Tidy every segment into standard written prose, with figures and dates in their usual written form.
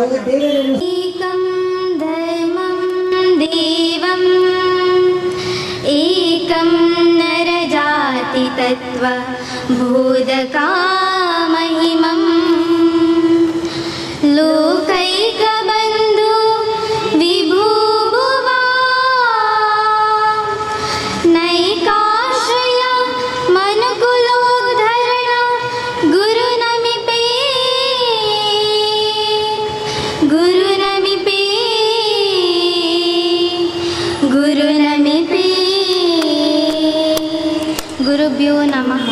एकं धर्मं देवं एकं नरजाति तत्त्व बोधकामहिमं लोकैकबन्धु विभुभुवा नैकाश्रय मनुकुलोद्धरण गुरुनमिपे गुरुभ्यो नमः.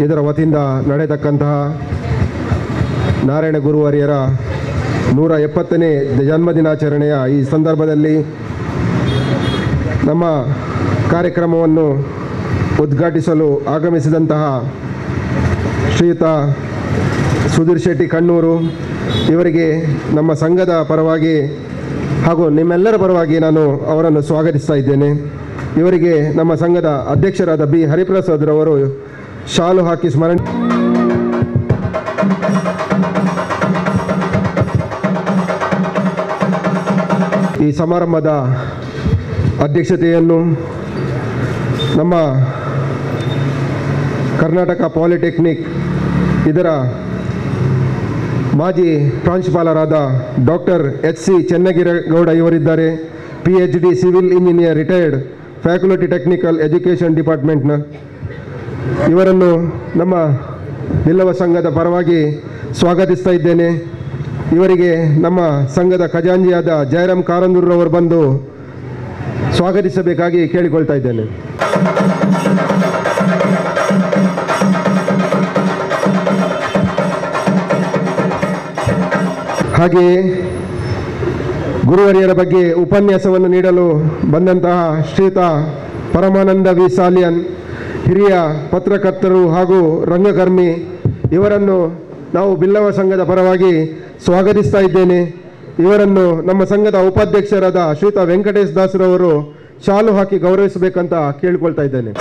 ಇದರ ವತಿಯಿಂದ ನಡೆತಕ್ಕಂತಹ ನಾರಾಯಣ ಗುರುವರಿಯರ 170ನೇ ಜನ್ಮದಿನಾಚರಣೆಯ ಈ ಸಂದರ್ಭದಲ್ಲಿ ನಮ್ಮ ಕಾರ್ಯಕ್ರಮವನ್ನು ಉದ್ಘಾಟಿಸಲು ಆಗಮಿಸಿದಂತಹ ಶ್ರೀಯುತ ಸುಧೀರ್ ಶೆಟ್ಟಿ ಕಣ್ಣೂರು ಇವರಿಗೆ ನಮ್ಮ ಸಂಘದ ಪರವಾಗಿ ಹಾಗೂ ನಿಮ್ಮೆಲ್ಲರ ಪರವಾಗಿ ನಾನು ಅವರನ್ನು ಸ್ವಾಗತಿಸ್ತಾ ಇದ್ದೇನೆ. ಇವರಿಗೆ ನಮ್ಮ ಸಂಘದ ಅಧ್ಯಕ್ಷರಾದ ಬಿ ಹರಿಪ್ರಸಾದ್ರವರು ಶಾಲು ಹಾಕಿ ಸ್ಮರಣೆ. ಈ ಸಮಾರಂಭದ ಅಧ್ಯಕ್ಷತೆಯನ್ನು ನಮ್ಮ ಕರ್ನಾಟಕ ಪಾಲಿಟೆಕ್ನಿಕ್ ಇದರ ಮಾಜಿ ಪ್ರಾಂಶುಪಾಲರಾದ ಡಾಕ್ಟರ್ ಎಚ್ ಸಿ ಚೆನ್ನಗಿರಗೌಡ ಇವರಿದ್ದಾರೆ. PhD civil engineer retired, faculty technical education ಡಿಪಾರ್ಟ್ಮೆಂಟ್ನ. ಇವರನ್ನು ನಮ್ಮ ಬಿಲ್ಲವ ಸಂಘದ ಪರವಾಗಿ ಸ್ವಾಗತಿಸ್ತಾ ಇದ್ದೇನೆ. ಇವರಿಗೆ ನಮ್ಮ ಸಂಘದ ಖಜಾಂಚಿಯಾದ ಜಯರಾಮ್ ಕಾರಂದೂರ್ರವರು ಬಂದು ಸ್ವಾಗತಿಸಬೇಕಾಗಿ ಕೇಳಿಕೊಳ್ತಾ ಇದ್ದೇನೆ. ಹಾಗೆಯೇ ಗುರುವರಿಯರ ಬಗ್ಗೆ ಉಪನ್ಯಾಸವನ್ನು ನೀಡಲು ಬಂದಂತಹ ಶ್ರೀಯುತ ಪರಮಾನಂದ ವಿ ಸಾಲಿಯನ್, ಹಿರಿಯ ಪತ್ರಕರ್ತರು ಹಾಗೂ ರಂಗಕರ್ಮಿ, ಇವರನ್ನು ನಾವು ಬಿಲ್ಲವ ಸಂಘದ ಪರವಾಗಿ ಸ್ವಾಗತಿಸ್ತಾ ಇದ್ದೇನೆ. ಇವರನ್ನು ನಮ್ಮ ಸಂಘದ ಉಪಾಧ್ಯಕ್ಷರಾದ ಶ್ರೀಯುತ ವೆಂಕಟೇಶ್ ದಾಸರವರು ಶಾಲು ಹಾಕಿ ಗೌರವಿಸಬೇಕಂತ ಕೇಳಿಕೊಳ್ತಾ ಇದ್ದೇನೆ.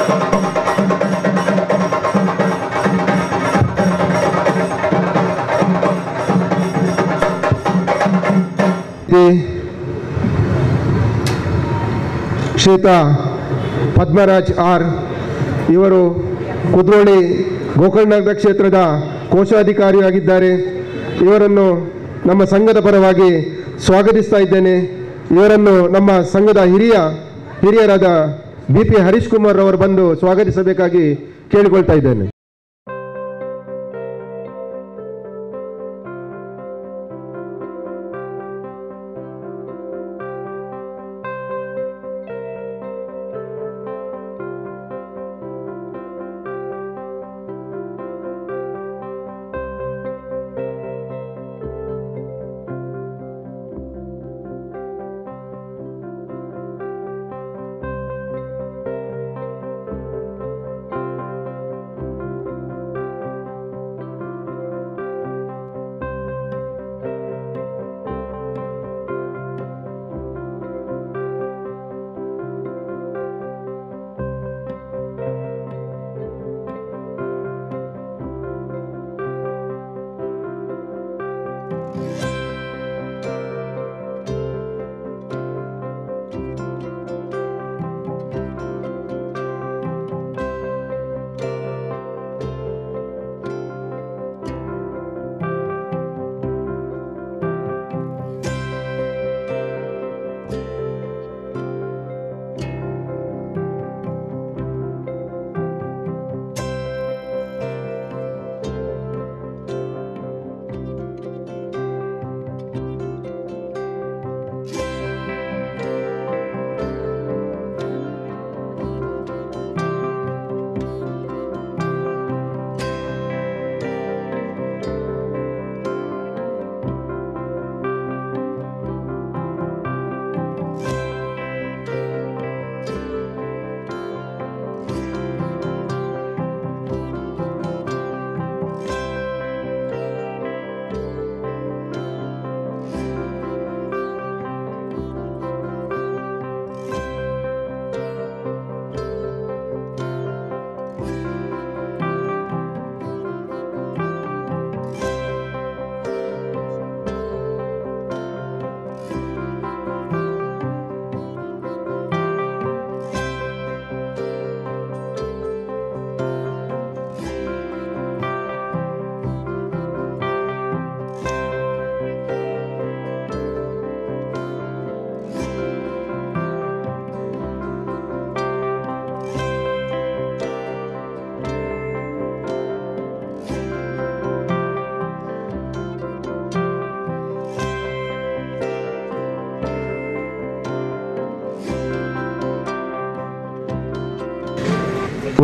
ಶ್ರೀಯುತ ಪದ್ಮರಾಜ್ ಆರ್, ಇವರು ಕುದ್ರೋಳಿ ಗೋಕರ್ಣನಗರ ಕ್ಷೇತ್ರದ ಕೋಶಾಧಿಕಾರಿಯಾಗಿದ್ದಾರೆ. ಇವರನ್ನು ನಮ್ಮ ಸಂಘದ ಪರವಾಗಿ ಸ್ವಾಗತಿಸ್ತಾ ಇದ್ದೇನೆ. ಇವರನ್ನು ನಮ್ಮ ಸಂಘದ ಹಿರಿಯರಾದ BP ಹರೀಶ್ ಕುಮಾರ್ ಅವರು ಬಂದು ಸ್ವಾಗತಿಸಬೇಕಾಗಿ ಕೇಳಿಕೊಳ್ತಾ ಇದ್ದೇನೆ.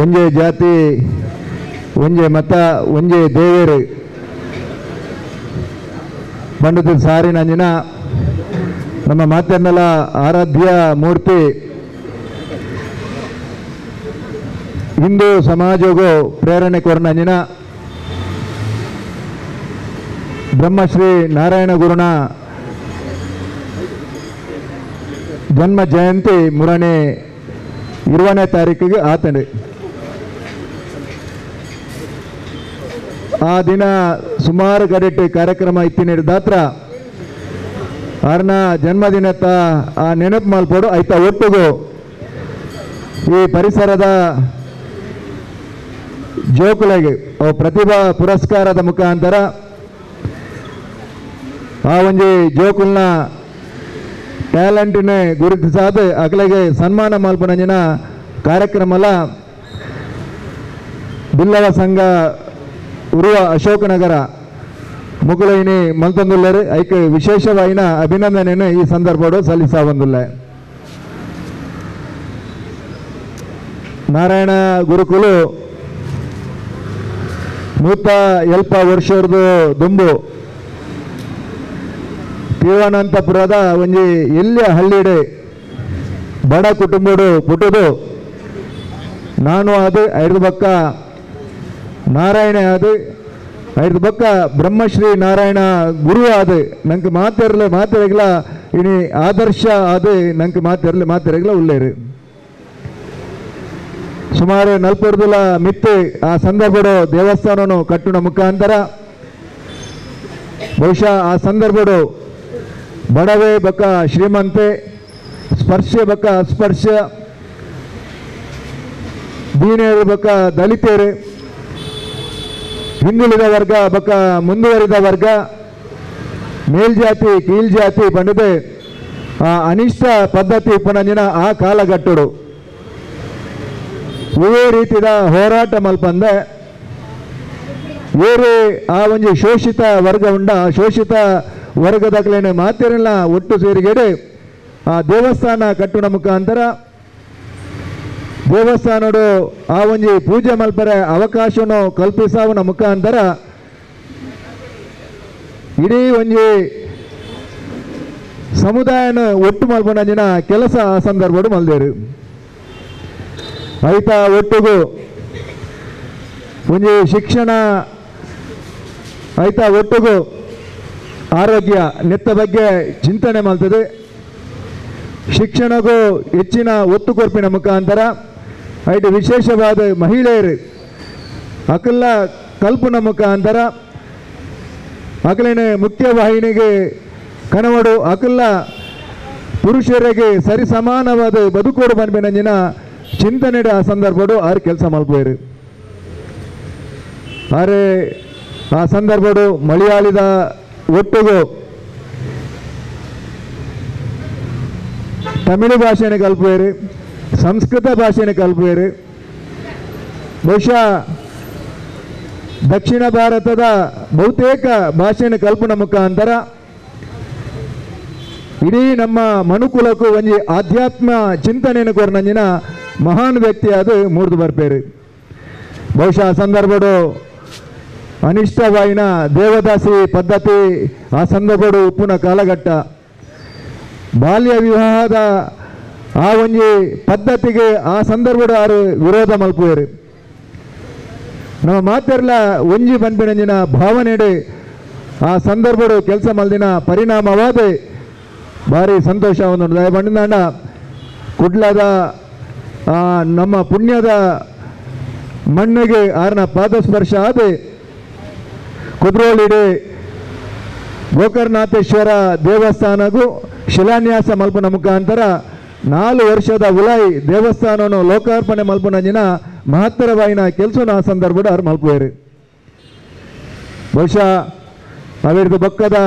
ಒಂಜೇ ಜಾತಿ ಒಂಜೇ ಮತ ಒಂಜೇ ದೇವೇರು ಬಂಡದ ಸಾರಿನಂಜಿನ ನಮ್ಮ ಮಾತೆರ್ನಲ ಆರಾಧ್ಯ ಮೂರ್ತಿ ಹಿಂದೂ ಸಮಾಜಗೂ ಪ್ರೇರಣೆ ಕೊರನಂಜಿನ ಬ್ರಹ್ಮಶ್ರೀ ನಾರಾಯಣ ಗುರುನ ಜನ್ಮ ಜಯಂತಿ 20ನೇ ತಾರೀಕಿಗೆ ಆತಂಡೆ. ಆ ದಿನ ಸುಮಾರು ಗಡಿಟ್ಟು ಕಾರ್ಯಕ್ರಮ ಇತ್ತಿನ ದಾತ್ರ ಅವ್ರನ್ನ ಜನ್ಮದಿನತ್ತ ಆ ನೆನಪು ಮಲ್ಪಡು ಆಯ್ತಾ ಒಟ್ಟಿಗೂ ಈ ಪರಿಸರದ ಜೋಕುಳಿಗೆ ಪ್ರತಿಭಾ ಪುರಸ್ಕಾರದ ಮುಖಾಂತರ ಆ ಒಂದು ಜೋಕುಲ್ನ ಟ್ಯಾಲೆಂಟ್ನೇ ಗುರುತಿಸಾದ ಅಗಲಿಗೆ ಸನ್ಮಾನ ಮಲ್ಪನಂಜಿನ ಕಾರ್ಯಕ್ರಮಲ ಬಿಲ್ಲವ ಸಂಘ ಉರುವ ಅಶೋಕನಗರ ಮುಗುಳೈನಿ ಮಲ್ತಂದುಲ್ಲರು ಐಕೆ ವಿಶೇಷವಾಯಿನ ಅಭಿನಂದನೆಯನ್ನು ಈ ಸಂದರ್ಭಡು ಸಲ್ಲಿಸಾ ಬಂದುಲ್ಲ. ನಾರಾಯಣ ಗುರುಕುಲು 170 ವರ್ಷದ ದುಂಬು ತಿರುವನಂತಪುರದ ಒಂಜಿ ಎಲ್ಲಿಯ ಹಳ್ಳಿಡೆ ಬಡ ಕುಟುಂಬಡು ಪುಟುದು ನಾನು ಅದು 5 ಬಕ್ಕ ನಾರಾಯಣ ಅದು 5 ಬಕ್ಕ ಬ್ರಹ್ಮಶ್ರೀ ನಾರಾಯಣ ಗುರು ಅದು ನಂಗೆ ಮಾತಿರಲಿಲ್ಲ ಇನಿ ಆದರ್ಶ ಅದು ನಂಗೆ ಮಾತಿರಲಿಲ್ಲ ಉಳ್ಳೇರು ಸುಮಾರು 40 ಮಿತ್ತು ಆ ಸಂದರ್ಭಡು ದೇವಸ್ಥಾನವನ್ನು ಕಟ್ಟುವ ಮುಖಾಂತರ ಬಹುಶಃ ಆ ಸಂದರ್ಭಡು ಬಡವೆ ಬಕ್ಕ ಶ್ರೀಮಂತೆ ಸ್ಪರ್ಶ ಬಕ್ಕ ಅಸ್ಪರ್ಶ ದೀನಿಯರು ಬಕ್ಕ ದಲಿತರು ಹಿಂದುಳಿದ ವರ್ಗ ಬಕ್ಕ ಮುಂದುವರಿದ ವರ್ಗ ಮೇಲ್ಜಾತಿ ಕೀಳ್ಜಾತಿ ಬಂದಿದೆ ಆ ಅನಿಷ್ಟ ಪದ್ಧತಿ ಉಪನಂಜನ ಆ ಕಾಲಘಟ್ಟಡು ಇದೇ ರೀತಿಯ ಹೋರಾಟ ಮಲ್ಪಂದೆ ಬೇರೆ ಆ ಒಂದು ಶೋಷಿತ ವರ್ಗ ಉಂಡ ಶೋಷಿತ ವರ್ಗದಾಗಲೇನೆ ಮಾತಿರಲ್ಲ ಒಟ್ಟು ಸೇರಿಗೆಡೆ ಆ ದೇವಸ್ಥಾನ ಕಟ್ಟುವ ಮುಖಾಂತರ ದೇವಸ್ಥಾನಡು ಆ ಒಂದು ಪೂಜೆ ಮಲ್ಪರೆ ಅವಕಾಶವನ್ನು ಕಲ್ಪಿಸುವ ಮುಖಾಂತರ ಇಡೀ ಒಂದು ಸಮುದಾಯನ ಒಟ್ಟು ಮಲ್ಪನ ಕೆಲಸ ಆ ಸಂದರ್ಭಡು ಮಲ್ದೇರು ಆಯ್ತಾ ಒಟ್ಟಿಗೂ ಒಂದು ಶಿಕ್ಷಣ ಆಯ್ತಾ ಒಟ್ಟಿಗೂ ಆರೋಗ್ಯ ನೆತ್ತ ಬಗ್ಗೆ ಚಿಂತನೆ ಮಾಡ್ತದೆ ಶಿಕ್ಷಣಗೂ ಹೆಚ್ಚಿನ ಒತ್ತು ಕೊರ್ಪಿನ ಮುಖಾಂತರ ಐಟು ವಿಶೇಷವಾದ ಮಹಿಳೆಯರು ಅಕಲ್ಲ ಕಲ್ಪನ ಮುಖಾಂತರ ಅಕಲೇನೆ ಮುಖ್ಯವಾಹಿನಿಗೆ ಕನವಡು ಅಕಲ್ಲ ಪುರುಷರಿಗೆ ಸರಿ ಸಮಾನವಾದ ಬದುಕೋಡು ಬಂದ್ಬಿನಂಜಿನ ಚಿಂತನೆ ಆ ಸಂದರ್ಭಡು ಆರು ಕೆಲಸ ಮಲ್ಪೋರು ಆರೆ ಆ ಸಂದರ್ಭಡು ಮಲಯಾಳಿದ ಒಟ್ಟಿಗೂ ತಮಿಳು ಭಾಷೆನ ಕಲ್ಪುವೇರು ಸಂಸ್ಕೃತ ಭಾಷೆನ ಕಲ್ಪುವೇರು ಬಹುಶಃ ದಕ್ಷಿಣ ಭಾರತದ ಬಹುತೇಕ ಭಾಷೆನ ಕಲ್ಪನ ಮುಖಾಂತರ ಇಡೀ ನಮ್ಮ ಮನುಕುಲಕ್ಕೂ ಒಂದು ಆಧ್ಯಾತ್ಮ ಚಿಂತನೆಯನ್ನು ಕೊರನಂಜಿನ ಮಹಾನ್ ವ್ಯಕ್ತಿ ಅದು ಮೂರ್ದು ಬರ್ಪೇರು ಬಹುಶಃ ಸಂದರ್ಭಡು ಅನಿಷ್ಟವಾಯಿನ ದೇವದಾಸಿ ಪದ್ಧತಿ ಆ ಸಂದರ್ಭಡು ಉಪ್ಪುನ ಕಾಲಘಟ್ಟ ಬಾಲ್ಯ ವಿವಾಹದ ಆ ಒಂದು ಪದ್ಧತಿಗೆ ಆ ಸಂದರ್ಭಡು ಆರು ವಿರೋಧ ಮಲ್ಪುವೇರು ನಮ್ಮ ಮಾತೆರ್ಲ ಒಂಜಿ ಬಂಪಿನಂಜಿನ ಭಾವನೆಡೆ ಆ ಸಂದರ್ಭಡು ಕೆಲಸ ಮಲ್ದಿನ ಪರಿಣಾಮವಾದ ಭಾರಿ ಸಂತೋಷವನ್ನು ದಯಬಂಡ ಕುಡ್ಲದ ನಮ್ಮ ಪುಣ್ಯದ ಮಣ್ಣಿಗೆ ಆರನ ಪಾದಸ್ಪರ್ಶ ಆದ ಕುದ್ರೋಳಿಡೆ ಗೋಕರ್ಣನಾಥೇಶ್ವರ ದೇವಸ್ಥಾನಗೂ ಶಿಲಾನ್ಯಾಸ ಮಲ್ಪನ ಮುಖಾಂತರ 4 ವರ್ಷದ ಉಲಾಯಿ ದೇವಸ್ಥಾನವನ್ನು ಲೋಕಾರ್ಪಣೆ ಮಲ್ಪನಂಜಿನ ಮಹತ್ತರವಾಯಿನ ಕೆಲಸನ ಆ ಸಂದರ್ಭದ ಅವ್ರು ಮಲ್ಪುವೇರು ಬಹುಶಃ ಅವಿರ್ದು ಬಕ್ಕದ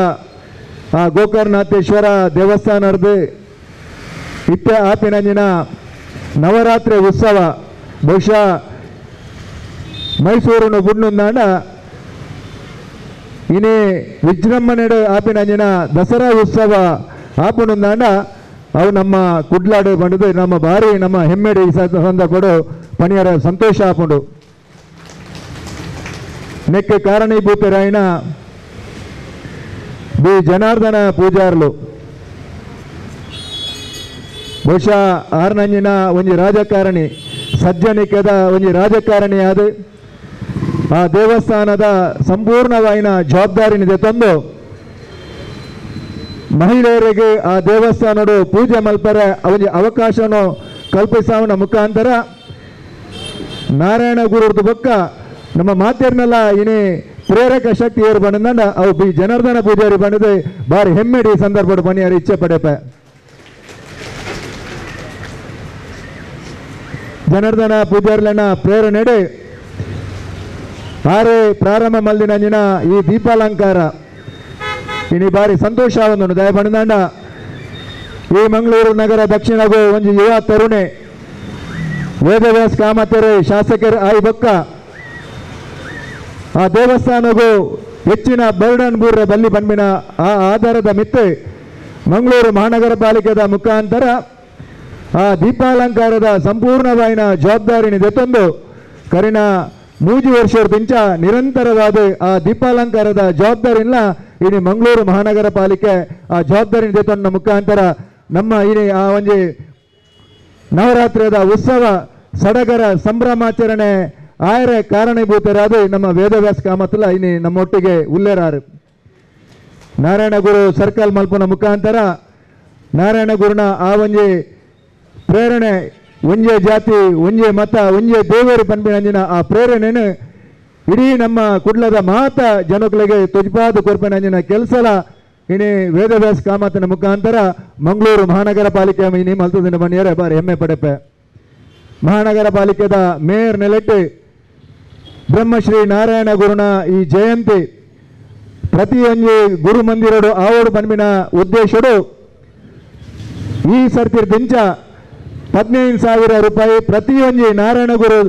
ಆ ಗೋಕರ್ಣನಾಥೇಶ್ವರ ದೇವಸ್ಥಾನದ್ದು ಇತ್ತೆ ಆಪಿನಂಜಿನ ನವರಾತ್ರಿ ಉತ್ಸವ ಬಹುಶಃ ಮೈಸೂರಿನ ಬುಡ್ನುಂದಾಂಡ ಇನಿ ವಿಜೃಂಭಣೆಡು ಆಪಿನಂಜಿನ ದಸರಾ ಉತ್ಸವ ಆಪುನುಂದಾಂಡ ಅವು ನಮ್ಮ ಕುಡ್ಲಾಡು ಬಂಡದು ನಮ್ಮ ಭಾರಿ ನಮ್ಮ ಹೆಮ್ಮೆಡು ಈ ಸಂದರ್ಭಡು ಪಣಿಯರ ಸಂತೋಷ ಆಪುಂಡು ನೆಕ್ಕೆ ಕಾರಣೀಭೂತರಾಯಿನ ಬಿ ಜನಾರ್ದನ ಪೂಜಾರ್ಲು ಬಹುಶಃ ಆರ್ನಂಜಿನ ಒಂದು ರಾಜಕಾರಣಿ ಸಜ್ಜನಿಕದ ಒಂದು ರಾಜಕಾರಣಿ ಆದ ಆ ದೇವಸ್ಥಾನದ ಸಂಪೂರ್ಣವಾಯಿನ ಜವಾಬ್ದಾರಿನಿದೆ ತಂದು ಮಹಿಳೆಯರಿಗೆ ಆ ದೇವಸ್ಥಾನದ ಪೂಜೆ ಮಲ್ಪರೆ ಅವರಿಗೆ ಅವಕಾಶವನ್ನು ಕಲ್ಪಿಸುವ ಮುಖಾಂತರ ನಾರಾಯಣ ಗುರುದು ಬೊಕ್ಕ ನಮ್ಮ ಮಾತೇರ್ನೆಲ್ಲ ಇನಿ ಪ್ರೇರಕ ಶಕ್ತಿ ಏರು ಬಂದ ಅವು ಬಿ ಜನಾರ್ದನ ಪೂಜಾರಿ ಬಂದಿದೆ ಬಾರಿ ಹೆಮ್ಮೆಡಿ ಸಂದರ್ಭದ ಬನ್ನಿಯಾರು ಇಚ್ಛೆ ಪಡೆಪ ಜನಾರ್ದನ ಪೂಜಾರಿಲನ್ನ ಪ್ರೇರಣೆ ಆರೆ ಪ್ರಾರಂಭ ಮಲ್ದಿನ ಈ ದೀಪಾಲಂಕಾರ ಇನಿ ಬಾರಿ ಸಂತೋಷ ಒಂದು ದಯ ಬಂದ ಈ ಮಂಗಳೂರು ನಗರ ದಕ್ಷಿಣಗೂ ಒಂದು ಯುವ ತರುಣೆ ವೇದವ್ಯಾಸ ಕಾಮತೆರೆ ಶಾಸಕರ ಆಯಿ ಬೊಕ್ಕ ಆ ದೇವಸ್ಥಾನಗೂ ಹೆಚ್ಚಿನ ಬರ್ಡನ್ ಬೂರ್ರ ಬಲ್ಲಿ ಬಂದಿನ ಆ ಆಧಾರದ ಮಿತ್ತೆ ಮಂಗಳೂರು ಮಹಾನಗರ ಪಾಲಿಕೆದ ಮುಖಾಂತರ ಆ ದೀಪಾಲಂಕಾರದ ಸಂಪೂರ್ಣವಾಯಿನ ಜವಾಬ್ದಾರಿನಿ ದೆತ್ತೊಂದು ಕರಿನ 3 ವರ್ಷದ ಪಿಂಚ ನಿರಂತರವಾದ ಆ ದೀಪಾಲಂಕಾರದ ಜವಾಬ್ದಾರಿನ ಇಡೀ ಮಂಗಳೂರು ಮಹಾನಗರ ಪಾಲಿಕೆ ಆ ಜವಾಬ್ದಾರಿನ ದೆತ್ತೊಂದ ಮುಖಾಂತರ ನಮ್ಮ ಇಡೀ ಆ ಒಂದು ನವರಾತ್ರಿಯ ಉತ್ಸವ ಸಡಗರ ಸಂಭ್ರಮಾಚರಣೆ ಆಯರ ಕಾರಣೀಭೂತರಾದ ನಮ್ಮ ವೇದವ್ಯಾಸ ಕಾಮತಲ ಇನಿ ನಮ್ಮೊಟ್ಟಿಗೆ ಉಲ್ಲೇರಾರು ನಾರಾಯಣ ಗುರು ಸರ್ಕಲ್ ಮಲ್ಪನ ಮುಖಾಂತರ ನಾರಾಯಣ ಗುರುನ ಆ ಒಂಜಿ ಪ್ರೇರಣೆ ಒಂಜೆ ಜಾತಿ ಒಂಜೆ ಮತ ಒಂಜೆ ದೇವರು ಪನ್ಪಿನಂಜಿನ ಆ ಪ್ರೇರಣೆನು ಇಡೀ ನಮ್ಮ ಕುಡ್ಲದ ಮಾತ ಜನಗಳಿಗೆ ತುಜ್ಪಾದ ಕೊರ್ಪನಂಜಿನ ಕೆಲಸಲ ಇನಿ ವೇದವ್ಯಾಸ ಕಾಮತನ ಮುಖಾಂತರ ಮಂಗಳೂರು ಮಹಾನಗರ ಪಾಲಿಕೆ ಇನಿ ಮಲ್ತದಿನ ಬನ್ನಿಯರೆ ಬಾರಿ ಹೆಮ್ಮೆ ಪಡೆಪೆ ಮಹಾನಗರ ಪಾಲಿಕೆದ ಮೇಯರ್ ನೆಲೆಟ್ಟು ಬ್ರಹ್ಮಶ್ರೀ ನಾರಾಯಣ ಗುರುನ ಈ ಜಯಂತಿ ಪ್ರತಿಯೊಂದು ಗುರು ಮಂದಿರಡು ಆವಡು ಪನ್ಪಿನ ಉದ್ದೇಶಡು ಈ ಸರ್ತಿ ದಿಂಚ 15,000 ರೂಪಾಯಿ ಪ್ರತಿಯೊಂದು ನಾರಾಯಣ ಗುರು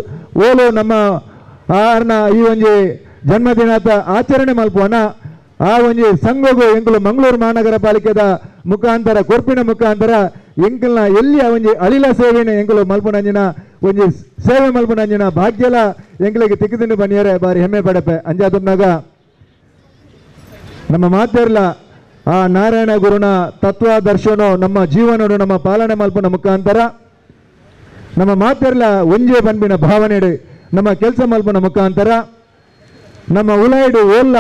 ಓಲು ನಮ್ಮ ಆರ್ನ ಈ ಒಂದು ಜನ್ಮದಿನಾತ ಆಚರಣೆ ಮಲ್ಪುವನ ಆ ಒಂದು ಸಂಘಗೂ ಎಂಕಲು ಮಂಗಳೂರು ಮಹಾನಗರ ಪಾಲಿಕೆದ ಮುಖಾಂತರ ಕೊರ್ಪಿನ ಮುಖಾಂತರ ಎಂಕಲ್ನ ಎಲ್ಲಿ ಒಂದು ಅಳಿಲ ಸೇವೆನ ಎಂಕಲು ಮಲ್ಪುನಂಜಿನ ಒಂದು ಸೇವೆ ಮಲ್ಪುನಂಜಿನ ಭಾಗ್ಯಲ ಎಂಕಲಿಗೆ ತಿಕ್ಕಿದಿಂದ ಬನ್ನಿಯರೆ ಬಾರಿ ಹೆಮ್ಮೆ ಪಡೆಪೆ ಅಂಜಾದುಮ್ನಾಗ ನಮ್ಮ ಮಾತೇರ್ಲ ಆ ನಾರಾಯಣ ಗುರುನ ತತ್ವಾದರ್ಶನೋ ನಮ್ಮ ಜೀವನನು ನಮ್ಮ ಪಾಲನೆ ಮಲ್ಪನ ಮುಖಾಂತರ ನಮ್ಮ ಮಾತೇರ್ಲ ಒಂಜೆ ಪನ್ಪಿನ ಭಾವನೆಡು ನಮ್ಮ ಕೆಲಸ ಮಲ್ಪನ ಮುಖಾಂತರ ನಮ್ಮ ಉಲಾಯ್ಡು ಓಲ್ಲ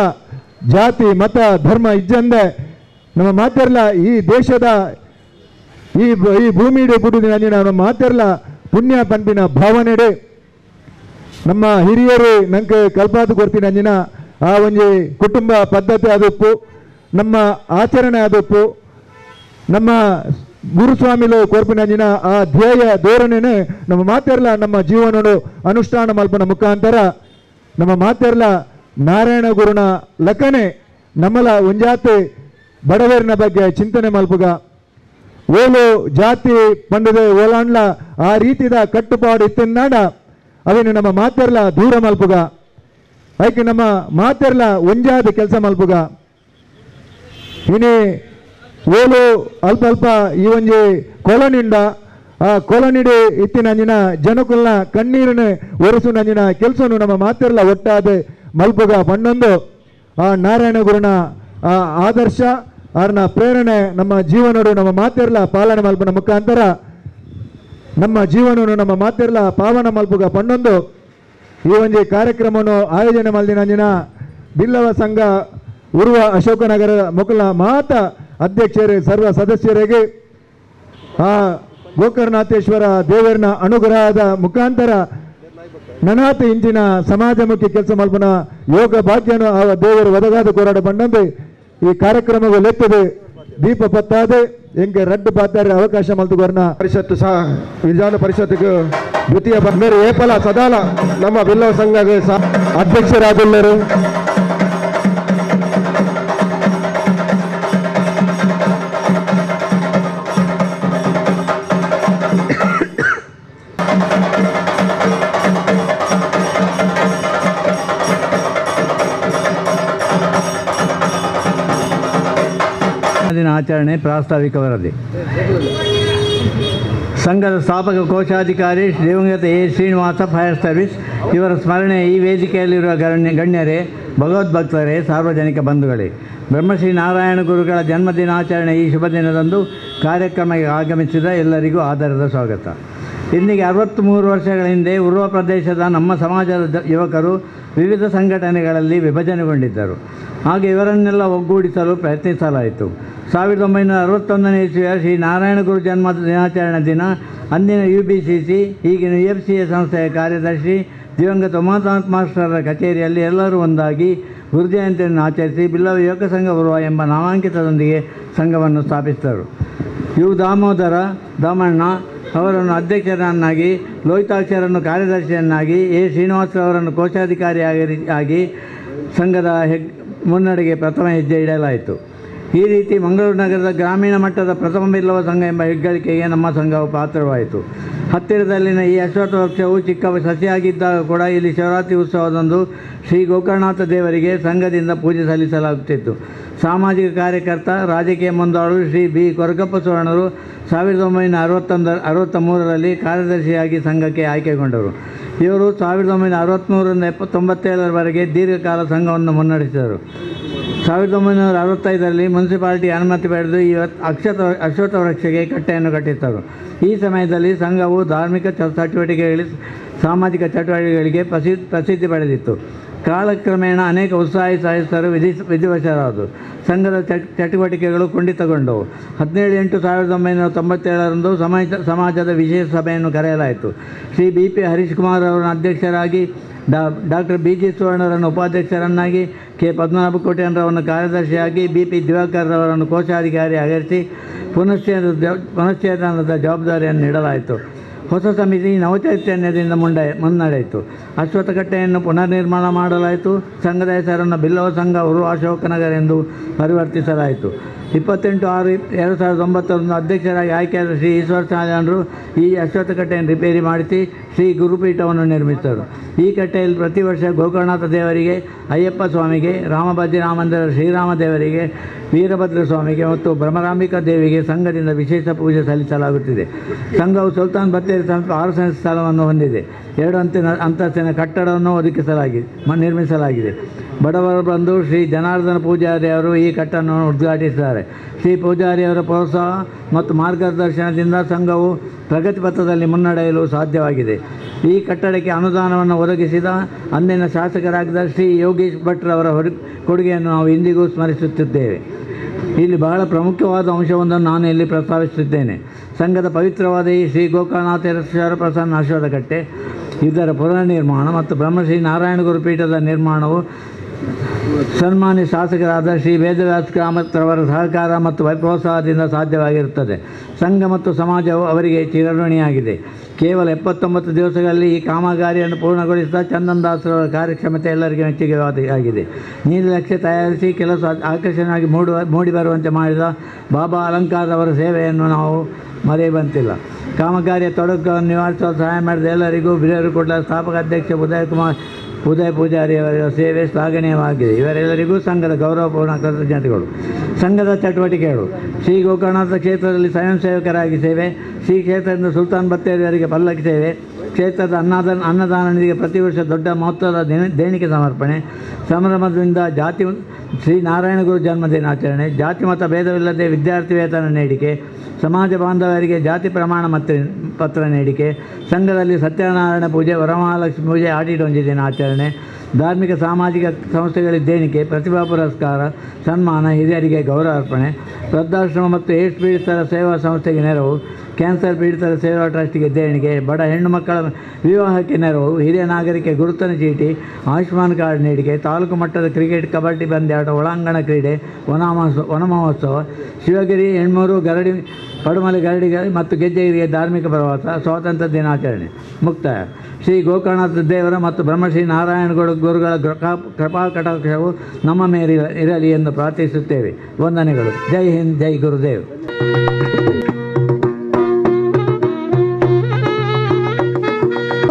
ಜಾತಿ ಮತ ಧರ್ಮ ಇಜ್ಜಂದೆ ನಮ್ಮ ಮಾತೇರ್ಲ ಈ ದೇಶದ ಈ ಭೂಮಿಡು ಕುಡಿದಿನ ನಮ್ಮ ಮಾತೇರ್ಲ ಪುಣ್ಯ ಪನ್ಪಿನ ಭಾವನೆಡು ನಮ್ಮ ಹಿರಿಯರು ನಂಗೆ ಕಲ್ಪಾದು ಕೊಡ್ತೀನಿ ಅಂಜಿನ ಆ ಒಂದು ಕುಟುಂಬ ಪದ್ಧತಿ ಅದಪ್ಪು ನಮ್ಮ ಆಚರಣೆ ಅದಪ್ಪು ನಮ್ಮ ಗುರುಸ್ವಾಮಿಲು ಕೊರ್ಪಿನಂಜಿನ ಆ ಧ್ಯೇಯ ಧೋರಣೆನೇ ನಮ್ಮ ಮಾತೇರ್ಲ ನಮ್ಮ ಜೀವನನು ಅನುಷ್ಠಾನ ಮಲ್ಪನ ಮುಖಾಂತರ ನಮ್ಮ ಮಾತೇರ್ಲ ನಾರಾಯಣ ಗುರುನ ಲಕ್ಕನೆ ನಮ್ಮಲ ಒಂಜಾತಿ ಬಡವರಿನ ಬಗ್ಗೆ ಚಿಂತನೆ ಮಲ್ಪುಗ ಓಲು ಜಾತಿ ಪಂಡದ ಓಲಾಂಡ್ಲ ಆ ರೀತಿದ ಕಟ್ಟುಪಾಡು ಇತ್ತಿನಾಡ ಅವೇನು ನಮ್ಮ ಮಾತೇರ್ಲ ದೂರ ಮಲ್ಪುಗ ಅದಕ್ಕೆ ನಮ್ಮ ಮಾತೇರ್ಲ ಒಂಜಾದ ಕೆಲಸ ಮಲ್ಪುಗ ಇನಿ ಓಲು ಅಲ್ಪ ಅಲ್ಪ ಈ ಒಂಜಿ ಕೊಲನಿಂದ ಆ ಕೊಲನಿಡು ಇತ್ತಿನಂಜಿನ ಜನಕುಲ್ನ ಕಣ್ಣೀರನ್ನು ಒರೆಸುನಂಜಿನ ಕೆಲಸನು ನಮ್ಮ ಮಾತೇರ್ಲ ಒಟ್ಟಾದ ಮಲ್ಪುಗ ಪಣ್ಣೊಂದು ಆ ನಾರಾಯಣ ಗುರುನ ಆ ಆದರ್ಶ ಅವ್ರನ್ನ ಪ್ರೇರಣೆ ನಮ್ಮ ಜೀವನಡು ನಮ್ಮ ಮಾತೇರ್ಲ ಪಾಲನೆ ಮಲ್ಪನ ಮುಖಾಂತರ ನಮ್ಮ ಜೀವನನು ನಮ್ಮ ಮಾತೇರ್ಲ ಪಾವನ ಮಲ್ಪುಗ ಪಣ್ಣೊಂದು ಈ ಒಂದು ಕಾರ್ಯಕ್ರಮವನ್ನು ಆಯೋಜನೆ ಮಲ್ದಿನಂಜಿನ ಬಿಲ್ಲವ ಸಂಘ ಉರ್ವ ಅಶೋಕನಗರ ಮೊಕಲ ಮಾತ ಅಧ್ಯಕ್ಷರೇ ಸರ್ವ ಸದಸ್ಯರಿಗೆ ಆ ಗೋಕರ್ಣನಾಥೇಶ್ವರ ದೇವರನ ಅನುಗ್ರಹದ ಮುಖಾಂತರ ನನಾತ ಇಂಚಿನ ಸಮಾಜಮುಖಿ ಕೆಲಸ ಮಲ್ಪನ ಯೋಗ ಭಾಗ್ಯನು ಆ ದೇವರು ಒದಗಾದ ಕೋರಾಡ ಬಂದಂತೆ ಈ ಕಾರ್ಯಕ್ರಮವು ಲೆತ್ತದೆ ದೀಪ ಪತ್ತಾದೆ ಎಂಗೆ ರಡ್ಡು ಪಾತಾರೆ ಅವಕಾಶ ಮಲ್ತುಗೋರ್ನ ಪರಿಷತ್ತು ಸಹ ವಿಧಾನ ಪರಿಷತ್ಗೆ ದ್ವಿತೀಯ ಮೇರೆ ಏಪಲ ಸದಾಲ ನಮ್ಮ ಬಿಲ್ಲವ ಸಂಘಗೆ ಸಹ ಅಧ್ಯಕ್ಷರಾದಲ್ಲರು ಆಚರಣೆ ಪ್ರಾಸ್ತಾವಿಕ ವರದಿ. ಸಂಘದ ಸ್ಥಾಪಕ ಕೋಶಾಧಿಕಾರಿ ದಿವಂಗತ ಎ ಶ್ರೀನಿವಾಸ ಫೈರ್ ಸರ್ವಿಸ್ ಇವರ ಸ್ಮರಣೆ ಈ ವೇದಿಕೆಯಲ್ಲಿರುವ ಗಣ್ಯರೇ, ಭಗವದ್ಭಕ್ತರೇ, ಸಾರ್ವಜನಿಕ ಬಂಧುಗಳೇ, ಬ್ರಹ್ಮಶ್ರೀ ನಾರಾಯಣ ಗುರುಗಳ ಜನ್ಮದಿನಾಚರಣೆ ಈ ಶುಭ ದಿನದಂದು ಕಾರ್ಯಕ್ರಮಕ್ಕೆ ಆಗಮಿಸಿದ ಎಲ್ಲರಿಗೂ ಆದರದ ಸ್ವಾಗತ. ಇಂದಿಗೆ 63 ವರ್ಷಗಳ ಹಿಂದೆ ಉರ್ವ ಪ್ರದೇಶದ ನಮ್ಮ ಸಮಾಜದ ಯುವಕರು ವಿವಿಧ ಸಂಘಟನೆಗಳಲ್ಲಿ ವಿಭಜನೆಗೊಂಡಿದ್ದರು. ಹಾಗೆ ಇವರನ್ನೆಲ್ಲ ಒಗ್ಗೂಡಿಸಲು ಪ್ರಯತ್ನಿಸಲಾಯಿತು. 1961ನೇ ಇಸ್ವಿಯ ಶ್ರೀ ನಾರಾಯಣ ಗುರು ಜನ್ಮ ದಿನಾಚರಣೆ ದಿನ ಅಂದಿನ UBCC ಈಗಿನ UFCA ಸಂಸ್ಥೆಯ ಕಾರ್ಯದರ್ಶಿ ದಿವಂಗತ ಉಮಾಕಾಂತ್ ಮಾಸ್ಟರರ ಕಚೇರಿಯಲ್ಲಿ ಎಲ್ಲರೂ ಒಂದಾಗಿ ಗುರುಜಯಂತಿಯನ್ನು ಆಚರಿಸಿ ಬಿಲ್ಲವ ಯುವಕ ಸಂಘ ಬರುವ ಎಂಬ ನಾಮಾಂಕಿತದೊಂದಿಗೆ ಸಂಘವನ್ನು ಸ್ಥಾಪಿಸಿದರು. ದಾಮೋದರ ದಾಮಣ್ಣ ಅವರನ್ನು ಅಧ್ಯಕ್ಷರನ್ನಾಗಿ, ಲೋಹಿತಾಕ್ಷರನ್ನು ಕಾರ್ಯದರ್ಶಿಯನ್ನಾಗಿ, ಶ್ರೀನಿವಾಸರವರನ್ನು ಕೋಶಾಧಿಕಾರಿಯಾಗಿ ಸಂಘದ ಮುನ್ನಡೆಗೆ ಪ್ರಥಮ ಹೆಜ್ಜೆ ಇಡಲಾಯಿತು. ಈ ರೀತಿ ಮಂಗಳೂರು ನಗರದ ಗ್ರಾಮೀಣ ಮಟ್ಟದ ಪ್ರಥಮ ಬಿಲ್ಲವ ಸಂಘ ಎಂಬ ಹೆಗ್ಗಳಿಕೆಗೆ ನಮ್ಮ ಸಂಘವು ಪಾತ್ರವಾಯಿತು. ಹತ್ತಿರದಲ್ಲಿನ ಈ ಅಶ್ವತ್ಥ ವೃಕ್ಷವು ಚಿಕ್ಕ ಸಸಿಯಾಗಿದ್ದಾಗ ಕೂಡ ಇಲ್ಲಿ ಶಿವರಾತ್ರಿ ಉತ್ಸವದಂದು ಶ್ರೀ ಗೋಕರ್ಣನಾಥ ದೇವರಿಗೆ ಸಂಘದಿಂದ ಪೂಜೆ ಸಲ್ಲಿಸಲಾಗುತ್ತಿತ್ತು. ಸಾಮಾಜಿಕ ಕಾರ್ಯಕರ್ತ, ರಾಜಕೀಯ ಮುಂದಾಳರು ಶ್ರೀ B. ಕೊರಗಪ್ಪ ಸುವರ್ಣರು 1963ರಲ್ಲಿ ಕಾರ್ಯದರ್ಶಿಯಾಗಿ ಸಂಘಕ್ಕೆ ಆಯ್ಕೆಗೊಂಡರು. ಇವರು 1963ರಿಂದ 1997ರವರೆಗೆ ದೀರ್ಘಕಾಲ ಸಂಘವನ್ನು ಮುನ್ನಡೆಸಿದರು. 1965ರಲ್ಲಿ ಮುನ್ಸಿಪಾಲಿಟಿ ಅನುಮತಿ ಪಡೆದು ಈ ಅಶ್ವತ್ಥ ವೃಕ್ಷಕ್ಕೆ ಕಟ್ಟೆಯನ್ನು ಕಟ್ಟಿದ್ದರು. ಈ ಸಮಯದಲ್ಲಿ ಸಂಘವು ಧಾರ್ಮಿಕ ಚಟುವಟಿಕೆಗಳಿಗೆ, ಸಾಮಾಜಿಕ ಚಟುವಟಿಕೆಗಳಿಗೆ ಪ್ರಸಿದ್ಧಿ ಪಡೆದಿತ್ತು. ಕಾಲಕ್ರಮೇಣ ಅನೇಕ ಉತ್ಸಾಹಿ ಸದಸ್ಯರು ವಿಧಿವಶರಾದರು. ಸಂಘದ ಚಟುವಟಿಕೆಗಳು ಕುಂಠಿತಗೊಂಡವು. 17/8/1997ರಂದು ಸಮಾಜದ ವಿಶೇಷ ಸಭೆಯನ್ನು ಕರೆಯಲಾಯಿತು. ಶ್ರೀ BP ಹರೀಶ್ ಕುಮಾರ್ ಅವರನ್ನು ಅಧ್ಯಕ್ಷರಾಗಿ, ಡಾಕ್ಟರ್ BG ಸುವರ್ಣರನ್ನು ಉಪಾಧ್ಯಕ್ಷರನ್ನಾಗಿ, K. ಪದ್ಮನಾಭಕೋಟೆಯನ್ರವರನ್ನು ಕಾರ್ಯದರ್ಶಿಯಾಗಿ, BP ದಿವಾಕರ್ ಅವರನ್ನು ಕೋಶಾಧಿಕಾರಿ ಆಧರಿಸಿ ಪುನಶ್ಚೇತನದ ಜವಾಬ್ದಾರಿಯನ್ನು ನೀಡಲಾಯಿತು. ಹೊಸ ಸಮಿತಿ ನವಚೈತನ್ಯದಿಂದ ಮುನ್ನಡೆಯಿತು. ಅಶ್ವತ್ಥಕಟ್ಟೆಯನ್ನು ಪುನರ್ನಿರ್ಮಾಣ ಮಾಡಲಾಯಿತು. ಸಂಘದ ಹೆಸರನ್ನು ಬಿಲ್ಲವ ಸಂಘ ಉರು ಅಶೋಕನಗರ ಎಂದು ಪರಿವರ್ತಿಸಲಾಯಿತು. 28/6/2009 ಅಧ್ಯಕ್ಷರಾಗಿ ಆಯ್ಕೆಯಾದ ಶ್ರೀ ಈಶ್ವರ ಚಾಲನರು ಈ ಅಶ್ವತ್ಥಕಟ್ಟೆಯನ್ನು ರಿಪೇರಿ ಮಾಡಿಸಿ ಶ್ರೀ ಗುರುಪೀಠವನ್ನು ನಿರ್ಮಿಸಿದರು. ಈ ಕಟ್ಟೆಯಲ್ಲಿ ಪ್ರತಿ ವರ್ಷ ಗೋಕರ್ಣನಾಥ ದೇವರಿಗೆ, ಅಯ್ಯಪ್ಪ ಸ್ವಾಮಿಗೆ, ರಾಮಭದ್ರಾಮ ಮಂದಿರ ಶ್ರೀರಾಮ ದೇವರಿಗೆ, ವೀರಭದ್ರ ಸ್ವಾಮಿಗೆ ಮತ್ತು ಭ್ರಮರಾಂಬಿಕಾ ದೇವಿಗೆ ಸಂಘದಿಂದ ವಿಶೇಷ ಪೂಜೆ ಸಲ್ಲಿಸಲಾಗುತ್ತಿದೆ. ಸಂಘವು ಸುಲ್ತಾನ್ ಬತ್ತೇರಿ ಸಮೀಪ 6 ಸೆಂಟ್ ಸ್ಥಳವನ್ನು ಹೊಂದಿದೆ. 2 ಅಂತಸ್ತಿನ ಕಟ್ಟಡವನ್ನು ನಿರ್ಮಿಸಲಾಗಿದೆ. ಬಡವರು ಬಂದು ಶ್ರೀ ಜನಾರ್ದನ ಪೂಜಾರಿ ಅವರು ಈ ಕಟ್ಟಡವನ್ನು ಉದ್ಘಾಟಿಸಿದ್ದಾರೆ. ಶ್ರೀ ಪೂಜಾರಿಯವರ ಪ್ರೋತ್ಸಾಹ ಮತ್ತು ಮಾರ್ಗದರ್ಶನದಿಂದ ಸಂಘವು ಪ್ರಗತಿ ಪಥದಲ್ಲಿ ಮುನ್ನಡೆಯಲು ಸಾಧ್ಯವಾಗಿದೆ. ಈ ಕಟ್ಟಡಕ್ಕೆ ಅನುದಾನವನ್ನು ಒದಗಿಸಿದ ಅಂದಿನ ಶಾಸಕರಾಗಿದ್ದ ಶ್ರೀ ಯೋಗೀಶ್ ಭಟ್ರವರ ಕೊಡುಗೆಯನ್ನು ನಾವು ಇಂದಿಗೂ ಸ್ಮರಿಸುತ್ತಿದ್ದೇವೆ. ಇಲ್ಲಿ ಬಹಳ ಪ್ರಮುಖವಾದ ಅಂಶವೊಂದನ್ನು ನಾನು ಇಲ್ಲಿ ಪ್ರಸ್ತಾವಿಸುತ್ತಿದ್ದೇನೆ. ಸಂಘದ ಪವಿತ್ರವಾದ ಈ ಶ್ರೀ ಗೋಕರ್ಣನಾಥೇಶ್ವರ ಪ್ರಸನ್ನ ಅಶ್ವತ್ಥಕಟ್ಟೆ, ಇದರ ಪುನರ್ನಿರ್ಮಾಣ ಮತ್ತು ಬ್ರಹ್ಮಶ್ರೀ ನಾರಾಯಣ ಗುರುಪೀಠದ ನಿರ್ಮಾಣವು ಸನ್ಮಾನ್ಯ ಶಾಸಕರಾದ ಶ್ರೀ ವೇದವ್ಯಾಸ ಕಾಮತ್ರವರ ಸಹಕಾರ ಮತ್ತು ಪ್ರೋತ್ಸಾಹದಿಂದ ಸಾಧ್ಯವಾಗಿರುತ್ತದೆ. ಸಂಘ ಮತ್ತು ಸಮಾಜವು ಅವರಿಗೆ ಚಿರಋಣಿಯಾಗಿದೆ. ಕೇವಲ 79 ದಿವಸಗಳಲ್ಲಿ ಈ ಕಾಮಗಾರಿಯನ್ನು ಪೂರ್ಣಗೊಳಿಸಿದ ಚಂದನ್ ದಾಸರವರ ಕಾರ್ಯಕ್ಷಮತೆ ಎಲ್ಲರಿಗೆ ಮೆಚ್ಚುಗೆ ಆಗಿದೆ. ನೀಲನಕ್ಷೆ ತಯಾರಿಸಿ ಕೆಲಸ ಆಕರ್ಷಣೆಯಾಗಿ ಮೂಡಿಬರುವಂತೆ ಮಾಡಿದ ಬಾಬಾ ಅಲಂಕಾರವರ ಸೇವೆಯನ್ನು ನಾವು ಮರೆಯುವಂತಿಲ್ಲ. ಕಾಮಗಾರಿಯ ತೊಡಕನ್ನು ನಿವಾರಿಸಲು ಸಹಾಯ ಮಾಡಿದ ಎಲ್ಲರಿಗೂ ಬಿರೇರುಕೊಡ್ಲ ಸ್ಥಾಪಕ ಅಧ್ಯಕ್ಷ ಉದಯ ಪೂಜಾರಿಯವರ ಸೇವೆ ಶ್ಲಾಘನೀಯವಾಗಿದೆ. ಇವರೆಲ್ಲರಿಗೂ ಸಂಘದ ಗೌರವಪೂರ್ಣ ಕೃತಜ್ಞತೆಗಳು. ಸಂಘದ ಚಟುವಟಿಕೆಗಳು: ಶ್ರೀ ಗೋಕರ್ಣನಾಥ ಕ್ಷೇತ್ರದಲ್ಲಿ ಸ್ವಯಂ ಸೇವಕರಾಗಿ ಸೇವೆ, ಶ್ರೀ ಕ್ಷೇತ್ರದಿಂದ ಸುಲ್ತಾನ್ ಬತ್ತೇರಿಯವರಿಗೆ ಪಲ್ಲಕ್ಕಿ ಸೇವೆ, ಕ್ಷೇತ್ರದ ಅನ್ನದಾನ ನಿಧಿಗೆ ಪ್ರತಿ ವರ್ಷ ದೊಡ್ಡ ಮೊತ್ತದ ದೇಣಿಗೆ ಸಮರ್ಪಣೆ, ಸಂಭ್ರಮದಿಂದ ಶ್ರೀ ನಾರಾಯಣ ಗುರು ಜನ್ಮ ದಿನಾಚರಣೆ, ಜಾತಿ ಮತ ಭೇದವಿಲ್ಲದೆ ವಿದ್ಯಾರ್ಥಿ ವೇತನ ನೀಡಿಕೆ, ಸಮಾಜ ಬಾಂಧವರಿಗೆ ಜಾತಿ ಪ್ರಮಾಣ ಪತ್ರ ನೀಡಿಕೆ, ಸಂಘದಲ್ಲಿ ಸತ್ಯನಾರಾಯಣ ಪೂಜೆ, ವರಮಹಾಲಕ್ಷ್ಮಿ ಪೂಜೆ, ಆಡಿಟೊಂಜಿ ದಿನಾಚರಣೆ, ಧಾರ್ಮಿಕ ಸಾಮಾಜಿಕ ಸಂಸ್ಥೆಗಳಿಗೆ ದೇಣಿಗೆ, ಪ್ರತಿಭಾ ಪುರಸ್ಕಾರ, ಸನ್ಮಾನ, ಹಿರಿಯರಿಗೆ ಗೌರವ ಅರ್ಪಣೆ, ವೃದ್ಧಾಶ್ರಮ ಮತ್ತು ಏಡ್ಸ್ ಪೀಡಿತರ ಸೇವಾ ಸಂಸ್ಥೆಗೆ ನೆರವು, ಕ್ಯಾನ್ಸರ್ ಪೀಡಿತರ ಸೇವಾ ಟ್ರಸ್ಟಿಗೆ ದೇಣಿಗೆ, ಬಡ ಹೆಣ್ಣು ಮಕ್ಕಳ ವಿವಾಹಕ್ಕೆ ನೆರವು, ಹಿರಿಯ ನಾಗರಿಕ ಗುರುತಿನ ಚೀಟಿ, ಆಯುಷ್ಮಾನ್ ಕಾರ್ಡ್ ನೀಡಿಕೆ, ತಾಲೂಕು ಮಟ್ಟದ ಕ್ರಿಕೆಟ್, ಕಬಡ್ಡಿ ಪಂದ್ಯಾಟ, ಒಳಾಂಗಣ ಕ್ರೀಡೆ, ವನ ಮಹೋತ್ಸವ, ಶಿವಗಿರಿ, ಹೆಣ್ಮೂರು, ಗರಡಿ, ಪಡುಮಲೆ ಗರಡಿಗರಿ ಮತ್ತು ಗೆಜ್ಜೆಗಿರಿಗೆ ಧಾರ್ಮಿಕ ಪ್ರವಾಸ, ಸ್ವಾತಂತ್ರ್ಯ ದಿನಾಚರಣೆ. ಮುಕ್ತಾಯ. ಶ್ರೀ ಗೋಕರ್ಣನಾಥ ದೇವರ ಮತ್ತು ಬ್ರಹ್ಮಶ್ರೀ ನಾರಾಯಣ ಗುರುಗಳ ಕೃಪಾ ಕಟಾಕ್ಷವು ನಮ್ಮ ಮೇಲೆ ಇರಲಿ ಎಂದು ಪ್ರಾರ್ಥಿಸುತ್ತೇವೆ. ವಂದನೆಗಳು. ಜೈ ಹಿಂದ್, ಜೈ ಗುರುದೇವ್.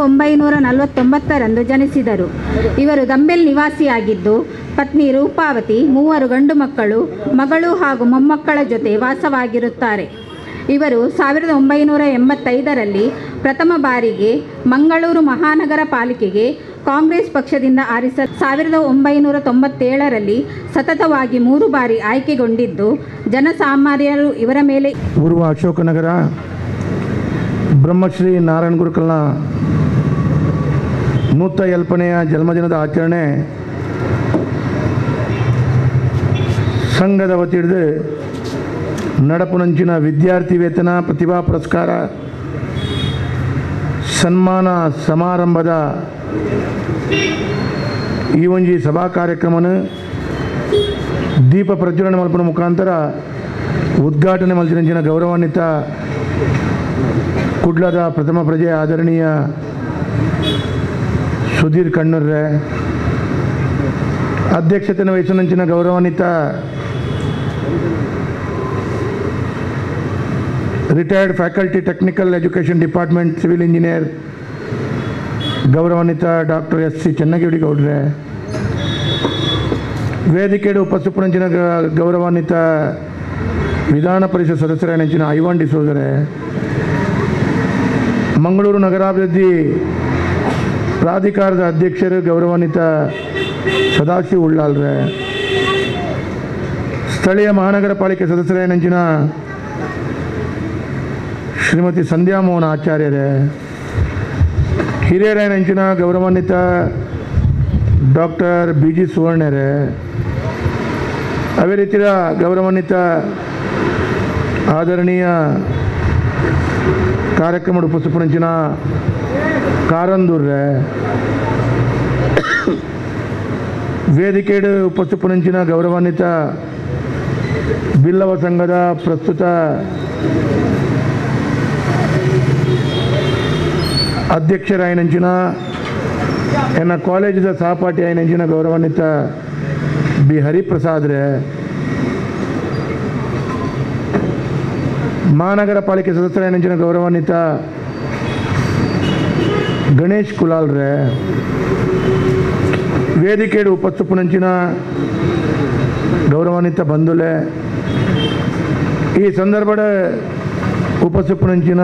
1949ರಂದು ಜನಿಸಿದರು. ಇವರು ದಂಬೆಲ್ ನಿವಾಸಿಯಾಗಿದ್ದು ಪತ್ನಿ ರೂಪಾವತಿ, 3 ಗಂಡು ಮಗಳು ಹಾಗೂ ಮೊಮ್ಮಕ್ಕಳ ಜೊತೆ ವಾಸವಾಗಿರುತ್ತಾರೆ. ಇವರು 1985ರಲ್ಲಿ ಪ್ರಥಮ ಬಾರಿಗೆ ಮಂಗಳೂರು ಮಹಾನಗರ ಪಾಲಿಕೆಗೆ ಕಾಂಗ್ರೆಸ್ ಪಕ್ಷದಿಂದ 1997ರಲ್ಲಿ ಸತತವಾಗಿ 3 ಬಾರಿ ಆಯ್ಕೆಗೊಂಡಿದ್ದು ಜನಸಾಮಾನ್ಯರು ಇವರ ಮೇಲೆ ಪೂರ್ವ ಅಶೋಕನಗರ ಬ್ರಹ್ಮಶ್ರೀ ನಾರಾಯಣ ಗುರುಕಲ್ನ 150ನೆಯ ಜನ್ಮದಿನದ ಆಚರಣೆ ಸಂಘದ ವತಿಯಿಂದ ನಡಪುನಂಚಿನ ವಿದ್ಯಾರ್ಥಿ ವೇತನ ಪ್ರತಿಭಾ ಪುರಸ್ಕಾರ ಸನ್ಮಾನ ಸಮಾರಂಭದ ಈ ಒಂಜಿ ಸಭಾ ಕಾರ್ಯಕ್ರಮನ ದೀಪ ಪ್ರಜ್ವಲನೆ ಮಲ್ಪನ ಮುಖಾಂತರ ಉದ್ಘಾಟನೆ ಮಲ್ಚಿನ ಗೌರವಾನ್ವಿತ ಕುಡ್ಲದ ಪ್ರಥಮ ಪ್ರಜೆ ಆದರಣೀಯ ಸುಧೀರ್ ಕಣ್ಣೂರ್ರೆ, ಅಧ್ಯಕ್ಷತೆಯನ್ನು ವಹಿಸಿನ ಗೌರವಾನ್ವಿತ retired faculty technical education department civil engineer ಗೌರವಾನ್ವಿತ ಡಾಕ್ಟರ್ ಎಸ್ ಸಿ ಚೆನ್ನಗಿರಿ ಗೌಡ್ರೆ, ವೇದಿಕೆಯ ಉಪಸ್ಥಿತಿನ ಗೌರವಾನ್ವಿತ ವಿಧಾನ ಪರಿಷತ್ ಸದಸ್ಯರ ನೆಂಚಿನ ಐವಾನ್ ಡಿಸೋಜರೆ, ಮಂಗಳೂರು ನಗರಾಭಿವೃದ್ಧಿ ಪ್ರಾಧಿಕಾರದ ಅಧ್ಯಕ್ಷರು ಗೌರವಾನ್ವಿತ ಸದಾಶಿವ ಉಳ್ಳಾಲ್ರೆ, ಸ್ಥಳೀಯ ಮಹಾನಗರ ಪಾಲಿಕೆ ಸದಸ್ಯರ ನೆಂಚಿನ ಶ್ರೀಮತಿ ಸಂಧ್ಯಾ ಮೋಹನ್ ಆಚಾರ್ಯರೇ, ಹಿರಿಯರ ನೆಂಚಿನ ಗೌರವಾನ್ವಿತ ಡಾಕ್ಟರ್ ಬಿ ಜಿ ಸುವರ್ಣರೇ, ಅದೇ ರೀತಿಯ ಗೌರವಾನ್ವಿತ ಆದರಣೀಯ ಕಾರ್ಯಕ್ರಮದ ಉಪಸ್ಥಿತಿನ ಕಾರಂದೂರ್ರೆ, ವೇದಿಕೆಯ ಉಪಸ್ಥಿತಿನ ಗೌರವಾನ್ವಿತ ಬಿಲ್ಲವ ಸಂಘದ ಪ್ರಸ್ತುತ ಅಧ್ಯಕ್ಷರಾಯನಂಚಿನ ಎನ್ನ ಕಾಲೇಜಿನ ಸಹಪಾಠಿ ಆಯನಂಚಿನ ಗೌರವಾನ್ವಿತ ಬಿ ಹರಿಪ್ರಸಾದ್ರೆ, ಮಹಾನಗರ ಪಾಲಿಕೆ ಸದಸ್ಯರಾಯನಂಚಿನ ಗೌರವಾನ್ವಿತ ಗಣೇಶ್ ಕುಲಾಲ್ರೆ, ವೇದಿಕೆಯ ಉಪಸ್ಥಿತಿನ ಗೌರವಾನ್ವಿತ ಬಂಧುಲೆ, ಈ ಸಂದರ್ಭದ ಉಪಸ್ಥಿತಿನ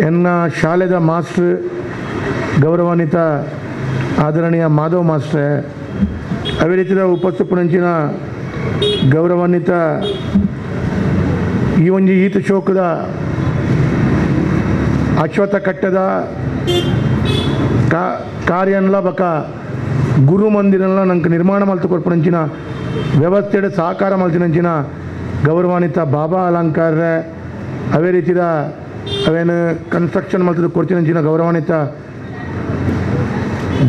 ಎನ್ನ ಶಾಲೆದ ಮಾಸ್ಟರ್ ಗೌರವಾನ್ವಿತ ಆದರಣೀಯ ಮಾಧವ್ ಮಾಸ್ಟ್ರೆ, ಅದೇ ರೀತಿಯ ಉಪಸ್ಥಿತಿನ ಗೌರವಾನ್ವಿತ ಈ ಒಂದು ಈತ ಶೋಕದ ಅಶ್ವತ್ಥ ಕಟ್ಟದ ಕಾರ್ಯನ್ಲ ಬಕ ಗುರು ಮಂದಿರನ್ಲ ನಂಗೆ ನಿರ್ಮಾಣ ಮಲ್ತು ಕೊಡ್ಪುನಂಚಿನ ವ್ಯವಸ್ಥೆಯ ಸಹಕಾರ ಮಲ್ಚಿನಂಚಿನ ಗೌರವಾನ್ವಿತ ಬಾಬಾ ಅಲಂಕಾರ್ರೆ, ಅದೇ ರೀತಿಯ ಅವೇನು ಕನ್ಸ್ಟ್ರಕ್ಷನ್ ಮಲ್ತದ ಕೊಡ್ತಿನಂಚಿನ ಗೌರವಾನ್ವಿತ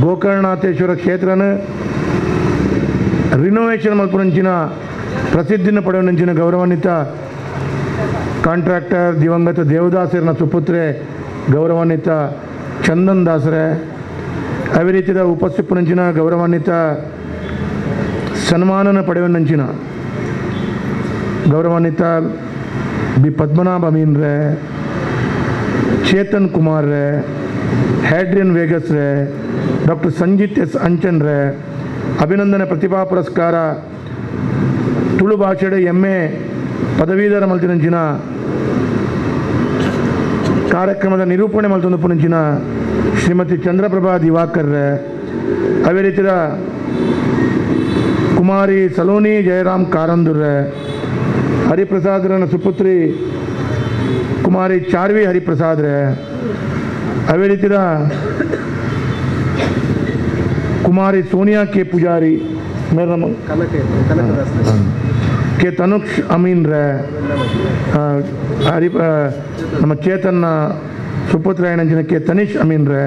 ಗೋಕರ್ಣನಾಥೇಶ್ವರ ಕ್ಷೇತ್ರನ ರಿನೋವೇಷನ್ ಮಲ್ಪುನಂಚಿನ ಪ್ರಸಿದ್ಧಿನ ಪಡೆಯುವಂಚಿನ ಗೌರವಾನ್ವಿತ ಕಾಂಟ್ರಾಕ್ಟರ್ ದಿವಂಗತ ದೇವದಾಸರನ ಸುಪುತ್ರೆ ಗೌರವಾನ್ವಿತ ಚಂದನ್ ದಾಸರೆ, ಅದೇ ರೀತಿಯ ಉಪಸ್ಥಿತಿನ ಗೌರವಾನ್ವಿತ ಸನ್ಮಾನನ ಪಡೆಯುವಂಚಿನ ಗೌರವಾನ್ವಿತ ಬಿ ಪದ್ಮನಾಭ ಮೀನ್ರೆ, ಚೇತನ್ ಕುಮಾರ್ ರೇ, ಹ್ಯಾಡ್ರಿಯನ್ ವೇಗಸ್ ರೇ, ಡಾಕ್ಟರ್ ಸಂಜಿತ್ ಎಸ್ ಅಂಚನ್ ರೇ, ಅಭಿನಂದನೆ ಪ್ರತಿಭಾ ಪುರಸ್ಕಾರ ತುಳು ಭಾಷೆಯ MA ಪದವೀಧರ ಮಲ್ತಿನಂಚಿನ ಕಾರ್ಯಕ್ರಮದ ನಿರೂಪಣೆ ಮಲ್ತೊಂದು ಪುನಂಚಿನ ಶ್ರೀಮತಿ ಚಂದ್ರಪ್ರಭಾ ದಿವಾಕರ್ ರೇ, ಅದೇ ರೀತಿಯ ಕುಮಾರಿ ಸಲೋನಿ ಜಯರಾಮ್ ಕಾರಂದೂರ್ ರೇ, ಹರಿಪ್ರಸಾದ್ರನ ಸುಪುತ್ರಿ ಕುಮಾರಿ ಚಾರ್ವಿ ಹರಿಪ್ರಸಾದ್ ರೇ, ಅದೇ ರೀತಿಯ ಕುಮಾರಿ ಸೋನಿಯಾ ಕೆ ಪೂಜಾರಿ, ಕೆ ತನುಕ್ಷ್ ಅಮೀನ್ ರೇ, ನಮ್ಮ ಚೇತನ್ನ ಸುಪುತ್ರ ಏನಂಚಿನ ಕೆ ತನಿಷ್ ಅಮೀನ್ ರೇ,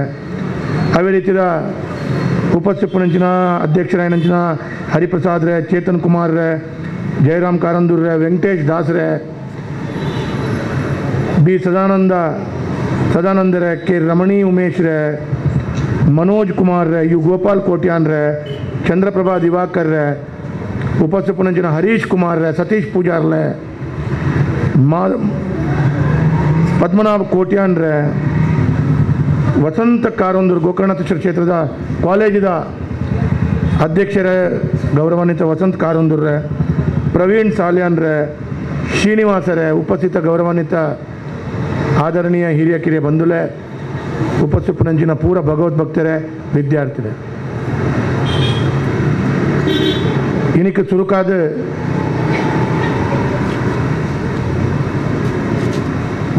ಅದೇ ರೀತಿಯ ಉಪಸ್ಥಿತಿನ ಅಧ್ಯಕ್ಷರಾಯನಂಚಿನ ಹರಿಪ್ರಸಾದ್ ರೇ, ಚೇತನ್ ಕುಮಾರ್ ರೇ, ಜಯರಾಮ್ ಕಾರಂದೂರ್ ರೇ, ವೆಂಕಟೇಶ್ ದಾಸ್ ರೇ, ಬಿ ಸದಾನಂದ ರೇ, ಕೆ ರಮಣಿ ಉಮೇಶ್ ರೇ, ಮನೋಜ್ ಕುಮಾರ್ ರೇ, ಯು ಗೋಪಾಲ್ ಕೋಟ್ಯಾನ್ ರೇ, ಚಂದ್ರಪ್ರಭಾ ದಿವಾಕರ್ ರೇ, ಉಪಸ್ಥಿತಿನ ಹರೀಶ್ ಕುಮಾರ್ ರೇ, ಸತೀಶ್ ಪೂಜಾರ್ ರೇ, ಪದ್ಮನಾಭ್ ಕೋಟ್ಯಾನ್ ರೇ, ವಸಂತ ಕಾರಂದೂರ್ ಗೋಕರ್ಣನಾಥೇಶ್ವರ ಕ್ಷೇತ್ರದ ಕಾಲೇಜಿದ ಅಧ್ಯಕ್ಷರೇ ಗೌರವಾನ್ವಿತ ವಸಂತ ಕಾರಂದೂರ್ ರೇ, ಪ್ರವೀಣ್ ಸಾಲ್ಯಾನ್ ರೇ, ಶ್ರೀನಿವಾಸರೇ, ಉಪಸ್ಥಿತ ಗೌರವಾನ್ವಿತ ಆದರಣೀಯ ಹಿರಿಯ ಕಿರಿಯ ಬಂಧುಲೆ, ಉಪಸ್ಥಿತಿನ ಪೂರ ಭಗವದ್ಭಕ್ತರೇ, ವಿದ್ಯಾರ್ಥಿಗಳೇ, ಇನಿಕ್ಕೆ ಚುರುಕಾದ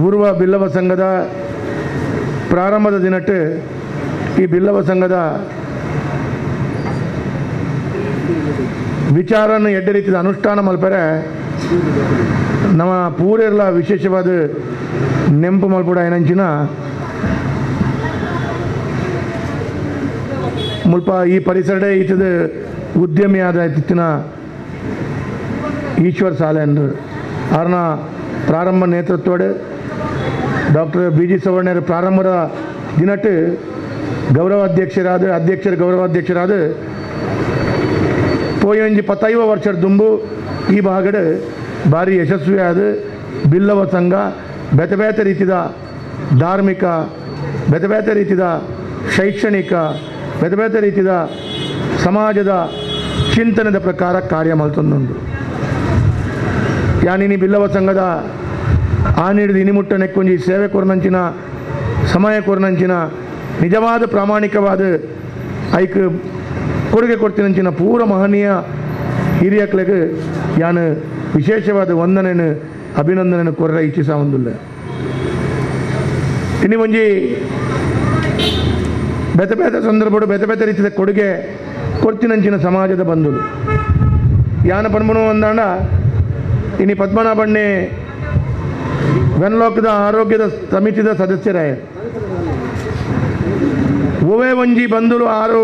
ಉರ್ವ ಬಿಲ್ಲವ ಸಂಘದ ಪ್ರಾರಂಭದ ದಿನಟ್ಟು ಈ ಬಿಲ್ಲವ ಸಂಘದ ವಿಚಾರನ ಎಡ್ಡೆ ರೀತಿಯ ಅನುಷ್ಠಾನ ಮಲ್ಪರೆ ನಮ್ಮ ಪೂರೆಲ್ಲ ವಿಶೇಷವಾದ ನೆಂಪು ಮಲ್ಪುಡ ಏನಂಚಿನ ಮುಲ್ಪ ಈ ಪರಿಸರಡೆ ಇತದ ಉದ್ಯಮಿಯಾದ ಇತ್ತಿನ ಈಶ್ವರ್ ಸಾಲೆ ಅಂದರು ಅವ್ರನ್ನ ಪ್ರಾರಂಭ ನೇತೃತ್ವಡು ಡಾಕ್ಟರ್ ಬಿ ಜಿ ಸವರ್ಣರ ಪ್ರಾರಂಭದ ದಿನಟ್ಟು ಅಧ್ಯಕ್ಷರ ಗೌರವಾಧ್ಯಕ್ಷರಾದ ಪೋಯಂಜಿ 15 ವರ್ಷದ ದುಂಬು ಈ ಭಾಗದ ಭಾರಿ ಯಶಸ್ವಿಯಾದ ಬಿಲ್ಲವ ಸಂಘ ಬೇತೆ ಬೇತೆ ರೀತಿಯ ಧಾರ್ಮಿಕ ಬೇತೆ ಬೇತೆ ರೀತಿಯ ಶೈಕ್ಷಣಿಕ ಬೇತೆ ಬೇತೆ ರೀತಿಯ ಸಮಾಜದ ಚಿಂತನದ ಪ್ರಕಾರ ಕಾರ್ಯ ಮಲ್ತೊಂದುಂಡು ಯಾನಿನಿ ಬಿಲ್ಲವ ಸಂಘದ ಆನಿಡಿದ ಇನಿಮುಟ್ಟ ನೆಕ್ಕೊಂಜಿ ಸೇವೆ ಕೊರನಂಚಿನ ಸಮಯ ಕೊರನಂಚಿನ ನಿಜವಾದ ಪ್ರಾಮಾಣಿಕವಾದ ಐಕ್ ಕೊಡುಗೆ ಕೊಡ್ತಿನಂಚಿನ ಪೂರ ಮಹನೀಯ ಹಿರಿಯಕ್ಲೆಗೆ ಯಾನು ವಿಶೇಷವಾದ ವಂದನೆಯನ್ನು ಅಭಿನಂದನೆಯನ್ನು ಕೊರ್ರ ಇಚ್ಛಿಸ ಒಂದಿಲ್ಲ ಇನ್ನು ಒಂಜಿ ಬೇತೆ ಬೇತೆ ಸಂದರ್ಭಗಳು ಬೇತೆ ಬೇತೆ ರೀತಿಯ ಕೊಡುಗೆ ಕೊಡ್ತಿನಂಚಿನ ಸಮಾಜದ ಬಂಧುಗಳು ಯಾನ ಪನ್ಮನು ಅಂದಾಂಡ ಇನ್ನು ಪದ್ಮನಾಭಣ್ಣೆ ವೆನ್ಲೋಕದ ಆರೋಗ್ಯದ ಸಮಿತಿದ ಸದಸ್ಯರೇ ಒವೇ ಒಂಜಿ ಬಂಧುಗಳು ಆರು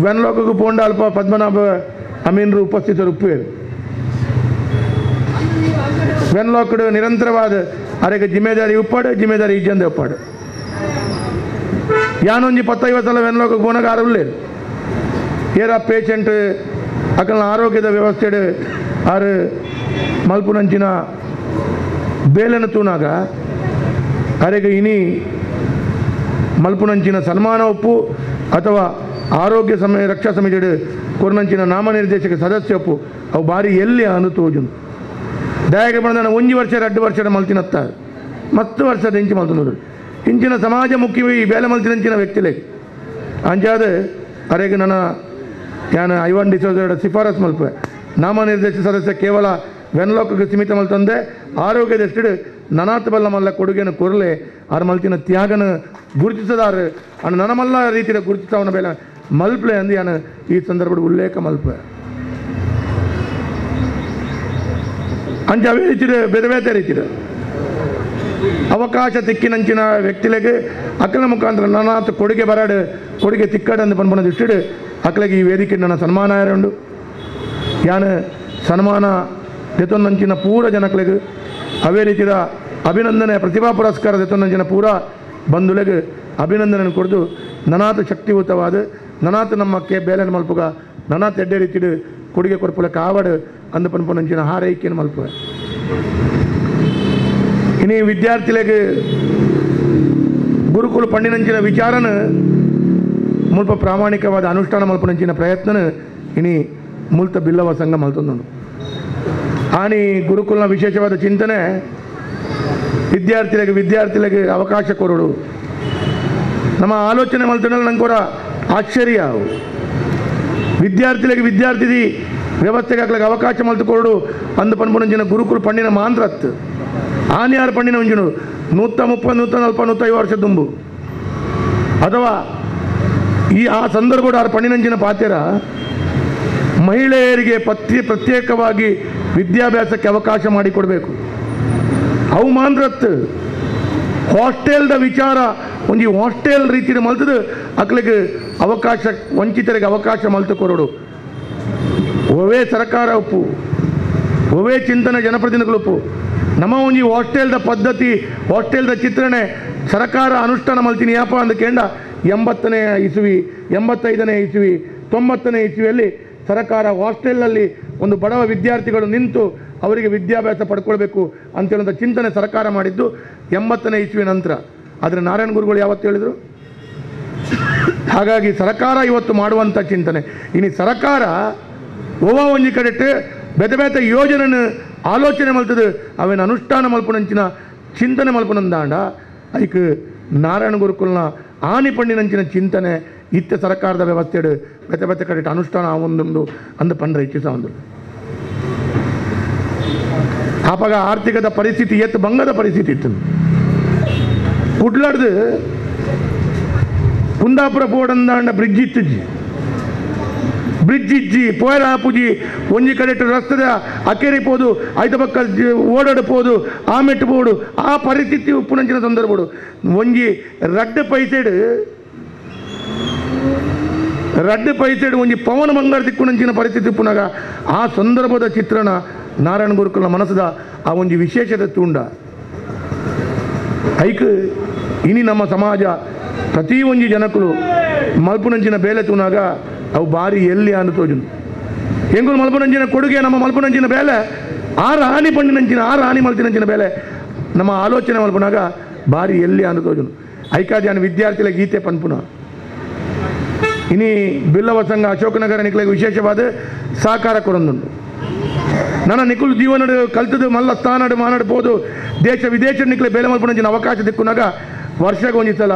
ವೆನ್ಲೋಕಕ್ಕೂ ಪೋಂಡ ಅಲ್ಪ ಪದ್ಮನಾಭ ಅಮೀನ್ರು ಉಪಸ್ಥಿತರು ಉಪ್ಪೇರು ವೆನ್ಲೋಕಡು ನಿರಂತರವಾದ ಅರೆಗೆ ಜಿಮ್ಮೆದಾರಿ ಉಪ್ಪಾಡು ಜಿಮ್ಮೆದಾರಿ ಇಜ್ಜಂದೆ ಉಪ್ಪಾಡು ಯಾನೊಂಜಿ 15 ಸಲ ವೆನ್ಲೋಕಕ್ಕೆ ಪೋನಾಗ ಆರುಲ್ಲೇರು ಏರ ಪೇಷಂಟ್ ಅಕಲ್ನ ಆರೋಗ್ಯದ ವ್ಯವಸ್ಥೆಡು ಆರು ಮಲ್ಪುನಂಚಿನ ಬೇಲನ್ನು ತೂನಾಗ ಅರೆಗೆ ಇನಿ ಮಲ್ಪುನಂಚಿನ ಸನ್ಮಾನ ಒಪ್ಪು ಅಥವಾ ಆರೋಗ್ಯ ರಕ್ಷಾ ಸಮಿತಿ ಕೊರ್ನಂಚಿನ ನಾಮನಿರ್ದೇಶಕ ಸದಸ್ಯ ಒಪ್ಪು ಅವು ಬಾರಿ ಎಲ್ಲಿ ಅನುತೋಜು ದಯಾಗೆ ಬಂದ 1 ವರ್ಷ 2 ವರ್ಷದ ಮಲ್ತಿನತ್ತ 10 ವರ್ಷದ ಇಂಚು ಮಲ್ತನೋರು ಇಂಚಿನ ಸಮಾಜಮುಖಿ ಬೇಲೆ ಮಲ್ತಿನಂಚಿನ ವ್ಯಕ್ತಿಲೆ ಅಂಚಾದ ಅರೆಗೆ ನನ್ನ ಯಾನು ಐವನ್ ಡಿಸೋಜರ ಶಿಫಾರಸ್ ಮಲ್ಪೆ ನಾಮನಿರ್ದೇಶಕ ಸದಸ್ಯ ಕೇವಲ ವೆನ್ಲೋಕಕ್ಕೆ ಸೀಮಿತ ಮಲ್ತಂದೆ ಆರೋಗ್ಯದಷ್ಟು ನನಾತ್ ಬಲ್ಲ ಮಲ್ಲ ಕೊಡುಗೆಯನ್ನು ಕೊರಲೆ ಆರು ಮಲ್ತಿನ ತ್ಯಾಗನ ಗುರುತಿಸದಾರು ಅನ್ನು ನನ್ನ ಮಲ್ಲ ರೀತಿಯ ಗುರುತಿಸವನ ಬೇಲೆ ಮಲ್ಪಲೆ ಅಂದು ಯಾನು ಈ ಸಂದರ್ಭದ ಉಲ್ಲೇಖ ಮಲ್ಪೆ ಅಂಚ ಅವೇ ರೀತಿಯ ಬೇರೆ ಬೇರೆ ರೀತಿಯ ಅವಕಾಶ ತಿಕ್ಕಿನಂಚಿನ ವ್ಯಕ್ತಿಗಳಿಗೆ ಅಕ್ಕಲ ಮುಖಾಂತರ ನನಾತ್ ಕೊಡುಗೆ ಬರಾಡು ಕೊಡುಗೆ ತಿಕ್ಕಡಂದು ಪನ್ಪನ ಇಷ್ಟು ಅಕ್ಕಲಿಗೆ ಈ ವೇದಿಕೆ ನನ್ನ ಸನ್ಮಾನ ಉಂಡು ಯಾನು ಸನ್ಮಾನ ದೆತ್ತೊಂದಂಚಿನ ಪೂರ ಜನಗಳಿಗೆ ಅವೇ ರೀತಿಯ ಅಭಿನಂದನೆ ಪ್ರತಿಭಾ ಪುರಸ್ಕಾರ ದೆತ್ತೊಂದಂಚಿನ ಪೂರ ಬಂಧುಗಳಿಗೆ ಅಭಿನಂದನೆ ಕೊಡ್ದು ನನಾತ್ ಶಕ್ತಿಯುತವಾದ ನನಾತ್ ನಮ್ಮ ಬೇಲೆನ ಮಲ್ಪುಗ ನನಾತ್ ಎಡ್ಡೆ ರೀತಿಯ ಕೊಡುಗೆ ಕೊಡ್ಪುಲ ಕಾವಡು ಅಂದು ಪನ್ಪನಂಚಿನ ಹಾರೈಕೆಯನ್ನು ಮಲ್ಪುವೆ ಇನ್ನು ವಿದ್ಯಾರ್ಥಿಗಳಿಗೆ ಗುರುಕುಲ ಪಂಡಿನಂಚಿನ ವಿಚಾರನ ಮುಲ್ಪ ಪ್ರಾಮಾಣಿಕವಾದ ಅನುಷ್ಠಾನ ಮಲ್ಪನಂಚಿನ ಪ್ರಯತ್ನ ಇನಿ ಮುಲ್ತ ಬಿಲ್ಲವ ಸಂಘ ಮಲ್ತೊಂದು ಆನಿ ಗುರುಕುಲನ ವಿಶೇಷವಾದ ಚಿಂತನೆ ವಿದ್ಯಾರ್ಥಿಗಳಿಗೆ ಅವಕಾಶ ಕೊರೋಡು ನಮ್ಮ ಆಲೋಚನೆ ಮಲ್ತನಲ್ಲಿ ನಂಗೆ ಕೂಡ ಆಶ್ಚರ್ಯ ಅವು ವಿದ್ಯಾರ್ಥಿ ವ್ಯವಸ್ಥೆಗೆ ಹಾಕ್ಲಿಕ್ಕೆ ಅವಕಾಶ ಮಲ್ತು ಕೊರೋಡು ಅಂದು ಪನ್ಪುನಂಚಿನ ಗುರುಕುಲ ಪಂಡಿನ ಮಾಂದ್ರತ್ ಆನೆ ಯಾರು ಪಂಡಿನ ಒಂಜಿನು 130 140 150 ವರ್ಷ ತುಂಬು ಅಥವಾ ಆ ಸಂದರ್ಭ ಆರು ಪಂಡಿನಂಚಿನ ಪಾತ್ಯರ ಮಹಿಳೆಯರಿಗೆ ಪ್ರತ್ಯೇಕವಾಗಿ ವಿದ್ಯಾಭ್ಯಾಸಕ್ಕೆ ಅವಕಾಶ ಮಾಡಿಕೊಡಬೇಕು ಅವು ಮಾಂದ್ರತ್ ಹಾಸ್ಟೆಲ್ದ ವಿಚಾರ ಒಂಜಿ ಹಾಸ್ಟೆಲ್ ರೀತಿಯ ಮಲ್ತದ ಅಕ್ಲಿಗೆ ಅವಕಾಶ ವಂಚಿತರಿಗೆ ಅವಕಾಶ ಮಲ್ತು ಕೊರೋಡು ಒವೇ ಸರ್ಕಾರ ಉಪ್ಪು ಒವೇ ಚಿಂತನೆ ಜನಪ್ರತಿನಿಧಿಗಳು ಉಪ್ಪು ನಮ್ಮ ಒಂಜಿ ಹಾಸ್ಟೆಲ್ದ ಪದ್ಧತಿ ಹಾಸ್ಟೆಲ್ದ ಚಿತ್ರಣ ಸರ್ಕಾರ ಅನುಷ್ಠಾನ ಮಲ್ತೀನಿ ಯಾಪ ಅಂದ ಕೇಂಡ 80ನೇ ಇಸುವಿ 85ನೇ ಇಸುವಿ 90ನೇ ಇಸುವಿಯಲ್ಲಿ ಸರ್ಕಾರ ಹಾಸ್ಟೆಲ್ನಲ್ಲಿ ಒಂದು ಬಡವ ವಿದ್ಯಾರ್ಥಿಗಳು ನಿಂತು ಅವರಿಗೆ ವಿದ್ಯಾಭ್ಯಾಸ ಪಡ್ಕೊಳ್ಬೇಕು ಅಂತೇಳುವಂಥ ಚಿಂತನೆ ಸರ್ಕಾರ ಮಾಡಿದ್ದು 80ನೇ ಇಸುವಿ ನಂತರ. ಆದರೆ ನಾರಾಯಣ ಗುರುಗಳು ಯಾವತ್ತು ಹೇಳಿದರು? ಹಾಗಾಗಿ ಸರ್ಕಾರ ಇವತ್ತು ಮಾಡುವಂಥ ಚಿಂತನೆ ಇನ್ನು ಸರ್ಕಾರ ಒಂಜಿ ಕಡೆಟ್ಟು ಬೇತೆ ಬೇತೆ ಯೋಜನೆ ಆಲೋಚನೆ ಮಲ್ತದು ಅವೇನು ಅನುಷ್ಠಾನ ಮಲ್ಪನಂಚಿನ ಚಿಂತನೆ ಮಲ್ಪನಂದಾಂಡ ಐಕ್ ನಾರಾಯಣ ಗುರುಕುಲ್ನ ಆನಿ ಪಂಡಿನಂಚಿನ ಚಿಂತನೆ ಇತ್ತ ಸರ್ಕಾರದ ವ್ಯವಸ್ಥೆ ಬೇತೆ ಬೇತೆ ಕಡೆ ಅನುಷ್ಠಾನ ಒಂದೊಂದು ಅಂದು ಪಂಡ್ರೆ ಇಚ್ಛಿಸ ಒಂದು ಆಪಾಗ ಆರ್ಥಿಕದ ಪರಿಸ್ಥಿತಿ ಎತ್ತು ಭಂಗದ ಪರಿಸ್ಥಿತಿ ಇತ್ತು. ಕುಡ್ಲಾಡ್ದು ಕುಂದಾಪುರ ಪೋಡಂದಾಂಡ ಬ್ರಿಡ್ಜ್ ಇತ್ತು ಬ್ರಿಡ್ಜ್ ಇಜ್ಜಿ ಪೋಯರ ಆಪುಜಿ ಒಂಜಿ ಕಡೆ ರಸ್ತೆದ ಅಕೆರಿಪೋದು ಐದ ಪಕ್ಕ ಓಡಾಡಪೋದು ಆಮೆಟ್ಟುಪೋಡು ಆ ಪರಿಸ್ಥಿತಿ ಉಪ್ಪುನಂಚಿನ ಸಂದರ್ಭಡು ಒಂಜಿ ರಡ್ಡ್ ಪೈಸೆಡ್ ಒಂಜಿ ಪವನ ಬಂಗಾರ ತಿಕ್ಕುನಂಚಿನ ಪರಿಸ್ಥಿತಿ ಉಪ್ಪುನಾಗ ಆ ಸಂದರ್ಭದ ಚಿತ್ರಣ ನಾರಾಯಣ ಗುರುಕುಲ ಮನಸ್ಸದ ಆ ಒಂಜಿ ವಿಶೇಷತೆ ತೂಂಡ ಐಕ್ ಇನಿ ನಮ್ಮ ಸಮಾಜ ಪ್ರತಿ ಒಂಜಿ ಜನಕ್ಕಳು ಮಲ್ಪುನಂಚಿನ ಬೇಲೆ ತೂನಾಗ ಅವು ಬಾರಿ ಎಲ್ಲಿ ಅನ್ನು ತೋಜುನು ಎಂಗುಲು ಮಲ್ಪುನಂಚಿನ ಕೊಡುಗೆ ನಮ್ಮ ಮಲ್ಪುನಂಚಿನ ಬೇಲೆ ಆರು ಹಾನಿ ಮಲ್ತಿನಂಚಿನ ಬೇಲೆ ನಮ್ಮ ಆಲೋಚನೆ ಮಲ್ಪುನಾಗ ಬಾರಿ ಎಲ್ಲಿ ಅನ್ನು ತೋಜುನು ಐಕಾದ್ಯಾನ ವಿದ್ಯಾರ್ಥಿಗಳ ಗೀತೆ ಪನ್ಪುನ ಇನಿ ಬಿಲ್ಲವ ಸಂಘ ಅಶೋಕನಗರ ನಿಕ್ಲಿಗೆ ವಿಶೇಷವಾದ ಸಹಕಾರ ಕೊಡೊಂದುಂಟು ನನ್ನ ನಿಕುಲ್ ಜೀವನ ಕಲ್ತದ್ದು ಮಲ್ಲ ಸ್ಥಾನಡು ಮಾನಾಡ್ಬೋದು ದೇಶ ವಿದೇಶ ನಿಕ್ಲೆ ಬೇಲೆ ಮಲ್ಪುನಂಚಿನ ಅವಕಾಶ ದಿಕ್ಕುನಾಗ ವರ್ಷಕ್ಕೆ ಒಂಜಿ ಸಲ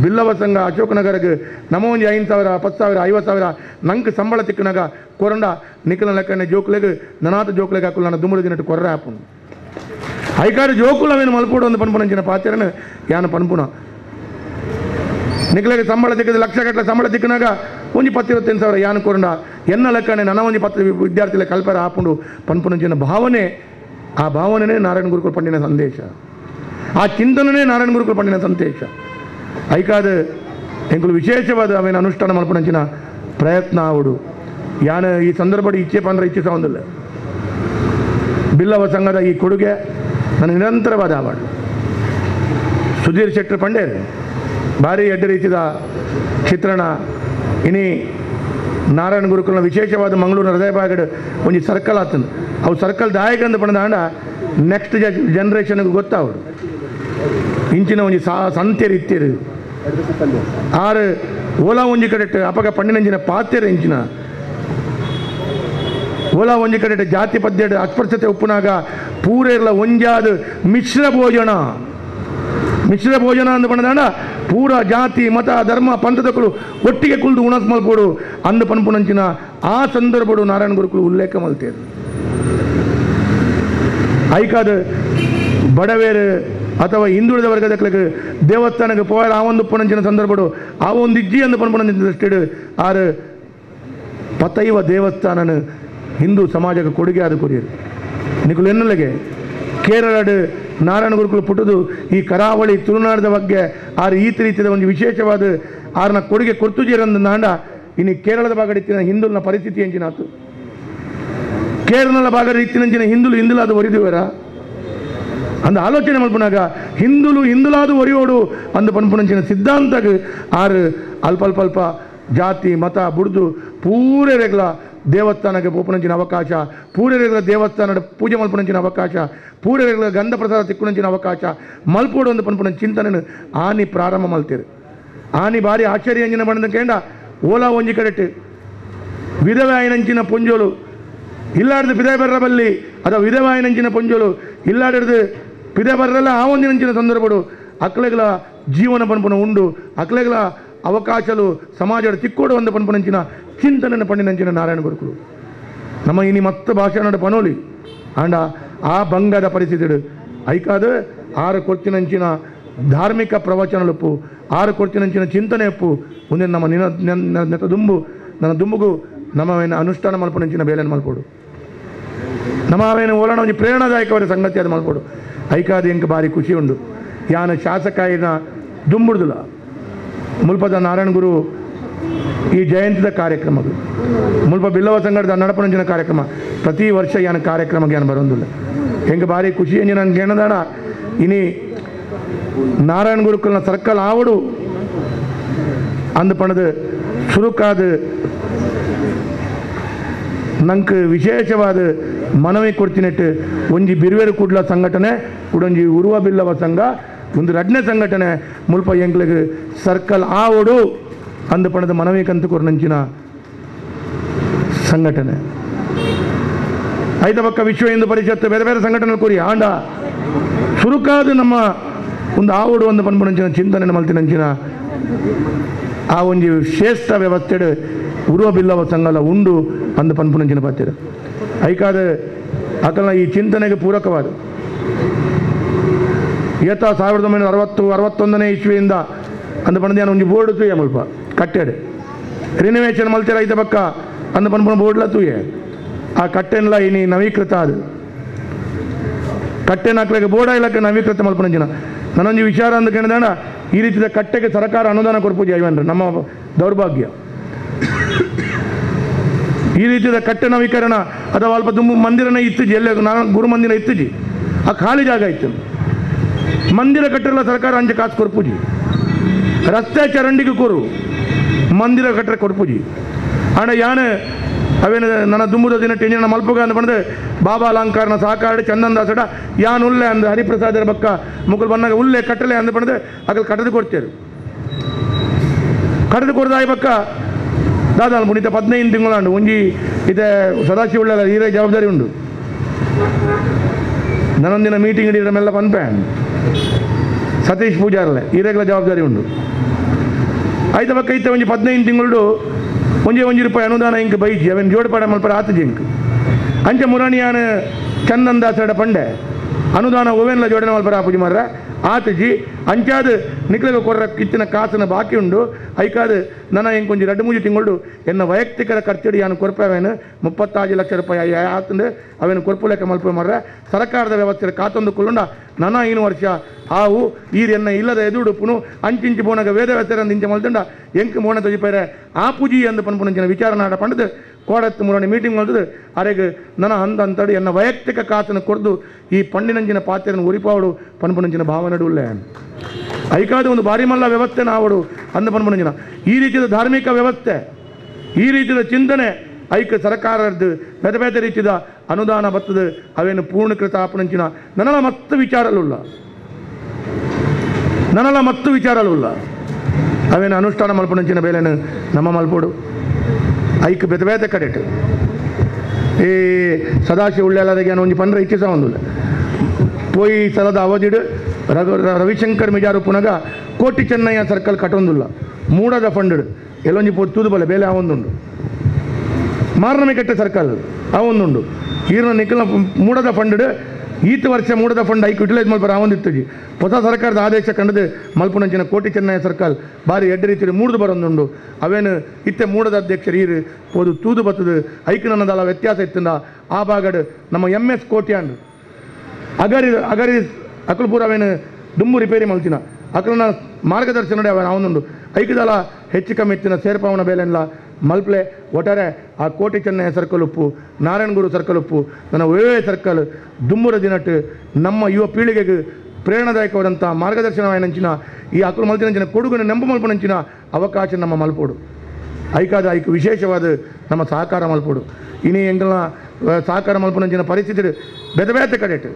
ಬಿಲ್ಲವ ಸಂಘ ಅಶೋಕನಗರಕ್ಕೆ ನಮ್ಮ ಒಂಜಿ 5,000 10,000 50,000 ನಂಗೆ ಸಂಬಳ ತಿಕ್ಕನಾಗ ಕೊರಂಡ ನಿಖಲ ಲೆಕ್ಕನೆ ಜೋಕ್ಲೆಗೆ ನನಾಥ ಜೋಕ್ಲೆಗೆ ಹಾಕಲು ನಾನು ದುಮ್ಮಡು ದಿನಟ್ಟು ಕೊರ್ರೆ ಹಾಪುನು ಐಕಾರು ಜೋಕುಲು ಅವೇನು ಮಲ್ಪೋಡು ಒಂದು ಪನ್ಪುನಂಚಿನ ಪಾತ್ರನ ಯಾನು ಪನ್ಪುನ ನಿಖಲೆಗೆ ಸಂಬಳ ತಿಕ್ಕದ ಲಕ್ಷ ಗಟ್ಟಲೆ ಸಂಬಳ ತಿಕ್ಕನಾಗ ಒಂಜಿ 10-25,000 ಯಾನು ಕೊರಂಡ ಎನ್ನ ಲೆಕ್ಕನೆ ನನ್ನ ಒಂಜಿ 10 ವಿದ್ಯಾರ್ಥಿಗಳ ಕಲ್ಪರ ಹಾಪುಂಡು ಪನ್ಪುನಂಚಿನ ಭಾವನೆ ಆ ಭಾವನೆನೇ ನಾರಾಯಣ ಗುರುಕುಲ ಪಂಡಿನ ಸಂದೇಶ ಆ ಚಿಂತನೆ ನಾರಾಯಣ ಗುರುಕುಲ ಪಂಡಿನ ಸಂದೇಶ ಐಕಾದ ಎಂಕುಲು ವಿಶೇಷವಾದ ಅವೇನು ಅನುಷ್ಠಾನ ಮಲ್ಪನಂಚಿನ ಪ್ರಯತ್ನ ಆವಡು ಯಾನ ಈ ಸಂದರ್ಭ ಇಚ್ಛೆ ಪಂದ್ರೆ ಇಚ್ಛೆ ಸಾವಂದಿಲ್ಲ ಬಿಲ್ಲವ ಸಂಘದ ಈ ಕೊಡುಗೆ ನನ್ನ ನಿರಂತರವಾದ ಆವಾಡು ಸುಧೀರ್ ಶೆಟ್ಟರ್ ಪಂಡೇರು ಭಾರಿ ಎಡ್ಡ ರೀತಿಯ ಚಿತ್ರಣ ಇನಿ ನಾರಾಯಣ ಗುರುಕುಲನ ವಿಶೇಷವಾದ ಮಂಗಳೂರು ಹೃದಯ ಭಾಗಡ್ ಒಂಜಿ ಸರ್ಕಲ್ ಆತಂದು ಅವು ಸರ್ಕಲ್ ದಾಯಕಂದು ಪಂಡ ನೆಕ್ಸ್ಟ್ ಜನ್ರೇಷನ್ಗೆ ಗೊತ್ತಾವಡು ಇಂಚಿನ ಒಂಜಿ ಸಂತೆರು ಇತ್ತೇರು ಆರು ಓಲಾ ಒಂಜಿ ಕಡೆ ಅಪಗ ಪಂಡಿನಂಚಿನ ಪಾತ್ಯರು ಇಂಚಿನ ಓಲಾ ಒಂಜಿ ಕಡೆ ಜಾತಿ ಪದ್ಯ ಅಸ್ಪೃಶ್ಯತೆ ಉಪ್ಪುನಾಗ ಪೂರೆಲ್ಲ ಒಂಜಾದ ಮಿಶ್ರ ಭೋಜನ ಅಂದು ಪಂಡ ಪೂರ ಜಾತಿ ಮತ ಧರ್ಮ ಪಂಥದಕ್ಕಳು ಒಟ್ಟಿಗೆ ಕುಳಿದು ಉಣಸ್ ಮಲ್ಪೋಡು ಅಂದು ಪನ್ಪುನಂಚಿನ ಆ ಸಂದರ್ಭಡು ನಾರಾಯಣ ಗುರುಕುಲು ಉಲ್ಲೇಖ ಮಲ್ತೇರು ಐಕಾದ ಬಡವೇರು ಅಥವಾ ಹಿಂದುಳಿದ ವರ್ಗದಕ್ಕೆ ದೇವಸ್ಥಾನಕ್ಕೆ ಪೋಯಲು ಆ ಒಂದು ಪುಣಂಚಿನ ಸಂದರ್ಭಡು ಆ ಒಂದು ಇಜ್ಜಿ ಅಂದು ಪನ್ಪುನಂಚಿನ ಆರು ಪತೈವ ದೇವಸ್ಥಾನನ ಹಿಂದೂ ಸಮಾಜಕ್ಕೆ ಕೊಡುಗೆ ಆದ ಕೊರಿಯರು ನಿಕುಲು ಎನ್ನಲೆಗೆ ಕೇರಳದ ನಾರಾಯಣ ಗುರುಕುಲು ಪುಟ್ಟದು ಈ ಕರಾವಳಿ ತುಳುನಾಡದ ಬಗ್ಗೆ ಆರು ಈ ರೀತಿಯ ಒಂದು ವಿಶೇಷವಾದ ಆರನ ಕೊಡುಗೆ ಕೊರ್ತುಜೀರಂದ ನಾಂಡ ಇನ್ನು ಕೇರಳದ ಭಾಗದ ಇತ್ತಿನ ಹಿಂದುಲಿನ ಪರಿಸ್ಥಿತಿ ಎಂಚಿನಾತು ಕೇರಳದ ಭಾಗದ ಇತ್ತಿನಂಚಿನ ಹಿಂದುಲಾದ ಒರಿದುವರ ಅಂದ ಆಲೋಚನೆ ಮಲ್ಪನಾಗ ಹಿಂದುಲಾದು ಒರಿಯೋಡು ಅಂದು ಪನ್ಪುನಂಚಿನ ಸಿದ್ಧಾಂತಕ್ಕೆ ಆರು ಅಲ್ಪ ಜಾತಿ ಮತ ಬುಡ್ದು ಪೂರೆ ರೆಗ್ಲ ದೇವಸ್ಥಾನಕ್ಕೆ ಪೋಪುನಂಚಿನ ಅವಕಾಶ ಪೂರೆ ರೆಗ್ಲ ದೇವಸ್ಥಾನದ ಪೂಜೆ ಮಲ್ಪುನಂಚಿನ ಅವಕಾಶ ಪೂರೆ ರೆಗ್ಲ ಗಂಧ ಪ್ರಸಾದ ತಿಕ್ಕುನಂಚಿನ ಅವಕಾಶ ಮಲ್ಪೋಡು ಒಂದು ಪನ್ಪುನ ಚಿಂತನೆ ಆನಿ ಪ್ರಾರಂಭ ಮಲ್ತೇರು ಆನಿ ಭಾರಿ ಆಶ್ಚರ್ಯ ಅಂಜಿನ ಬಣ್ಣದ ಕೇಂಡ ಓಲಾ ಒಂಜಿ ಕಡೆಟ್ಟು ವಿಧವೆ ಆಯ್ನಂಚಿನ ಪುಂಜೋಲು ಇಲ್ಲಾಡ್ದು ಪಿದೆ ಬರ್ರ ಬಲ್ಲಿ ಅಥವಾ ವಿಧವೆ ಆಯ್ನಂಚಿನ ಪುಂಜೋಲು ಇಲ್ಲಾಡಿಡ್ದು ಪಿದೆ ಬರ್ರಲ್ಲ ಆ ಒಂದಿನಂಚಿನ ಸಂದರ್ಭಡು ಅಕ್ಲೆಗಳ ಜೀವನ ಪನ್ಪುನ ಉಂಡು ಅಕ್ಲೆಗಳ ಅವಕಾಶಲು ಸಮಾಜದ ತಿಕ್ಕೋಡು ಒಂದು ಪನ್ಪುನಂಚಿನ ಚಿಂತನೆ ಪಂಡಿನಂಚಿನ ನಾರಾಯಣ ಗುರುಕುಲು ನಮ್ಮ ಇನಿ ಮತ್ತೆ ಭಾಷಣ ಪನೋಲಿ ಆಂಡ ಆ ಭಂಗದ ಪರಿಸ್ಥಿತಿ ಐಕಾದ ಆರು ಕೊರ್ಚಿನಂಚಿನ ಧಾರ್ಮಿಕ ಪ್ರವಚನಲುಪ್ಪು ಆರು ಕೊರ್ಚಿನಂಚಿನ ಚಿಂತನೆ ಉಪ್ಪು ಮುಂದೆ ನಮ್ಮ ನೆತ ದುಂಬು ನನ್ನ ದುಂಬುಗು ನಮ್ಮವೇನು ಅನುಷ್ಠಾನ ಮಲ್ಪನಂಚಿನ ಬೇಲೆಯನ್ನು ಮಲ್ಪೋಡು ನಮ್ಮವೇನು ಓಲಾಣ ಒಂಜಿ ಪ್ರೇರಣಾದಾಯಕವಾದ ಸಂಗತಿ ಅದು ಮಲ್ಪೋಡು ಐಕಾದ ಎಂಕ ಭಾರಿ ಖುಷಿ ಉಂಡು ಯಾನ ಶಾಸಕಾಯಿನ ದುಂಬುಡ್ದುಲ ಮುಲ್ಪದ ನಾರಾಯಣ ಗುರು ಈ ಜಯಂತಿದ ಕಾರ್ಯಕ್ರಮಗಳು ಮುಲ್ಪ ಬಿಲ್ಲವ ಸಂಘದ ನಡಪನಂಚಿನ ಕಾರ್ಯಕ್ರಮ ಪ್ರತಿ ವರ್ಷ ಯಾನ ಕಾರ್ಯಕ್ರಮಕ್ಕೆ ಯಾನು ಬರೋದಿಲ್ಲ ಹೆಂಗೆ ಭಾರಿ ಖುಷಿ ಎಂಜಿ ನನಗೆ ಏನದಾಣ ಇನಿ ನಾರಾಯಣ ಗುರುಕುಲನ ಸರ್ಕಲ್ ಆವಡು ಅಂದು ಪಣದು ಸುರುಕಾದ ನಂಗೆ ವಿಶೇಷವಾದ ಮನವಿ ಕೊಡ್ತಿನೆಟ್ಟು ಒಂಜಿ ಬಿರುವೇರು ಕೂಡ್ಲ ಸಂಘಟನೆ ಕೂಡೊಂಜಿ ಉರುವ ಬಿಲ್ಲವ ಸಂಘ ಒಂದು ರಡ್ನೆ ಸಂಘಟನೆ ಮುಲ್ಪ ಎಂಕ್ಲಿಗೆ ಸರ್ಕಲ್ ಆವಡು ಅಂದು ಪಣದ ಮನವಿ ಕಂತು ಕೊರ್ನಂಚಿನ ಸಂಘಟನೆ ಐದ ಪಕ್ಕ ವಿಶ್ವ ಹಿಂದೂ ಪರಿಷತ್ ಬೇರೆ ಬೇರೆ ಸಂಘಟನೆ ಕೂರಿ ಆಂಡ ಸುರುಕಾದ ನಮ್ಮ ಒಂದು ಆವಡು ಒಂದು ಪನ್ಪುನಂಚಿನ ಚಿಂತನೆ ಮಲ್ತಿನಂಚಿನ ಆ ಒಂಜಿ ಶ್ರೇಷ್ಠ ವ್ಯವಸ್ಥೆಡು ಉರುವ ಬಿಲ್ಲವ ಸಂಘಲ ಉಂಡು ಅಂದು ಪನ್ಪುನಂಚಿನ ಪತ್ತಿರ ಐಕಾದ ಅಕಲ್ನ ಈ ಚಿಂತನೆಗೆ ಪೂರಕವಾದ ಏತ 1960-61 ಇಸ್ವಿಯಿಂದ ಅಂದು ಪಣದ ಒಂದು ಬೋರ್ಡು ತುಯ್ಯ ಮುಲ್ಪ ಕಟ್ಟೆಡು ರಿನೋವೇಷನ್ ಮಲ್ತಿರ ಐದ ಪಕ್ಕ ಅಂದು ಪನ್ಪುನ ಬೋಡ್ಲ ತೂಯೆ ಆ ಕಟ್ಟೆನ್ಲ ಇನಿ ನವೀಕೃತ ಅದು ಕಟ್ಟೆನ ಹಾಕ್ಲಿಕ್ಕೆ ಬೋರ್ಡ ಇಲ್ಲಕ್ಕೆ ನವೀಕೃತ ಮಲ್ಪನಂಚಿನ ನನ್ನೊಂದು ವಿಚಾರ ಅಂತ ಕೇಳಿದಾಣ ಈ ರೀತಿಯ ಕಟ್ಟೆಗೆ ಸರ್ಕಾರ ಅನುದಾನ ಕೊಡ್ಪೂಜಿ ಇವನ್ರಿ ನಮ್ಮ ದೌರ್ಭಾಗ್ಯ ಈ ರೀತಿಯ ಕಟ್ಟೆ ನವೀಕರಣ ಅಥವಾ ಅಲ್ಪ ತುಂಬ ಮಂದಿರನ ಇತ್ತುಜಿ ಎಲ್ಲ ನಾನು ಗುರು ಮಂದಿರ ಇತ್ತುಜಿ ಆ ಖಾಲಿ ಜಾಗ ಇತ್ತು ಮಂದಿರ ಕಟ್ಟೆಲ್ಲ ಸರ್ಕಾರ ಅಂಚೆ ಕಾಸು ಕೊಡ್ಪೂಜಿ ರಸ್ತೆ ಚರಂಡಿಗೆ ಕೊರು ಮಂದಿರ ಕಟ್ಟರೆ ಕೊಡ್ಪೂಜಿ ಆಂಡ ಯಾನು ಅವೇನು ನನ್ನ ದುಂಬುದ ದಿನ ಟೆಂಜಿನ ಮಲ್ಪುಗ ಅಂತ ಬಂದು ಬಾಬಾ ಅಲಂಕಾರನ ಸಾಕಾಡಿ ಚಂದನ್ ದಾಸಡ ಯಾನು ಉಲ್ಲೆ ಅಂದು ಹರಿಪ್ರಸಾದರ ಬಕ್ಕ ಮುಕ್ಕಲು ಬಂದಾಗ ಉಲ್ಲೆ ಕಟ್ಟಲೆ ಅಂದು ಬಂದು ಅಗಲ್ ಕಟ್ಟದು ಕೊಡ್ತೇವೆ ಕಟ್ಟದು ಕೊಡ್ದಾಯ ಬಕ್ಕ ದಾದಾಲ್ ಮುಡಿತ 15 ತಿಂಗಳು ಒಂಜಿ ಇದೆ ಸದಾಶಿವ ಹೀರೆ ಜವಾಬ್ದಾರಿ ಉಂಡು ನನ್ನೊಂದಿನ ಮೀಟಿಂಗ್ ಹಿಡಿದ್ರಮೆಲ್ಲ ಪನ್ಪೆ ಸತೀಶ್ ಪೂಜಾರಲ್ಲೇ ಹೀರೆಗಳ ಜವಾಬ್ದಾರಿ ಉಂಡು ಆಯ್ತ ಬಕ್ಕ ಇತ್ತ ಒಂಜಿ 15 ತಿಂಗಳು ಒಂಜಿ ರೂಪಾಯಿ ಅನುದಾನ ಇಂಕ್ ಬೈಜಿ ಅವನ್ ಜೋಡುಪಾಡ ಮಲ್ಪರ ಆತಜಿ ಇಂಕ್ ಅಂಚೆ ಮುರಾಣಿಯಾನ ಚಂದನ್ ದಾಸಡ ಪಂಡೆ ಅನುದಾನ ಓವೆನ್ಲ ಜೋಡಣೆ ಮಲ್ಪರ ಆಪುಜಿ ಮಾರ್ರ ಆತಜಿ ಅಂಚಾದ ನಿಕ್ಲಿಗೆ ಕೊರ್ರ ಕಿತ್ತಿನ ಕಾಸನ ಬಾಕಿ ಉಂಡು ಐಕಾದ ನನ್ನ ಇಂಕೊಂಜಿ 2-3 ತಿಂಗಳು ಎನ್ನ ವೈಯಕ್ತಿಕ ಖರ್ಚಡಿ ಯಾನು ಕೊರ್ಪವೇನು 35 ಲಕ್ಷ ರೂಪಾಯಿ ಆತಂದು ಅವೇನು ಕೊರ್ಪುಲೆಕ್ಕ ಮಲ್ಪ ಮಾರ್ರ ಸರ್ಕಾರದ ವ್ಯವಸ್ಥೆ ಕಾತೊಂದು ಕುಲ್ಲುಂಡ ನನ್ನ 5 ವರ್ಷ ಹಾವು ಈರೆನ್ನ ಇಲ್ಲದ ಎದುಡು ಪುನು ಅಂಚಿಂಚು ಬೋನಗ ವೇದ ವ್ಯತ್ತರ ಇಂಚ ಮಲ್ತಂಡ ಎಂಕ್ ಮೋನ ತೊಜಿಪೈರೆ ಆ ಪೂಜಿ ಅಂದು ಪನ್ಪುನಂಚಿನ ವಿಚಾರನಾಡ ಪಂಡದು ಕೋಡತ್ತು ಮುರಾಣಿ ಮೀಟಿಂಗ್ ಮಲ್ತದು ಅರೆಗೆ ನನ್ನ ಅಂತಡಿ ಎನ್ನ ವೈಯಕ್ತಿಕ ಕಾಸನ ಕೊರ್ದು ಈ ಪಂಡಿನಂಚಿನ ಪಾತ್ರೆಯನ್ನು ಉರಿಪಾವಡು ಪನ್ಪುನಂಚಿನ ಭಾವನೆಡುಲ್ಲೆ ಐಕಾದ ಒಂದು ಬಾರಿ ಮಲ್ಲ ವ್ಯವಸ್ಥೆ ನಾವಡು ಅಂದು ಪನ್ಪುನಂಚಿನ ಈ ರೀತಿಯ ಧಾರ್ಮಿಕ ವ್ಯವಸ್ಥೆ ಈ ರೀತಿಯ ಚಿಂತನೆ ಐಕ ಸರ್ಕಾರದ ಬೇರೆ ಬೇರೆ ರೀತಿಯ ಅನುದಾನ ಬರ್ತದೆ ಅವೇನು ಪೂರ್ಣಕೃತ ಆಪಣಂಚಿನ ನನ್ನಲ್ಲ ಮತ್ತು ವಿಚಾರಲ್ಲ ಅವೇನು ಅನುಷ್ಠಾನ ಮಲ್ಪಣಂಚಿನ ಬೇಲೆನು ನಮ್ಮ ಮಲ್ಪೋಡು ಐಕ್ ಬೇತೆ ಬೇತೆ ಕಡೆಟ್ ಈ ಸದಾಶಿವ ಉಳ್ಳೆಲ್ಲದಾಗೆ ಒಂಜಿ ಪಂಡ್ರೆ ಇಚ್ಛಿಸ ಒಂದಿಲ್ಲ ಪೋಯಿ ಸಲದ ಅವಧಿಡು ರವಿಶಂಕರ್ ಮಿಜಾರು ಪುನಗ ಕೋಟಿ ಚೆನ್ನಯ್ಯ ಸರ್ಕಲ್ ಕಟ್ಟೊಂದಿಲ್ಲ ಮೂಡದ ಫಂಡ್ ಎಲ್ಲೊಂಜಿ ತೂದು ಬಲೆ ಬೇಲೆ ಅವೊಂದುಂಡು ಮಾರ್ನಮೆ ಕೆಟ್ಟ ಸರ್ಕಲ್ ಅವೊಂದುಂಡು ಈರ್ನ ನಿಖಲ್ನ ಮೂಡದ ಫಂಡ್ ಈತ ವರ್ಷ ಮೂಡದ ಫಂಡ್ ಐಕ್ ಯುಟಿಲೈಸ್ ಮಲ್ಪರ ಅವೊಂದಿತ್ತಜಿ ಹೊಸ ಸರ್ಕಾರದ ಆದೇಶ ಕಂಡದು ಮಲ್ಪುನಂಚಿನ ಕೋಟಿ ಚೆನ್ನಯ್ಯ ಸರ್ಕಲ್ ಬಾರಿ ಎಡ್ಡ ರೀತಿಯಲ್ಲಿ ಮೂಡ್ದು ಬರೋಂದುಂಡು ಅವೇನು ಇತ್ತೆ ಮೂಡದ ಅಧ್ಯಕ್ಷರು ಈರು ಪೋದು ತೂದು ಬತ್ತದು ಐಕ್ ನನ್ನದಲ್ಲ ವ್ಯತ್ಯಾಸ ಇತ್ತಂದ ಆ ಭಾಗಡ್ ನಮ್ಮ MS ಕೋಟ್ಯಾಂಡ್ ಅಗರಿ ಅಕಲ್ಪುರ ಅವೇನು ದುಂಬು ರಿಪೇರಿ ಮಲ್ತಿನ ಅಕಲ್ನ ಮಾರ್ಗದರ್ಶನ ಅವನುಂಡು ಐಕದಲ್ಲ ಹೆಚ್ಚು ಕಮ್ಮಿ ಎತ್ತಿನ ಸೇರ್ಪಾವನ ಬೇಲೆಲ್ಲ ಮಲ್ಪಲೆ ಒಟ್ಟಾರೆ ಆ ಕೋಟಿ ಚೆನ್ನಯ್ಯ ಸರ್ಕಲ್ ಉಪ್ಪು ನಾರಾಯಣಗುರು ಸರ್ಕಲ್ ಉಪ್ಪು ನನ್ನ ವೇವೇ ಸರ್ಕಲ್ ದುಂಬುರ ದಿನಟ್ಟು ನಮ್ಮ ಯುವ ಪೀಳಿಗೆಗೆ ಪ್ರೇರಣಾದಾಯಕವಾದಂಥ ಮಾರ್ಗದರ್ಶನವಾಯಿನಂಚಿನ ಈ ಅಕಲು ಮಲ್ತಿನಂಚಿನ ಕೊಡುಗನ್ನು ನೆಂಪು ಮಲ್ಪನಂಚಿನ ಅವಕಾಶ ನಮ್ಮ ಮಲ್ಪೋಡು ಐಕಾದ ಐಕ್ ವಿಶೇಷವಾದ ನಮ್ಮ ಸಹಕಾರ ಮಲ್ಪೋಡು ಇನಿ ಎಂಗಲ್ನ ಸಹಕಾರ ಮಲ್ಪನಂಚಿನ ಪರಿಸ್ಥಿತಿ ಬೇತೆ ಬೇತೆ ಕಡೆಟ್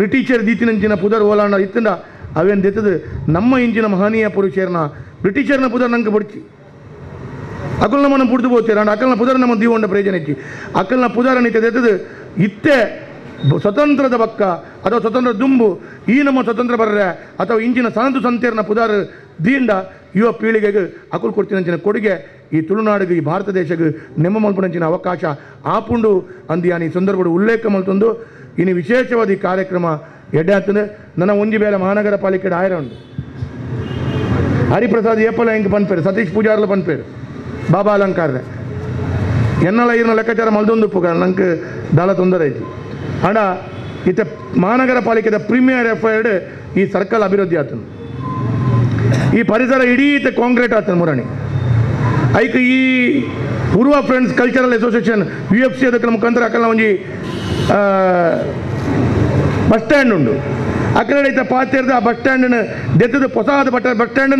ಬ್ರಿಟಿಷರ್ ದೀತಿನಂಚಿನ ಪುದರ್ ಓಲಾಂಡ ಇತ್ತಂಡ ಅವೇನು ದೆತ್ತದು ನಮ್ಮ ಇಂಚಿನ ಮಹನೀಯ ಪುರುಷರನ್ನ ಬ್ರಿಟಿಷರ್ನ ಪುದರ್ ನಂಗೆ ಬಡ್ಚಿ ಅಕಲ್ನ ಮನ ಪುಡ್ದು ಹೋಗ್ತೀರ ಅಕಲ್ನ ಪುದರ್ ನಮ್ಮ ದೀವಂಡ ಪ್ರಯೋಜನ ಇಚ್ಚಿ ಅಕಲ್ನ ಪುದರ ನಿತ್ಯ ದೆತ್ತದು ಇತ್ತೆ ಸ್ವತಂತ್ರದ ಬಕ್ಕ ಅಥವಾ ಸ್ವತಂತ್ರ ದುಂಬು ಈ ನಮ್ಮ ಸ್ವತಂತ್ರ ಬರ್ರೆ ಅಥವಾ ಇಂಚಿನ ಸನದು ಸಂತೇರ್ನ ಪುದಾರ ದೀಂಡ ಯುವ ಪೀಳಿಗೆಗೆ ಅಕಲ್ ಕೊಡ್ತೀನಂಚಿನ ಕೊಡುಗೆ ಈ ತುಳುನಾಡಿಗೆ ಈ ಭಾರತ ದೇಶಕ್ಕೆ ನೆಮ್ಮ ಮಲ್ಪನಂಚಿನ ಅವಕಾಶ ಆಪುಂಡು ಅಂದಿಯಾನಿ ಸಂದರ್ಭ ಉಲ್ಲೇಖ ಮಲ್ತೊಂದು ಇನ್ನು ವಿಶೇಷವಾದ ಈ ಕಾರ್ಯಕ್ರಮ ಎಡ್ಡೆ ಆಗ್ತದೆ ನನ್ನ ಒಂಜಿ ಬೇಲೆ ಮಹಾನಗರ ಪಾಲಿಕೆ ಆಯ್ರ ಉಂಡು ಹರಿಪ್ರಸಾದ್ ಏಪಲ ಹೆಂಗೆ ಪನ್ಪೇರು ಸತೀಶ್ ಪೂಜಾರ್ಲ ಪನ್ಪೇರು ಬಾಬಾ ಅಲಂಕಾರ್ರೆ ಎನ್ನಲ ಇರ್ನ ಲೆಕ್ಕಾಚಾರ ಮಲ್ದೊಂದು ಪುಗ ನಂಗೆ ದಾಳ ತೊಂದರೆ ಐತಿ ಆಂಡ ಇತ್ತ ಮಹಾನಗರ ಪಾಲಿಕೆದ ಪ್ರೀಮಿಯರ್ ಎಫ್ಐರ್ಡ್ ಈ ಸರ್ಕಲ್ ಅಭಿವೃದ್ಧಿ ಆತನು ಈ ಪರಿಸರ ಇಡೀ ಕಾಂಕ್ರೀಟ್ ಆತನು ಮುರಾಣಿ ಐಕ್ ಈ ಪೂರ್ವ ಫ್ರೆಂಡ್ಸ್ ಕಲ್ಚರಲ್ ಅಸೋಸಿಯೇಷನ್ UFC ಅದಕ್ಕೆ ಮುಖಾಂತರ ಅಕಲ್ನ ಒಂಜಿ ಬಸ್ ಸ್ಟ್ಯಾಂಡ್ ಉಂಡು ಅಕಡೆ ಇತ್ತ ಪಾತ್ರದ ಆ ಬಸ್ ಸ್ಟ್ಯಾಂಡ್ ದೆತ್ತದ ಹೊಸಾದ ಬಸ್ ಸ್ಟ್ಯಾಂಡ್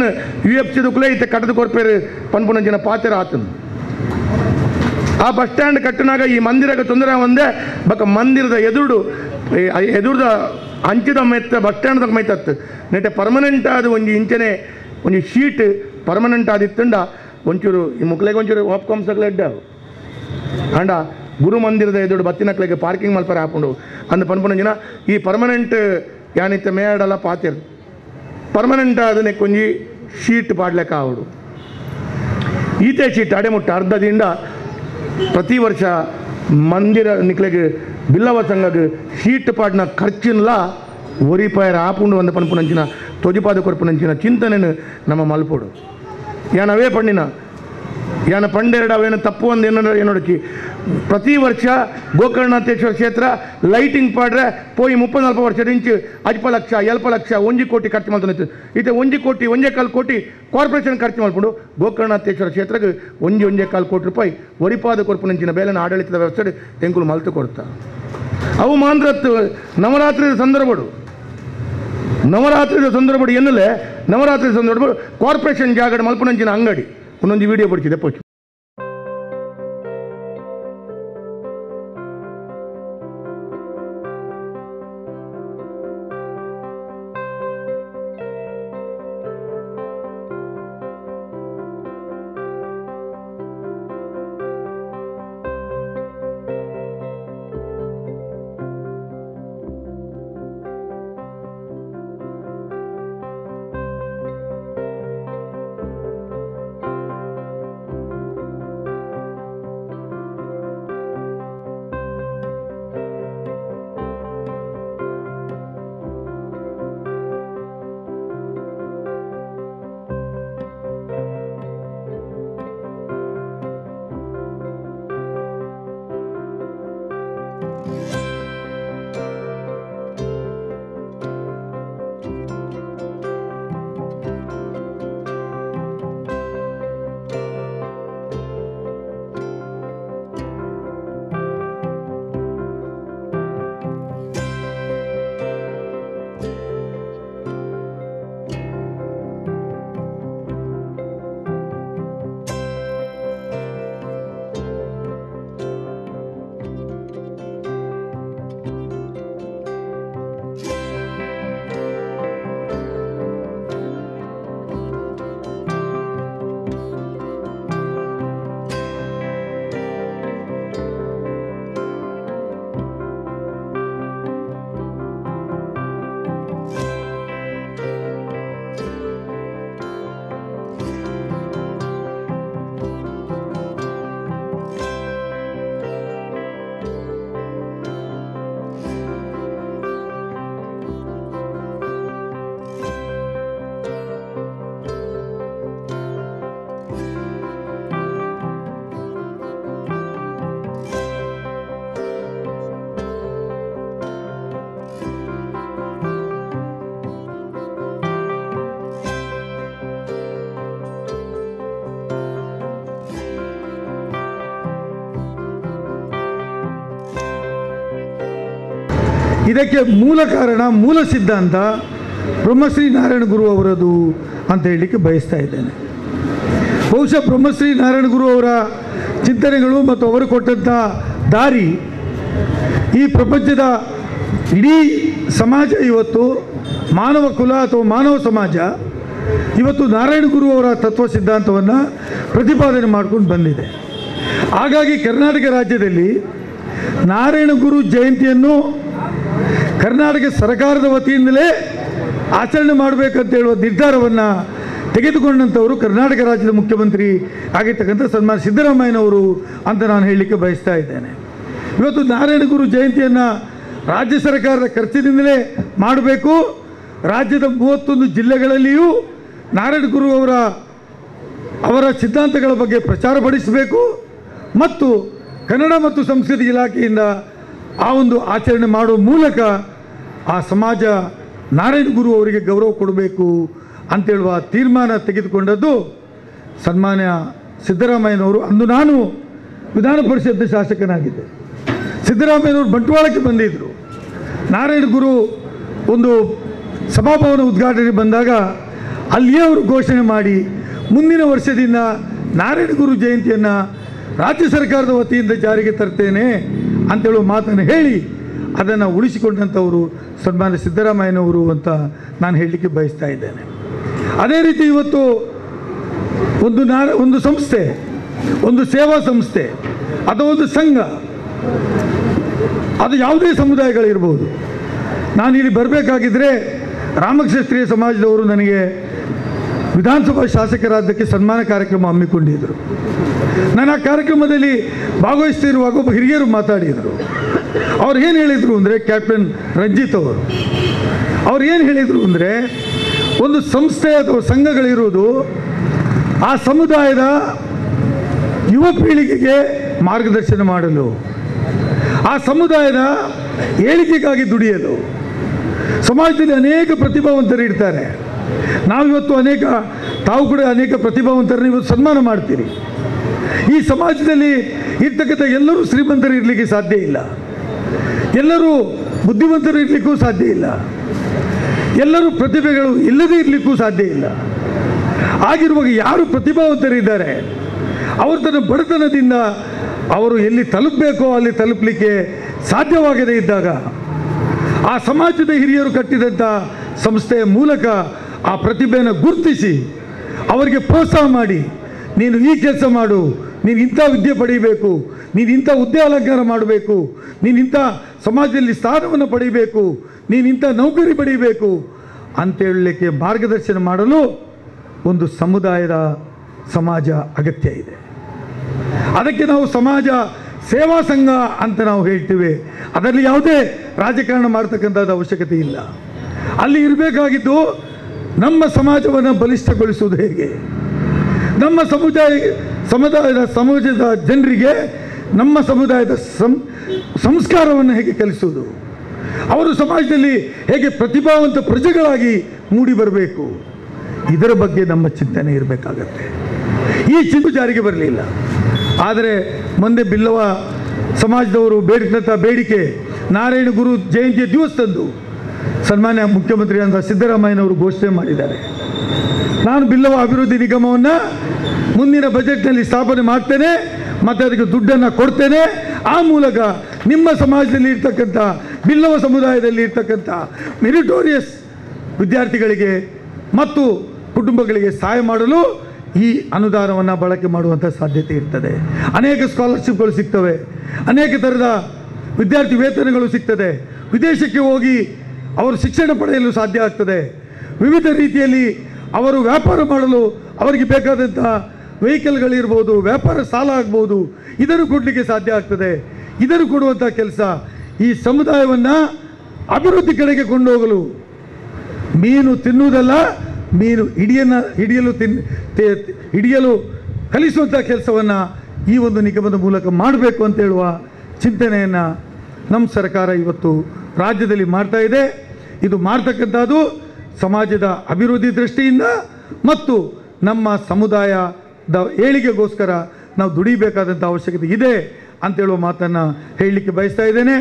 UFC ದುಕ್ಲೆ ಇತ್ತ ಕಟ್ಟದ ಕೊರ್ಪೇರು ಪನ್ಪುನಂಚಿನ ಪಾತ್ರ ಆತನು ಆ ಬಸ್ ಸ್ಟ್ಯಾಂಡ್ ಕಟ್ಟಿನಾಗ ಈ ಮಂದಿರಕ್ಕೆ ತೊಂದರೆ ಒಂದೇ ಬಕ ಮಂದಿರದ ಎದುರ್ದ ಅಂಚಿದ ಮೆತ್ತ ಬಸ್ ಸ್ಟ್ಯಾಂಡ್ದಾಗ ಮೈತತ್ತು ನೆಟ್ಟೆ ಪರ್ಮನೆಂಟ್ ಆದ ಒಂಜಿ ಇಂಚನೆ ಒಂಜಿ ಶೀಟ್ ಪರ್ಮನೆಂಟ್ ಆದಿತ್ತಂಡ ಒಂಚೂರು ಈ ಮುಕ್ಲೆಗೆ ಒಂಚೂರು ವಾಪ್ಕೊಂಸಗಳು ಎಡ್ಡವು ಅಂಡ ಗುರು ಮಂದಿರದ ಎದುರು ಬತ್ತಿನಕ್ಲೆಗೆ ಪಾರ್ಕಿಂಗ್ ಮಲ್ಪರ ಹಾಕೊಂಡು ಅಂದು ಪನ್ಪುನಂಜಿನ ಈ ಪರ್ಮನೆಂಟ್ ಯಾನಿತ್ತ ಮೇಡಲ್ಲ ಪಾತಿರ್ ಪರ್ಮನೆಂಟ್ ಆದ ಕೊಂಜಿ ಶೀಟ್ ಪಾಡ್ಲೆಕ್ಕ ಆವಡು ಈತೆ ಶೀಟ್ ಅಡೆಮುಟ್ಟ ಅರ್ಧದಿಂದ ಪ್ರತಿ ವರ್ಷ ಮಂದಿರ ನಿಕ್ಲೆಗೆ ಬಿಲ್ಲವ ಸಂಘಗೆ ಶೀಟ್ ಪಾಡ್ನ ಖರ್ಚಿನ್ಲ ಒರಿಪಾಯರ ಆಪುಂಡು ಒಂದು ಯಾನ ಪಂಡೆರಡು ಅವೇನು ತಪ್ಪು ಒಂದು ಏನೋಡಕ್ಕಿ ಪ್ರತಿ ವರ್ಷ ಗೋಕರ್ಣನಾಥೇಶ್ವರ ಕ್ಷೇತ್ರ ಲೈಟಿಂಗ್ ಪಾಡ್ರೆ ಪೋಯಿ 30-40 ವರ್ಷದ ಇಂಚು 10 ಲಕ್ಷ 20 ಲಕ್ಷ 1 ಕೋಟಿ ಖರ್ಚು ಮಾಡ್ತಾನೆ ಇತ್ತೆ 1 ಕೋಟಿ 1.25 ಕೋಟಿ ಕಾರ್ಪೊರೇಷನ್ ಖರ್ಚು ಮಾಡ್ಕೊಂಡು ಗೋಕರ್ಣನಾಥೇಶ್ವರ ಕ್ಷೇತ್ರಕ್ಕೆ 1.25 ಕೋಟಿ ರೂಪಾಯಿ ವರಿಪಾದ ಕೊರ್ಪುನಂಚಿನ ಬೇಲೆನ ಆಡಳಿತದ ವ್ಯವಸ್ಥೆ ತೆಂಕುಲು ಮಲ್ತು ಕೊಡ್ತಾ ಅವು ಮಾಂದ್ರತ್ತು ನವರಾತ್ರಿ ಸಂದರ್ಭ ಎನ್ನಲೆ ನವರಾತ್ರಿ ಸಂದರ್ಭ ಕಾರ್ಪೊರೇಷನ್ ಜಾಗಡ ಮಲ್ಪುನಂಚಿನ ಅಂಗಡಿ ಒಂದೊಂದು ವಿಡಿಯೋ ಪಡಿಸಿದೆ ಪೋಚು ಇದಕ್ಕೆ ಮೂಲ ಕಾರಣ ಮೂಲ ಸಿದ್ಧಾಂತ ಬ್ರಹ್ಮಶ್ರೀ ನಾರಾಯಣ ಗುರು ಅವರದು ಅಂತ ಹೇಳಲಿಕ್ಕೆ ಬಯಸ್ತಾ ಇದ್ದೇನೆ. ಬಹುಶಃ ಬ್ರಹ್ಮಶ್ರೀ ನಾರಾಯಣ ಗುರು ಅವರ ಚಿಂತನೆಗಳು ಮತ್ತು ಅವರು ಕೊಟ್ಟಂಥ ದಾರಿ ಈ ಪ್ರಪಂಚದ ಇಡೀ ಸಮಾಜ ಇವತ್ತು ಮಾನವ ಕುಲ ಅಥವಾ ಮಾನವ ಸಮಾಜ ಇವತ್ತು ನಾರಾಯಣ ಗುರು ಅವರ ತತ್ವ ಸಿದ್ಧಾಂತವನ್ನು ಪ್ರತಿಪಾದನೆ ಮಾಡ್ಕೊಂಡು ಬಂದಿದೆ. ಹಾಗಾಗಿ ಕರ್ನಾಟಕ ರಾಜ್ಯದಲ್ಲಿ ನಾರಾಯಣ ಗುರು ಜಯಂತಿಯನ್ನು ಕರ್ನಾಟಕ ಸರ್ಕಾರದ ವತಿಯಿಂದಲೇ ಆಚರಣೆ ಮಾಡಬೇಕಂತ ಹೇಳುವ ನಿರ್ಧಾರವನ್ನು ತೆಗೆದುಕೊಂಡಂಥವರು ಕರ್ನಾಟಕ ರಾಜ್ಯದ ಮುಖ್ಯಮಂತ್ರಿ ಆಗಿರ್ತಕ್ಕಂಥ ಸನ್ಮಾನ್ಯ ಸಿದ್ದರಾಮಯ್ಯನವರು ಅಂತ ನಾನು ಹೇಳಲಿಕ್ಕೆ ಬಯಸ್ತಾ ಇದ್ದೇನೆ. ಇವತ್ತು ನಾರಾಯಣ ಗುರು ಜಯಂತಿಯನ್ನು ರಾಜ್ಯ ಸರ್ಕಾರದ ಖರ್ಚಿನಿಂದಲೇ ಮಾಡಬೇಕು. ರಾಜ್ಯದ 31 ಜಿಲ್ಲೆಗಳಲ್ಲಿಯೂ ನಾರಾಯಣ ಗುರು ಅವರ ಸಿದ್ಧಾಂತಗಳ ಬಗ್ಗೆ ಪ್ರಚಾರಪಡಿಸಬೇಕು ಮತ್ತು ಕನ್ನಡ ಮತ್ತು ಸಂಸ್ಕೃತಿ ಇಲಾಖೆಯಿಂದ ಆ ಒಂದು ಆಚರಣೆ ಮಾಡುವ ಮೂಲಕ ಆ ಸಮಾಜ ನಾರಾಯಣ ಗುರು ಅವರಿಗೆ ಗೌರವ ಕೊಡಬೇಕು ಅಂತೇಳುವ ತೀರ್ಮಾನ ತೆಗೆದುಕೊಂಡದ್ದು ಸನ್ಮಾನ್ಯ ಸಿದ್ದರಾಮಯ್ಯನವರು. ಅಂದು ನಾನು ವಿಧಾನ ಪರಿಷತ್ ಶಾಸಕನಾಗಿದ್ದೆ. ಸಿದ್ದರಾಮಯ್ಯನವರು ಬಂಟ್ವಾಳಕ್ಕೆ ಬಂದಿದ್ದರು. ನಾರಾಯಣ ಗುರು ಒಂದು ಸಭಾಭವನ ಉದ್ಘಾಟನೆ ಬಂದಾಗ ಅಲ್ಲಿಯೇ ಅವರು ಘೋಷಣೆ ಮಾಡಿ ಮುಂದಿನ ವರ್ಷದಿಂದ ನಾರಾಯಣ ಗುರು ಜಯಂತಿಯನ್ನು ರಾಜ್ಯ ಸರ್ಕಾರದ ವತಿಯಿಂದ ಜಾರಿಗೆ ತರ್ತೇನೆ ಅಂತೇಳುವ ಮಾತನ್ನು ಹೇಳಿ ಅದನ್ನು ಉಳಿಸಿಕೊಂಡಂಥವರು ಸನ್ಮಾನ್ಯ ಸಿದ್ದರಾಮಯ್ಯನವರು ಅಂತ ನಾನು ಹೇಳಲಿಕ್ಕೆ ಬಯಸ್ತಾ ಇದ್ದೇನೆ. ಅದೇ ರೀತಿ ಇವತ್ತು ಒಂದು ಸಂಸ್ಥೆ, ಒಂದು ಸೇವಾ ಸಂಸ್ಥೆ ಅಥವಾ ಒಂದು ಸಂಘ, ಅದು ಯಾವುದೇ ಸಮುದಾಯಗಳಿರ್ಬೋದು. ನಾನು ಇಲ್ಲಿ ಬರಬೇಕಾಗಿದ್ದರೆ ರಾಮಕ್ಷೇತ್ರೀಯ ಸಮಾಜದವರು ನನಗೆ ವಿಧಾನಸಭಾ ಶಾಸಕರಾದ್ದಕ್ಕೆ ಸನ್ಮಾನ ಕಾರ್ಯಕ್ರಮ ಹಮ್ಮಿಕೊಂಡಿದ್ದರು. ನಾನು ಆ ಕಾರ್ಯಕ್ರಮದಲ್ಲಿ ಭಾಗವಹಿಸ್ತಿರುವಾಗ ಒಬ್ಬ ಹಿರಿಯರು ಮಾತಾಡಿದರು. ಅವ್ರು ಏನು ಹೇಳಿದರು ಅಂದರೆ, ಕ್ಯಾಪ್ಟನ್ ರಂಜಿತ್ ಅವ್ರು ಏನು ಹೇಳಿದರು ಅಂದರೆ, ಒಂದು ಸಂಸ್ಥೆ ಅಥವಾ ಸಂಘಗಳಿರುವುದು ಆ ಸಮುದಾಯದ ಯುವ ಪೀಳಿಗೆಗೆ ಮಾರ್ಗದರ್ಶನ ಮಾಡಲು, ಆ ಸಮುದಾಯದ ಏಳಿಗೆಗಾಗಿ ದುಡಿಯಲು. ಸಮಾಜದಲ್ಲಿ ಅನೇಕ ಪ್ರತಿಭಾವಂತರು ಇರ್ತಾರೆ. ನಾವಿವತ್ತು ತಾವು ಕೂಡ ಅನೇಕ ಪ್ರತಿಭಾವಂತರನ್ನು ಇವತ್ತು ಸನ್ಮಾನ ಮಾಡ್ತೀರಿ. ಈ ಸಮಾಜದಲ್ಲಿ ಇರ್ತಕ್ಕಂಥ ಎಲ್ಲರೂ ಶ್ರೀಮಂತರು ಇರಲಿಕ್ಕೆ ಸಾಧ್ಯ ಇಲ್ಲ, ಎಲ್ಲರೂ ಬುದ್ಧಿವಂತರು ಇರಲಿಕ್ಕೂ ಸಾಧ್ಯ ಇಲ್ಲ, ಎಲ್ಲರೂ ಪ್ರತಿಭೆಗಳು ಇಲ್ಲದೇ ಇರಲಿಕ್ಕೂ ಸಾಧ್ಯ ಇಲ್ಲ. ಆಗಿರುವಾಗ ಯಾರು ಪ್ರತಿಭಾವಂತರಿದ್ದಾರೆ ಅವರು ತನ್ನ ಬಡತನದಿಂದ ಅವರು ಎಲ್ಲಿ ತಲುಪಬೇಕೋ ಅಲ್ಲಿ ತಲುಪಲಿಕ್ಕೆ ಸಾಧ್ಯವಾಗದೇ ಇದ್ದಾಗ ಆ ಸಮಾಜದ ಹಿರಿಯರು ಕಟ್ಟಿದಂಥ ಸಂಸ್ಥೆಯ ಮೂಲಕ ಆ ಪ್ರತಿಭೆಯನ್ನು ಗುರುತಿಸಿ ಅವರಿಗೆ ಪ್ರೋತ್ಸಾಹ ಮಾಡಿ, ನೀನು ಈ ಕೆಲಸ ಮಾಡು, ನೀನು ಇಂಥ ವಿದ್ಯೆ ಪಡೀಬೇಕು, ನೀನು ಇಂಥ ಹುದ್ದೆ ಅಲಂಕಾರ ಮಾಡಬೇಕು, ನೀನು ಇಂಥ ಸಮಾಜದಲ್ಲಿ ಸ್ಥಾನವನ್ನು ಪಡೀಬೇಕು, ನೀನು ಇಂಥ ನೌಕರಿ ಪಡೀಬೇಕು ಅಂತೇಳಲಿಕ್ಕೆ ಮಾರ್ಗದರ್ಶನ ಮಾಡಲು ಒಂದು ಸಮಾಜ ಅಗತ್ಯ ಇದೆ. ಅದಕ್ಕೆ ನಾವು ಸಮಾಜ ಸೇವಾ ಸಂಘ ಅಂತ ನಾವು ಹೇಳ್ತೀವಿ. ಅದರಲ್ಲಿ ಯಾವುದೇ ರಾಜಕಾರಣ ಮಾಡ್ತಕ್ಕಂಥದ್ದು ಅವಶ್ಯಕತೆ ಇಲ್ಲ. ಅಲ್ಲಿ ಇರಬೇಕಾಗಿದ್ದು ನಮ್ಮ ಸಮಾಜವನ್ನು ಬಲಿಷ್ಠಗೊಳಿಸುವುದು ಹೇಗೆ, ನಮ್ಮ ಸಮಾಜದ ಜನರಿಗೆ ನಮ್ಮ ಸಮುದಾಯದ ಸಂಸ್ಕಾರವನ್ನು ಹೇಗೆ ಕಲಿಸುವುದು, ಅವರು ಸಮಾಜದಲ್ಲಿ ಹೇಗೆ ಪ್ರತಿಭಾವಂತ ಪ್ರಜೆಗಳಾಗಿ ಮೂಡಿ ಬರಬೇಕು, ಇದರ ಬಗ್ಗೆ ನಮ್ಮ ಚಿಂತನೆ ಇರಬೇಕಾಗತ್ತೆ. ಈ ಚಿಂತೆ ಜಾರಿಗೆ ಬರಲಿಲ್ಲ. ಆದರೆ ಮುಂದೆ ಬಿಲ್ಲವ ಸಮಾಜದವರು ಬೇಡಿದಂಥ ಬೇಡಿಕೆ ನಾರಾಯಣ ಗುರು ಜಯಂತಿಯ ದಿವಸದಂದು ಸನ್ಮಾನ್ಯ ಮುಖ್ಯಮಂತ್ರಿಯಾದ ಸಿದ್ದರಾಮಯ್ಯನವರು ಘೋಷಣೆ ಮಾಡಿದ್ದಾರೆ. ನಾನು ಬಿಲ್ಲವ ಅಭಿವೃದ್ಧಿ ನಿಗಮವನ್ನು ಮುಂದಿನ ಬಜೆಟ್ನಲ್ಲಿ ಸ್ಥಾಪನೆ ಮಾಡ್ತೇನೆ ಮತ್ತು ಅದಕ್ಕೆ ದುಡ್ಡನ್ನು ಕೊಡ್ತೇನೆ. ಆ ಮೂಲಕ ನಿಮ್ಮ ಸಮಾಜದಲ್ಲಿ ಇರ್ತಕ್ಕಂಥ ಬಿಲ್ಲವ ಸಮುದಾಯದಲ್ಲಿ ಇರ್ತಕ್ಕಂಥ ಮೆರಿಟೋರಿಯಸ್ ವಿದ್ಯಾರ್ಥಿಗಳಿಗೆ ಮತ್ತು ಕುಟುಂಬಗಳಿಗೆ ಸಹಾಯ ಮಾಡಲು ಈ ಅನುದಾನವನ್ನು ಬಳಕೆ ಮಾಡುವಂಥ ಸಾಧ್ಯತೆ ಇರ್ತದೆ. ಅನೇಕ ಸ್ಕಾಲರ್ಶಿಪ್ಗಳು ಸಿಗ್ತವೆ, ಅನೇಕ ಥರದ ವಿದ್ಯಾರ್ಥಿ ವೇತನಗಳು ಸಿಗ್ತದೆ, ವಿದೇಶಕ್ಕೆ ಹೋಗಿ ಅವರು ಶಿಕ್ಷಣ ಪಡೆಯಲು ಸಾಧ್ಯ ಆಗ್ತದೆ, ವಿವಿಧ ರೀತಿಯಲ್ಲಿ ಅವರು ವ್ಯಾಪಾರ ಮಾಡಲು ಅವರಿಗೆ ಬೇಕಾದಂಥ ವೆಹಿಕಲ್ಗಳಿರ್ಬೋದು, ವ್ಯಾಪಾರ ಸಾಲ ಆಗ್ಬೋದು, ಇದನ್ನು ಕೊಡಲಿಕ್ಕೆ ಸಾಧ್ಯ ಆಗ್ತದೆ. ಇದನ್ನು ಕೊಡುವಂಥ ಕೆಲಸ ಈ ಸಮುದಾಯವನ್ನು ಅಭಿವೃದ್ಧಿ ಕಡೆಗೆ ಕೊಂಡೋಗಲು, ಮೀನು ತಿನ್ನುವುದಲ್ಲ, ಮೀನು ಹಿಡಿಯಲು ಕಲಿಸುವಂಥ ಕೆಲಸವನ್ನು ಈ ಒಂದು ನಿಗಮದ ಮೂಲಕ ಮಾಡಬೇಕು ಅಂತ ಹೇಳುವ ಚಿಂತನೆಯನ್ನು ನಮ್ಮ ಸರ್ಕಾರ ಇವತ್ತು ರಾಜ್ಯದಲ್ಲಿ ಮಾಡ್ತಾ ಇದೆ. ಇದು ಮಾಡ್ತಕ್ಕಂಥದ್ದು ಸಮಾಜದ ಅಭಿವೃದ್ಧಿ ದೃಷ್ಟಿಯಿಂದ ಮತ್ತು ನಮ್ಮ ಸಮುದಾಯದ ಏಳಿಗೆಗೋಸ್ಕರ ನಾವು ದುಡಿಬೇಕಾದಂಥ ಅವಶ್ಯಕತೆ ಇದೆ ಅಂತೇಳುವ ಮಾತನ್ನು ಹೇಳಲಿಕ್ಕೆ ಬಯಸ್ತಾ ಇದ್ದೇನೆ.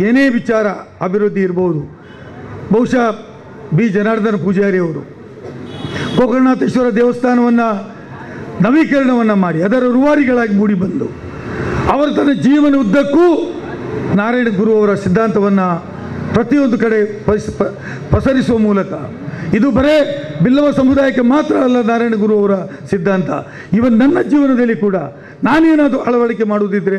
ಏನೇ ವಿಚಾರ ಅಭಿವೃದ್ಧಿ ಇರ್ಬೋದು, ಬಹುಶಃ ಬಿ ಜನಾರ್ದನ ಪೂಜಾರಿ ಅವರು ಗೋಕರ್ಣನಾಥೇಶ್ವರ ದೇವಸ್ಥಾನವನ್ನು ನವೀಕರಣವನ್ನು ಮಾಡಿ ಅದರ ರೂವಾರಿಗಳಾಗಿ ಮೂಡಿ ಬಂದು ಅವರು ತನ್ನ ಜೀವನ ಉದ್ದಕ್ಕೂ ನಾರಾಯಣ ಗುರು ಅವರ ಸಿದ್ಧಾಂತವನ್ನು ಪ್ರತಿಯೊಂದು ಕಡೆ ಪಸರಿಸುವ ಮೂಲಕ, ಇದು ಬರೇ ಬಿಲ್ಲವ ಸಮುದಾಯಕ್ಕೆ ಮಾತ್ರ ಅಲ್ಲ ನಾರಾಯಣ ಗುರು ಅವರ ಸಿದ್ಧಾಂತ, ಇವನ್ ನನ್ನ ಜೀವನದಲ್ಲಿ ಕೂಡ ನಾನೇನಾದರೂ ಅಳವಡಿಕೆ ಮಾಡುವುದಿದ್ದರೆ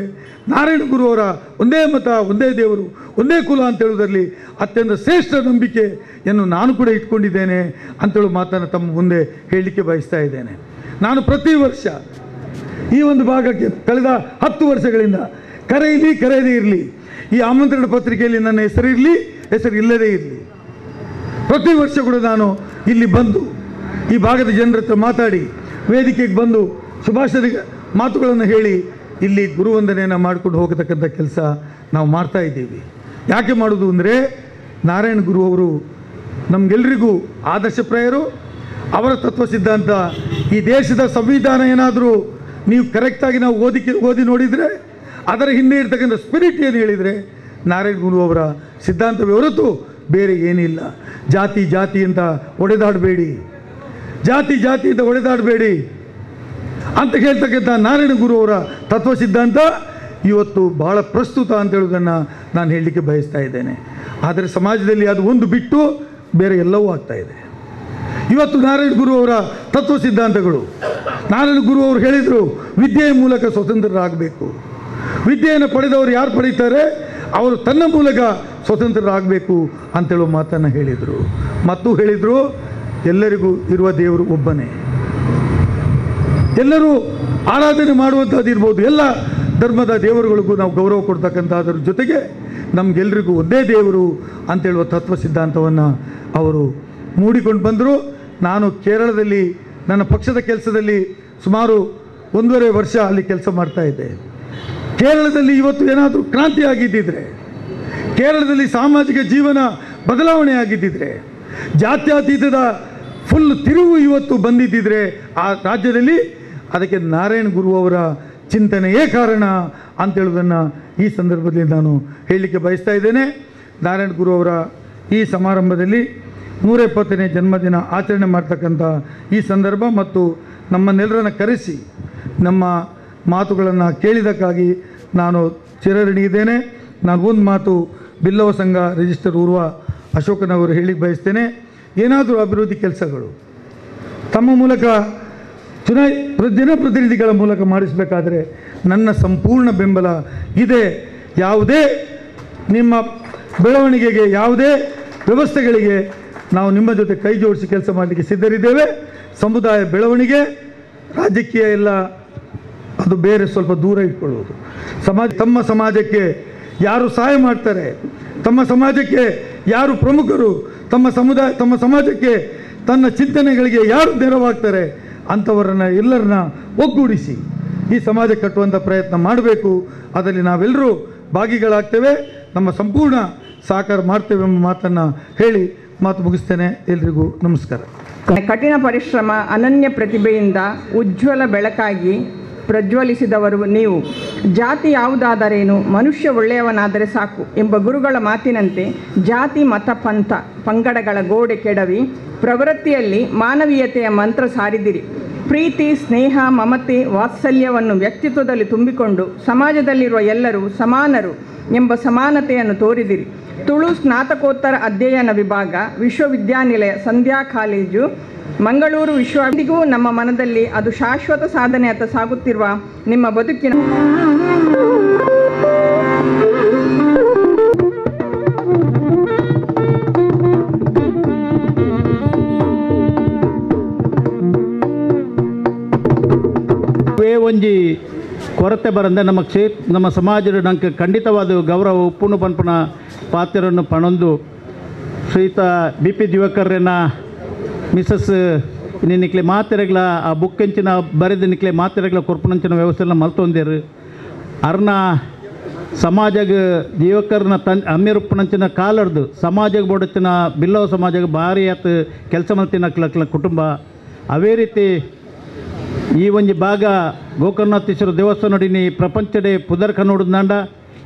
ನಾರಾಯಣ ಗುರು ಅವರ ಒಂದೇ ಮತ, ಒಂದೇ ದೇವರು, ಒಂದೇ ಕುಲ ಅಂತ ಹೇಳುವುದರಲ್ಲಿ ಅತ್ಯಂತ ಶ್ರೇಷ್ಠ ನಂಬಿಕೆಯನ್ನು ನಾನು ಕೂಡ ಇಟ್ಕೊಂಡಿದ್ದೇನೆ ಅಂತೇಳು ಮಾತನ್ನು ತಮ್ಮ ಮುಂದೆ ಹೇಳಲಿಕ್ಕೆ ಬಯಸ್ತಾ ಇದ್ದೇನೆ. ನಾನು ಪ್ರತಿ ವರ್ಷ ಈ ಒಂದು ಭಾಗಕ್ಕೆ ಕಳೆದ 10 ವರ್ಷಗಳಿಂದ ಕರೆಯದೇ ಇರಲಿ, ಈ ಆಮಂತ್ರಣ ಪತ್ರಿಕೆಯಲ್ಲಿ ನನ್ನ ಹೆಸರಿರಲಿ, ಹೆಸರು ಇಲ್ಲದೇ ಇರಲಿ, ಪ್ರತಿ ವರ್ಷ ಕೂಡ ನಾನು ಇಲ್ಲಿ ಬಂದು ಈ ಭಾಗದ ಜನರ ಹತ್ರ ಮಾತಾಡಿ ವೇದಿಕೆಗೆ ಬಂದು ಶುಭಾಶಯ ಮಾತುಗಳನ್ನು ಹೇಳಿ ಇಲ್ಲಿ ಗುರುವಂದನೆಯನ್ನು ಮಾಡಿಕೊಂಡು ಹೋಗತಕ್ಕಂಥ ಕೆಲಸ ನಾವು ಮಾಡ್ತಾ ಇದ್ದೀವಿ. ಯಾಕೆ ಮಾಡೋದು ಅಂದರೆ ನಾರಾಯಣ ಗುರು ಅವರು ನಮಗೆಲ್ಲರಿಗೂ ಆದರ್ಶಪ್ರಾಯರು. ಅವರ ತತ್ವ ಸಿದ್ಧಾಂತ, ಈ ದೇಶದ ಸಂವಿಧಾನ ಏನಾದರೂ ನೀವು ಕರೆಕ್ಟಾಗಿ ನಾವು ಓದಿ ನೋಡಿದರೆ ಅದರ ಹಿಂದೆ ಇರ್ತಕ್ಕಂಥ ಸ್ಪಿರಿಟ್ ಏನು ಹೇಳಿದರೆ ನಾರಾಯಣ ಗುರು ಅವರ ಸಿದ್ಧಾಂತವೇ ಹೊರತು ಬೇರೆ ಏನಿಲ್ಲ. ಜಾತಿ ಅಂತ ಹೊಡೆದಾಡಬೇಡಿ, ಜಾತಿ ಅಂತ ಹೊಡೆದಾಡಬೇಡಿ ಅಂತ ಹೇಳ್ತಕ್ಕಂಥ ನಾರಾಯಣ ಗುರು ಅವರ ತತ್ವ ಸಿದ್ಧಾಂತ ಇವತ್ತು ಬಹಳ ಪ್ರಸ್ತುತ ಅಂತ ಹೇಳೋದನ್ನು ನಾನು ಹೇಳಲಿಕ್ಕೆ ಬಯಸ್ತಾ ಇದ್ದೇನೆ. ಆದರೆ ಸಮಾಜದಲ್ಲಿ ಅದು ಒಂದು ಬಿಟ್ಟು ಬೇರೆ ಎಲ್ಲವೂ ಆಗ್ತಾ ಇದೆ. ಇವತ್ತು ನಾರಾಯಣ ಗುರು ಅವರ ತತ್ವ ಸಿದ್ಧಾಂತಗಳು, ನಾರಾಯಣ ಗುರು ಅವರು ಹೇಳಿದರು ವಿದ್ಯೆಯ ಮೂಲಕ ಸ್ವತಂತ್ರರಾಗಬೇಕು, ವಿದ್ಯೆಯನ್ನು ಪಡೆದವರು ಯಾರು ಪಡೀತಾರೆ ಅವರು ತನ್ನ ಮೂಲಕ ಸ್ವತಂತ್ರರಾಗಬೇಕು ಅಂತೇಳುವ ಮಾತನ್ನು ಹೇಳಿದರು. ಮತ್ತು ಹೇಳಿದರು ಎಲ್ಲರಿಗೂ ಇರುವ ದೇವರು ಒಬ್ಬನೇ, ಎಲ್ಲರೂ ಆರಾಧನೆ ಮಾಡುವಂಥದ್ದು ಇರ್ಬೋದು, ಎಲ್ಲ ಧರ್ಮದ ದೇವರುಗಳಿಗೂ ನಾವು ಗೌರವ ಕೊಡ್ತಕ್ಕಂಥದ್ರ ಜೊತೆಗೆ ನಮಗೆಲ್ಲರಿಗೂ ಒಂದೇ ದೇವರು ಅಂತೇಳುವ ತತ್ವ ಸಿದ್ಧಾಂತವನ್ನು ಅವರು ಮೂಡಿಕೊಂಡು ಬಂದರು. ನಾನು ಕೇರಳದಲ್ಲಿ ನನ್ನ ಪಕ್ಷದ ಕೆಲಸದಲ್ಲಿ ಸುಮಾರು 1.5 ವರ್ಷ ಅಲ್ಲಿ ಕೆಲಸ ಮಾಡ್ತಾ ಇದ್ದೆ. ಕೇರಳದಲ್ಲಿ ಇವತ್ತು ಏನಾದರೂ ಕ್ರಾಂತಿ ಆಗಿದ್ದಿದ್ರೆ, ಕೇರಳದಲ್ಲಿ ಸಾಮಾಜಿಕ ಜೀವನ ಬದಲಾವಣೆ ಆಗಿದ್ದಿದ್ರೆ, ಜಾತ್ಯತೀತದ ಫುಲ್ ತಿರುವು ಇವತ್ತು ಬಂದಿದ್ದಿದ್ರೆ ಆ ರಾಜ್ಯದಲ್ಲಿ, ಅದಕ್ಕೆ ನಾರಾಯಣ ಗುರು ಅವರ ಚಿಂತನೆಯೇ ಕಾರಣ ಅಂತೇಳೋದನ್ನು ಈ ಸಂದರ್ಭದಲ್ಲಿ ನಾನು ಹೇಳಲಿಕ್ಕೆ ಬಯಸ್ತಾ ಇದ್ದೇನೆ. ನಾರಾಯಣ ಗುರು ಅವರ ಈ ಸಮಾರಂಭದಲ್ಲಿ 170ನೇ ಜನ್ಮದಿನ ಆಚರಣೆ ಮಾಡ್ತಕ್ಕಂಥ ಈ ಸಂದರ್ಭ ಮತ್ತು ನಮ್ಮನ್ನೆಲ್ಲರನ್ನು ಕರೆಸಿ ನಮ್ಮ ಮಾತುಗಳನ್ನು ಕೇಳಿದ್ದಕ್ಕಾಗಿ ನಾನು ಚಿರಋಣಿಯಿದ್ದೇನೆ. ನಾನು ಒಂದು ಮಾತು ಬಿಲ್ಲವ ಸಂಘ ರಿಜಿಸ್ಟರ್ ಊರ್ವ ಅಶೋಕನವರು ಹೇಳಿಕ್ಕೆ ಬಯಸ್ತೇನೆ. ಏನಾದರೂ ಅಭಿವೃದ್ಧಿ ಕೆಲಸಗಳು ತಮ್ಮ ಮೂಲಕ ಜನಪ್ರತಿನಿಧಿಗಳ ಮೂಲಕ ಮಾಡಿಸಬೇಕಾದ್ರೆ ನನ್ನ ಸಂಪೂರ್ಣ ಬೆಂಬಲ ಇದೆ. ಯಾವುದೇ ನಿಮ್ಮ ಬೆಳವಣಿಗೆಗೆ, ಯಾವುದೇ ವ್ಯವಸ್ಥೆಗಳಿಗೆ ನಾವು ನಿಮ್ಮ ಜೊತೆ ಕೈ ಜೋಡಿಸಿ ಕೆಲಸ ಮಾಡಲಿಕ್ಕೆ ಸಿದ್ಧರಿದ್ದೇವೆ. ಸಮುದಾಯ ಬೆಳವಣಿಗೆ, ರಾಜಕೀಯ ಎಲ್ಲ ಅದು ಬೇರೆ, ಸ್ವಲ್ಪ ದೂರ ಇಟ್ಕೊಳ್ಳೋದು. ತಮ್ಮ ಸಮಾಜಕ್ಕೆ ಯಾರು ಸಹಾಯ ಮಾಡ್ತಾರೆ, ತಮ್ಮ ಸಮಾಜಕ್ಕೆ ಯಾರು ಪ್ರಮುಖರು, ತಮ್ಮ ಸಮಾಜಕ್ಕೆ ತನ್ನ ಚಿಂತನೆಗಳಿಗೆ ಯಾರು ನೆರವಾಗ್ತಾರೆ ಅಂಥವರನ್ನು ಎಲ್ಲರನ್ನ ಒಗ್ಗೂಡಿಸಿ ಈ ಸಮಾಜ ಕಟ್ಟುವಂಥ ಪ್ರಯತ್ನ ಮಾಡಬೇಕು. ಅದರಲ್ಲಿ ನಾವೆಲ್ಲರೂ ಭಾಗಿಗಳಾಗ್ತೇವೆ, ನಮ್ಮ ಸಂಪೂರ್ಣ ಸಹಕಾರ ಮಾಡ್ತೇವೆ ಎಂಬ ಮಾತನ್ನು ಹೇಳಿ ಮಾತು ಮುಗಿಸ್ತೇನೆ. ಎಲ್ರಿಗೂ ನಮಸ್ಕಾರ. ಕಠಿಣ ಪರಿಶ್ರಮ, ಅನನ್ಯ ಪ್ರತಿಭೆಯಿಂದ ಉಜ್ವಲ ಬೆಳಕಾಗಿ ಪ್ರಜ್ವಲಿಸಿದವರು ನೀವು. ಜಾತಿ ಯಾವುದಾದರೇನು, ಮನುಷ್ಯ ಒಳ್ಳೆಯವನಾದರೆ ಸಾಕು ಎಂಬ ಗುರುಗಳ ಮಾತಿನಂತೆ ಜಾತಿ ಮತ ಪಂಥ ಪಂಗಡಗಳ ಗೋಡೆ ಕೆಡವಿ ಪ್ರವೃತ್ತಿಯಲ್ಲಿ ಮಾನವೀಯತೆಯ ಮಂತ್ರ ಸಾರಿದಿರಿ. ಪ್ರೀತಿ, ಸ್ನೇಹ, ಮಮತೆ, ವಾತ್ಸಲ್ಯವನ್ನು ವ್ಯಕ್ತಿತ್ವದಲ್ಲಿ ತುಂಬಿಕೊಂಡು ಸಮಾಜದಲ್ಲಿರುವ ಎಲ್ಲರೂ ಸಮಾನರು ಎಂಬ ಸಮಾನತೆಯನ್ನು ತೋರಿದಿರಿ. ತುಳು ಸ್ನಾತಕೋತ್ತರ ಅಧ್ಯಯನ ವಿಭಾಗ, ವಿಶ್ವವಿದ್ಯಾನಿಲಯ, ಸಂಧ್ಯಾ ಕಾಲೇಜು, ಮಂಗಳೂರು ವಿಶ್ವವಿಗೂ ನಮ್ಮ ಮನದಲ್ಲಿ ಅದು ಶಾಶ್ವತ ಸಾಧನೆಯತ್ತ ಸಾಗುತ್ತಿರುವ ನಿಮ್ಮ ಬದುಕಿನ ಒಂಜಿ ಕೊರತೆ ಬರಂದೆ ನಮ್ಮ ಸಮಾಜದ ನಂಗೆ ಖಂಡಿತವಾದ ಗೌರವ ಉಪ್ಪುನು ಪನ್ಪುನ ಪಾತ್ರವನ್ನು ಪಣೊಂದು ಶ್ರೀಯುತ BP ದಿವಾಕರ್ನ ಮಿಸಸ್ ನಿಕ್ಲೆ ಮಾತೆರೆಗಳ ಆ ಬುಕ್ಕೆಂಚಿನ ಬರೆದು ನಿಕ್ಲೆ ಮಾತೆರೆಗಳ ಕೊರ್ಪುನಂಚಿನ ವ್ಯವಸ್ಥೆನ ಮಲ್ತೊಂದೇರು ಅರ್ನ ಸಮಾಜಗೆ ದಿವಾಕರ್ನ ಅಮ್ಮಿರುಪ್ಪನಂಚಿನ ಕಾಲರ್ದು ಸಮಾಜಕ್ಕೆ ಬೋಡತ್ತಿನ ಬಿಲ್ಲವ ಸಮಾಜಕ್ಕೆ ಭಾರಿ ಆತ ಕೆಲಸ ಮಲ್ತಿನ ಕುಟುಂಬ. ಅವೇ ರೀತಿ ಈ ಒಂಜಿ ಭಾಗ ಗೋಕರ್ಣಾಥೇಶ್ವರ ದೇವಸ್ಥಾನ ನೋಡಿನಿ ಪ್ರಪಂಚಡೆ ಪುದರ್ಕ ನೋಡಿದ್ನಾಂಡ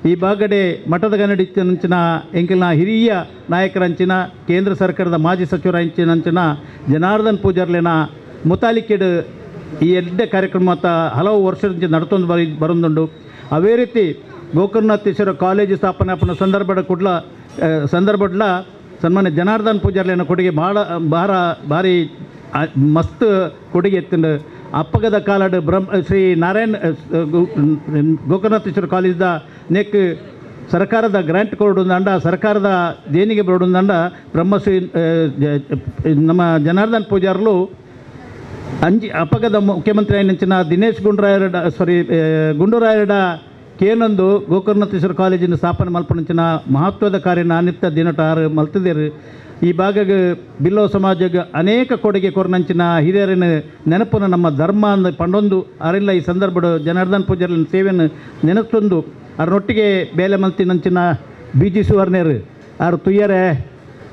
ಈ ಭಾಗಡೆ ಮಠದ ಗನಡಿಂಚಿನ ಎಂಕಿಲ್ನ ಹಿರಿಯ ನಾಯಕರಂಚಿನ ಕೇಂದ್ರ ಸರ್ಕಾರದ ಮಾಜಿ ಸಚಿವರಂಚಿನ ಜನಾರ್ದನ್ ಪೂಜಾರ್ಲೆನ ಮುತಾಲಿಕೆಡು ಈ ಎಡ್ಡೆ ಕಾರ್ಯಕ್ರಮ ಹಲವು ವರ್ಷದಿಂದ ನಡ್ತೊಂದು ಬರೋದುಂಡು. ಅವೇ ರೀತಿ ಗೋಕರ್ಣಾಥೇಶ್ವರ ಕಾಲೇಜು ಸ್ಥಾಪನೆ ಆಪನ ಸಂದರ್ಭಡ್ಲ ಸನ್ಮಾನ್ಯ ಜನಾರ್ದನ್ ಪೂಜಾರ್ಲೆನ ಕೊಡುಗೆ ಭಾರಿ ಮಸ್ತ್ ಕೊಡುಗೆ ಎತ್ತಿಂಡು ಅಪ್ಪಗದ ಕಾಲಡ್ ಶ್ರೀ ನಾರಾಯಣ್ ಗೋಕರ್ಣಾಥೇಶ್ವರ ಕಾಲೇಜ್ದ ನೆಕ್ ಸರ್ಕಾರದ ಗ್ರಾಂಟ್ ಕೊಡೋದಂಡ ಸರ್ಕಾರದ ದೇಣಿಗೆ ಬರೋದಂಡ ಬ್ರಹ್ಮಶ್ರೀ ನಮ್ಮ ಜನಾರ್ದನ್ ಪೂಜಾರ್ಲು ಅಪ್ಪಗದ ಮುಖ್ಯಮಂತ್ರಿ ಆಯ್ನಂಚಿನ ದಿನೇಶ್ ಗುಂಡೂರಾಯಡ ಕೇನೊಂದು ಗೋಕರ್ಣಾಥೇಶ್ವರ ಕಾಲೇಜಿನ ಸ್ಥಾಪನೆ ಮಲ್ಪನಂಚಿನ ಮಹತ್ವದ ಕಾರ್ಯನ ನಿತ್ಯ ದಿನಟಾರು ಮಲ್ತಿದ್ದೇರು. ಈ ಭಾಗಗೆ ಬಿಲ್ಲವ ಸಮಾಜಗೆ ಅನೇಕ ಕೊಡುಗೆ ಕೊರನಂಚಿನ ಹಿರಿಯರಿನ ನೆನಪನ್ನು ನಮ್ಮ ಧರ್ಮ ಅಂದ ಪಂಡೊಂದು ಅರಿಲ್ಲ ಈ ಸಂದರ್ಭದ ಜನಾರ್ದನ್ ಪೂಜಾರಿನ ಸೇವೆಯನ್ನು ನೆನೆಸ್ತೊಂದು ಅವರೊಟ್ಟಿಗೆ ಬೇಲೆ ಮಲ್ತಿನಂಚಿನ BG ಸುವರ್ಣರು ಅವ್ರು ತುಯ್ಯರೆ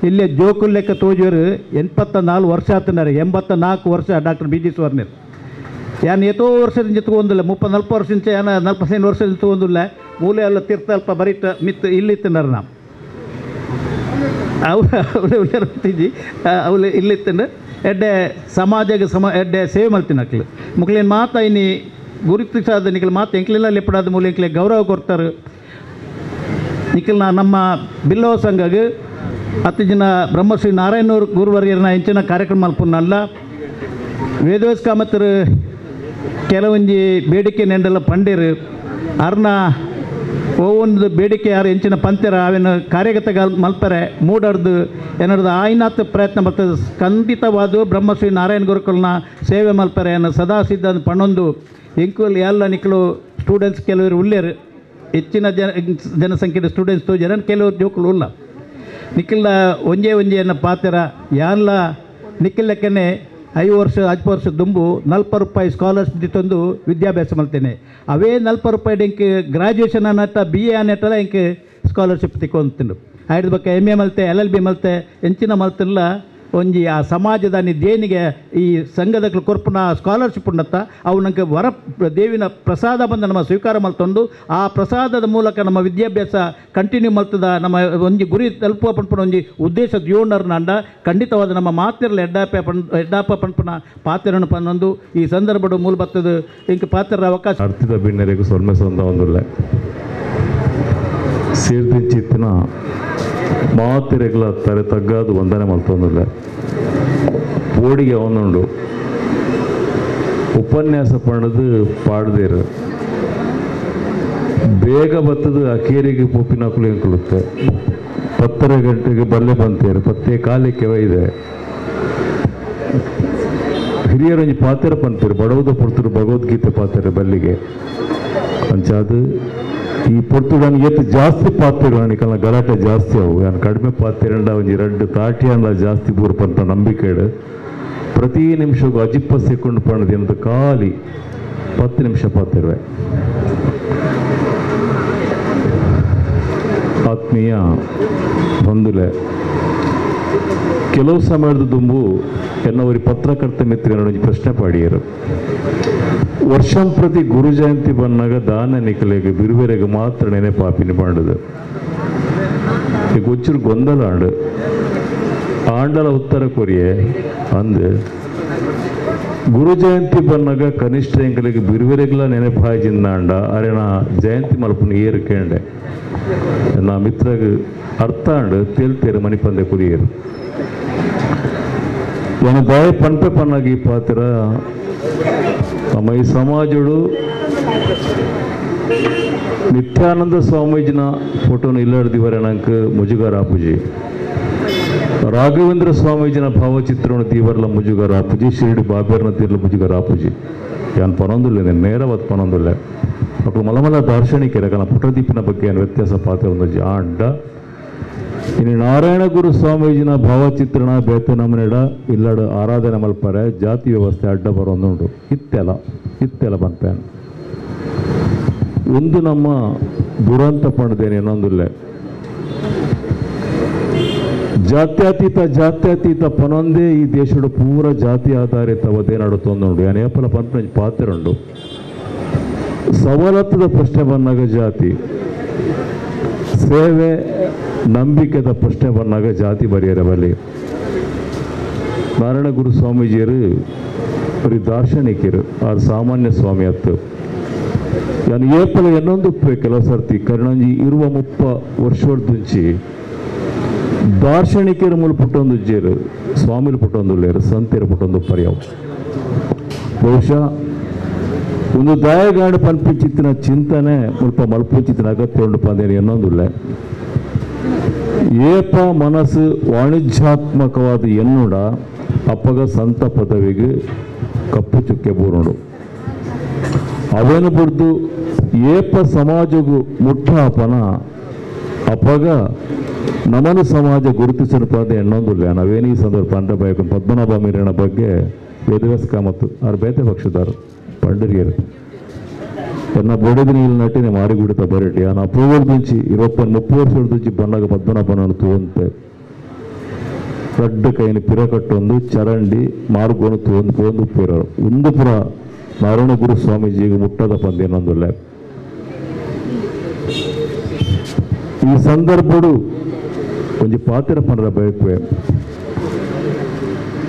ಇಲ್ಲೇ ಜೋಕುಲ್ ಲೆಕ್ಕ ತೋಜರು 84 ವರ್ಷ ಆತನಾರೆ. 84 ವರ್ಷ ಡಾಕ್ಟರ್ BG ಸುವರ್ಣರು. ಯಾನು ಎಷ್ಟೋ ವರ್ಷದಿಂದ ತಗೊಂದಿಲ್ಲ, 30-40 ವರ್ಷದಿಂದ ಏನ 45 ವರ್ಷದಿಂದ ತಗೊಂದಿಲ್ಲ. ಮೂಲೆ ಎಲ್ಲ ತೀರ್ಥ ಅಲ್ಪ ಬರೀತ ಮಿತ್ ಇಲ್ಲಿತ್ತನಾರ ನಾವು ಅವಳು ಇಲ್ಲಿತ್ತಂಡು ಎಡ್ಡೆ ಸಮಾಜಕ್ಕೆ ಎಡ್ಡೆ ಸೇವೆ ಮಲ್ತಿನ ಅಕ್ಲು ಮುಕ್ಲೇನು ಮಾತಾ ಇನ್ನು ಗುರುತಿಸಾದ ನಿಖಲ್ ಮಾತು ಎಂಕ್ಲೆಲ್ಲ ಲೆಪ್ಪಡಾದ ಮೂಲ ಎಂಕ್ಲೆ ಗೌರವ ಕೊಡ್ತಾರೆ. ನಿಖಲ್ನ ನಮ್ಮ ಬಿಲ್ಲವ ಸಂಘಗೆ 10 ಜನ ಬ್ರಹ್ಮಶ್ರೀ ನಾರಾಯಣ ಗುರುವರ್ಯರನ್ನ ಹೆಂಚಿನ ಕಾರ್ಯಕ್ರಮ ಮಲ್ಪುನಲ್ಲ ವೇದವ್ಯಾಸ ಕಾಮತರು ಕೆಲವೊಂದು ಬೇಡಿಕೆ ನೆಂಡೆಲ್ಲ ಪಂಡೇರು ಅರ್ನ ಒಂದು ಬೇಡಿಕೆ ಯಾರು ಹೆಂಚಿನ ಪಂತ್ಯರ ಅವೇನು ಕಾರ್ಯಗತ ಮಲ್ಪರೆ ಮೂಡರ್ದು ಏನಾರ್ದು ಆಯ್ನಾತ್ ಪ್ರಯತ್ನ ಬರ್ತದೆ. ಖಂಡಿತವಾದ ಬ್ರಹ್ಮಶ್ರೀ ನಾರಾಯಣ ಗುರುಕುಲನ ಸೇವೆ ಮಲ್ಪರೆ ಅನ್ನೋ ಸದಾ ಸಿದ್ಧ ಪಣ್ಣೊಂದು ಎಂಕುಲ್ ಎಲ್ಲ ನಿಕ್ಕಲು ಸ್ಟೂಡೆಂಟ್ಸ್ ಕೆಲವರು ಉಳ್ಳೇರು ಹೆಚ್ಚಿನ ಜನಸಂಖ್ಯೆಯ ಸ್ಟೂಡೆಂಟ್ಸು ಜನ ಕೆಲವರು ಜೋಕುಲು ಉಲ್ಲ ನಿಖಿಲ್ನ ಒಂಜೆ ಅನ್ನೋ ಪಾತ್ರ ಯಾನ್ಲ ನಿಖಿಲ್ ಲೆಕ್ಕನೆ 5 ವರ್ಷ 10 ವರ್ಷ ದುಂಬು 40 ರೂಪಾಯಿ ಸ್ಕಾಲರ್ಶಿಪ್ ತಂದು ವಿದ್ಯಾಭ್ಯಾಸ ಮಾಡ್ತೇನೆ. ಅವೇ 40 ರೂಪಾಯಿ ಇಂಕೆ ಗ್ರಾಜುಯೇಷನ್ ಅನ್ನತ್ತ BA ಅನ್ನತ್ತಲ್ಲ ಇಂಕೆ ಸ್ಕಾಲರ್ಶಿಪ್ ತಿಕ್ಕೊಂತೀನಿ. ಆಯ್ದ ಬಗ್ಗೆ MA ಮಲ್ತೆ LLB ಮಲ್ತೆ ಹೆಂಚಿನ ಮಲ್ತಿಲ್ಲ ಒಂಜಿ ಆ ಸಮಾಜದ ದೇನಿಗೆ ಈ ಸಂಘದ ಕೊರ್ಪುನ ಸ್ಕಾಲರ್ಶಿಪ್ ಉಂಡತ್ತ ಅವು ನನಗೆ ದೇವಿನ ಪ್ರಸಾದ ಬಂದು ನಮ್ಮ ಸ್ವೀಕಾರ ಮಲ್ತೊಂದು ಆ ಪ್ರಸಾದದ ಮೂಲಕ ನಮ್ಮ ವಿದ್ಯಾಭ್ಯಾಸ ಕಂಟಿನ್ಯೂ ಮಲ್ತದ ನಮ್ಮ ಒಂಜಿ ಗುರಿ ತಲುಪುವ ಪಂಪನ ಒಂಜಿ ಉದ್ದೇಶ ಜೀವನರ್ನಾಂಡ ಖಂಡಿತವಾದ ನಮ್ಮ ಮಾತಿರಲ್ಲ ಎಡ್ಡಾಪ ಪಂಪನ ಪಾತ್ರವನ್ನು ಪನ್ನೊಂದು ಈ ಸಂದರ್ಭದ ಮೂಲ ಬರ್ತದ ಇಂಕ ಪಾತ್ರ ಅವಕಾಶ ಅರ್ಥದ ಬಿನ್ನರೆಗೂ ಸೊಲ್ಮೆ ಸೊಂದ ಒಂದಿಲ್ಲ ಸೇರ್ದಿಚ್ಚಿತ್ತಿನ ಮಾತಿರೆಗಳ ತಲೆ ತಗ್ಗಾದು ಒಂದನೆ ಮಲ್ತೊಂದಿಲ್ಲ ಓಡಿಗೆ ಒಂದುಂಡು ಉಪನ್ಯಾಸ ಪಣ್ಣದು ಪಾಡ್ದೇರು ಬೇಗ ಬತ್ತದು ಅಕೇರಿಗೆ ಪೊಪ್ಪಿನಕುಲು ಎಂಕುಳುತ್ತೆ 10 ಗಂಟೆಗೆ ಬಲ್ಲೆ ಬಂತೇರು 10 ಕಾಲಕ್ಕೆ ಇದೆ ಹಿರಿಯರೊಂಜಿ ಪಾತ್ರ ಪಂತೇರು ಬಡವದ ಪುರ್ತರು ಭಗವದ್ಗೀತೆ ಪಾತ್ರ ಬಲ್ಲಿಗೆ ಅಂಚಾದು ಈ ಪೊರ್ತುಡನ್ನು ಎತ್ತು ಜಾಸ್ತಿ ಪಾತ್ರೆಗಳು ಕಲ್ಲ ಗಲಾಟೆ ಜಾಸ್ತಿ ಅವು ನಾನು ಕಡಿಮೆ ಪಾತ್ರೆಂಡ ಒಂಜಿ 2 ತಾಟಿ ಅಂದ ಜಾಸ್ತಿ ಬೂರು ಪಂತ ನಂಬಿಕೆಡು ಪ್ರತಿ ನಿಮಿಷಕ್ಕೂ ಅಜಿಪ್ಪ ಸೆಕೊಂಡು ಪಣ್ಣದು ಎಂತ ಖಾಲಿ 10 ನಿಮಿಷ ಪಾತ್ರೆ. ಆತ್ಮೀಯ ಬಂಧುಲೆ ಕೆಲವು ಸಮಯದ ದುಂಬು ಎನ್ನವರಿ ಪತ್ರಕರ್ತ ಮಿತ್ರನೊಂದು ಪ್ರಶ್ನೆ ಪಾಡಿಯರು. ವರ್ಷಂ ಪ್ರತಿ ಗುರು ಜಯಂತಿ ಬಂದಾಗ ದಾನ ನಿಕಲೆಗೆ ಬಿರುವೆರೆಗೆ ಮಾತ್ರ ನೆನೆಪಾಪಿನಿ ಮಾಡುದು ಈಗ ಒಚ್ಚರು ಗೊಂದಲ ಆಂಡಲ ಉತ್ತರ ಕೊರಿಯೆ ಅಂದು ಗುರು ಜಯಂತಿ ಬಂದಾಗ ಕನಿಷ್ಠ ಎಂಕಲಿಗೆ ಬಿರುವೆರೆಗ್ಲ ನೆನೆಪಾಯ್ಜಿಂದಾಂಡ ಅರೆನ ಜಯಂತಿ ಮಲ್ಪನ ಏರು ಕೇಂಡೆ ನಾ ಮಿತ್ರಗೆ ಅರ್ಥ ಅಂಡು ತೇಲ್ತೇರು ಮಣಿಪಂದೆ ಕುರಿಯರು ಏನು ದಯ ಪಂಪೆ ಪನ್ನಾಗಿ ಪಾತ್ರ ನಮ್ಮ ಈ ಸಮಾಜಗಳು ನಿತ್ಯಾನಂದ ಸ್ವಾಮೀಜಿನ ಫೋಟೋನ ಇಲ್ಲಡ್ದಿವರೆ ನಂಗೆ ಮುಜುಗರ ಆಪುಜಿ ರಾಘವೇಂದ್ರ ಸ್ವಾಮೀಜಿನ ಭಾವಚಿತ್ರವನ್ನು ತೀವರ್ಲ ಮುಜುಗರ ಆಪುಜಿ ಶಿರಡಿ ಬಾಬೇರ್ನ ತೀರ್ಲ ಮುಜುಗರ ಆಪುಜಿ ಯಾನ್ ಪನೊಂದಿಲ್ಲ ನೇರವಾದ ಪನೊಂದಿಲ್ಲ ಮಕ್ಕಳು ಮಲಮಲ ದಾರ್ಶನಿಕರ ಕನ ಪುಟದೀಪಿನ ಬಗ್ಗೆ ಏನು ವ್ಯತ್ಯಾಸ ಪಾತ್ರ ಒಂದು ಆಂಡ ಇನ್ನು ನಾರಾಯಣ ಗುರು ಸ್ವಾಮೀಜಿನ ಭಾವಚಿತ್ರಣ ಬೇತೆ ನಮ್ಮನೆಡ ಇಲ್ಲಡ ಆರಾಧನೆ ಮಲ್ಪರೆ ಜಾತಿ ವ್ಯವಸ್ಥೆ ಅಡ್ಡ ಬರೋದುಂಡು ಇತ್ತೆಲ್ಲ ಬಂಪೇನು ಒಂದು ನಮ್ಮ ದುರಂತ ಪಣದೇನೆ ಇನ್ನೊಂದಿಲ್ಲ ಜಾತ್ಯತೀತ ಪನೊಂದೇ ಈ ದೇಶದ ಪೂರ ಜಾತಿ ಆಧಾರಿತವದೇ ನಡುತ್ತೊಂದುಂಡು ಏನೇಪಲ ಪಂಪ ಪಾತ್ರ ಉಂಡು ಸವಲತ್ತದ ಪ್ರಶ್ನೆ ಬಂದಾಗ ಜಾತಿ ಸೇವೆ ನಂಬಿಕೆದ ಪ್ರಶ್ನೆ ಬಂದಾಗ ಜಾತಿ ಬರೆಯರ ಬಲ್ಲಿ ನಾರಾಯಣ ಗುರು ಸ್ವಾಮೀಜಿಯರು ಬರೀ ದಾರ್ಶನಿಕರು ಆರು ಸಾಮಾನ್ಯ ಸ್ವಾಮಿ ಹತ್ತು ನಾನು ಏಪಲ ಇನ್ನೊಂದು ಕೆಲವು ಸರ್ತಿ ಕರ್ಣಂಜಿ ಇರುವ 30 ವರ್ಷದೊಂಚಿ ದಾರ್ಶನಿಕರ ಮೂಲ ಪುಟ್ಟೊಂದು ಜೇರು ಸ್ವಾಮಿಲು ಪುಟ್ಟೊಂದು ಲೇರು ಸಂತೇರು ಪುಟ್ಟೊಂದು ಪರ್ಯಾವ ಬಹುಶಃ ಒಂದು ದಯಗಾಂಡು ಪನ್ಪಿಂಚಿತ್ತಿನ ಚಿಂತನೆ ಮುಲ್ಪ ಮಲ್ಪುಂಚಿತ್ತಿನ ಅಗತ್ಯ ಉಂಡು ಪಂದೇನು ಇನ್ನೊಂದಿಲ್ಲ ಏಪ ಮನಸ್ಸು ವಾಣಿಜ್ಯಾತ್ಮಕವಾದ ಎನ್ನುಡ ಅಪ್ಪಗ ಸಂತ ಪದವಿಗೆ ಕಪ್ಪು ಚುಕ್ಕೆ ಬೂರುಂಡು ಅವೇನು ಬಿಡ್ದು ಏಪ ಸಮಾಜಗೂ ಮುಟ್ಟಾಪನ ಅಪ್ಪಗ ನಮನು ಸಮಾಜ ಗುರುತಿಸಿನ ಪದ ಎನ್ನೊಂದಿಲ್ಲ ನಾವೇನು ಈ ಸಂದರ್ಭ ಅಂಡ ಬಯಕ ಪದ್ಮನಾಭ ಮೀರನ ಬಗ್ಗೆ ವೇದವ್ಯಾಸ ಕಾಮತ್ತು ಅವ್ರು ಬೇತೆ ಪಕ್ಷದಾರು ಪಂಡರಿಯರು ಎನ್ನ ಬೊಡೆದಿನ ನಟಿನೇ ಮಾರಿಗುಡಿತ ಬರಟಿ ಆ ಪೂವರ್ ದುಂಚಿ 20-30 ವರ್ಷದ ಬಂದಾಗ ಪದ್ಮನಾಭನನ್ನು ತೋಂತೆ ರಡ್ಡ ಕೈನ ಪಿರ ಕಟ್ಟೊಂದು ಚರಂಡಿ ಮಾರ್ಗೋನು ತೋಂದು ಉಪ್ಪಿರೋರು ಒಂದು ಪುರ ನಾರಾಯಣ ಗುರು ಸ್ವಾಮೀಜಿಗೆ ಮುಟ್ಟದ ಪಂದ್ಯ ಇನ್ನೊಂದಿಲ್ಲ. ಈ ಸಂದರ್ಭಡು ಒಂದು ಪಾತ್ರ ಪಂಡ್ರ ಬಯಕೆ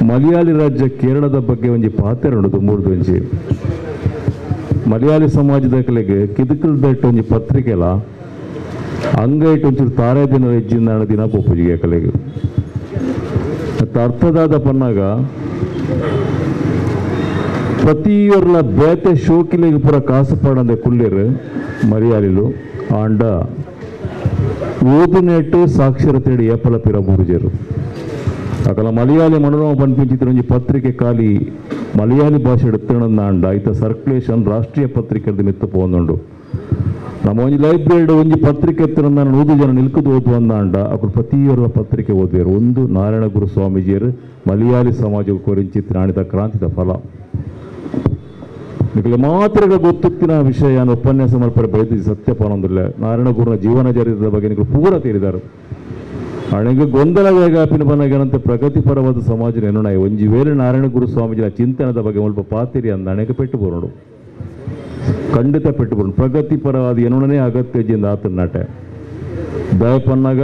ಮಲಯಾಳಿ ರಾಜ್ಯ ಕೇರಳದ ಬಗ್ಗೆ ಒಂದು ಪಾತ್ರ ಉಂಟು ಮೂರ್ದೊಂಜಿ ಮಲಯಾಳಿ ಸಮಾಜದ ಕಲೆಗೆ ಕಿದಕಲ್ದಟ್ಟು ಒಂದು ಪತ್ರಿಕೆಲ ಅಂಗೈಟ್ ಒಂಚೂರು ತಾರೆ ದಿನ ಹೆಜ್ಜಿಂದ ದಿನ ಪೋಪುಜಿಗೆ ಕಲೆಗೆ ಮತ್ತು ಅರ್ಥದಾದ ಪನ್ನಾಗ ಪ್ರತಿಯೊರ್ಲ ಬೇತೆ ಶೋಕಿಲೆಗೆ ಪೂರ ಕಾಸು ಪಾಡಂದೆ ಕುಳ್ಳಿರು ಮಲಯಾಳಿಲು ಆಂಡ ಓದುನೆಟ್ಟು ಸಾಕ್ಷರತೆ ಏಪಲ ಪಿರ ಬುರುಜರು ಅಕಲ ಮಲಯಾಳಿ ಮನೋರಮ ಪನ್ಪಿಂಚಿತ್ರ ಒಂಜಿ ಪತ್ರಿಕೆ ಖಾಲಿ ಮಲಯಾಳಿ ಭಾಷೆ ಎತ್ತಣಂದ ಅಂಡ ಐತ ಸರ್ಕ್ಯುಲೇಷನ್ ರಾಷ್ಟ್ರೀಯ ಪತ್ರಿಕೆ ಮಿತ್ತು ಪೋಂದುಂಡು ನಮ್ಮ ಒಂದು ಲೈಬ್ರರಿ ಒಂದು ಪತ್ರಿಕೆ ನಾನು 100 ಜನ ನಿಲ್ಕುದು ಓದುವ ಅಂದ ಅಕ್ಕಳು ಪ್ರತಿಯೊಬ್ಬರ ಪತ್ರಿಕೆ ಓದುವರು. ಒಂದು ನಾರಾಯಣ ಗುರು ಸ್ವಾಮೀಜಿಯರು ಮಲಯಾಳಿ ಸಮಾಜಕ್ಕೆ ಕೊರಿಂಚಿತ್ ನಾಣಿದ ಕ್ರಾಂತಿದ ಫಲ ನಿಮಗೆ ಮಾತ್ರ ಗೊತ್ತಿನ ವಿಷಯ ನಾನು ಉಪನ್ಯಾಸ ಮಲ್ಪರೆ ಬೈದು ಸತ್ಯಪಾನೊಂದಿಲ್ಲ. ನಾರಾಯಣ ಗುರುನ ಜೀವನ ಚರಿತ್ರದ ಬಗ್ಗೆ ನೀವು ಪೂರ ತೀರಿದ್ದಾರೆ. ಅವನಿಗೆ ಗೊಂದಲ ವೇಗಾಪಿನ ಬನ್ನಗೇನಂತೆ ಪ್ರಗತಿಪರವಾದ ಸಮಾಜ ನೆನೋಣ ಒಂಜಿ ವೇಳೆ ನಾರಾಯಣ ಗುರು ಸ್ವಾಮೀಜಿನ ಚಿಂತನದ ಬಗ್ಗೆ ಸ್ವಲ್ಪ ಪಾತಿರಿ ಅಂದ ಅನೇಕ ಪೆಟ್ಟು ಬೋರೋಡು ಖಂಡಿತ ಪೆಟ್ಟು ಬೋರೋಡು. ಪ್ರಗತಿಪರವಾದ ಏನೋಣನೇ ಅಗತ್ಯಜಿಂದ ಆತನ ನಾಟೆ ದಯಪನ್ನಾಗ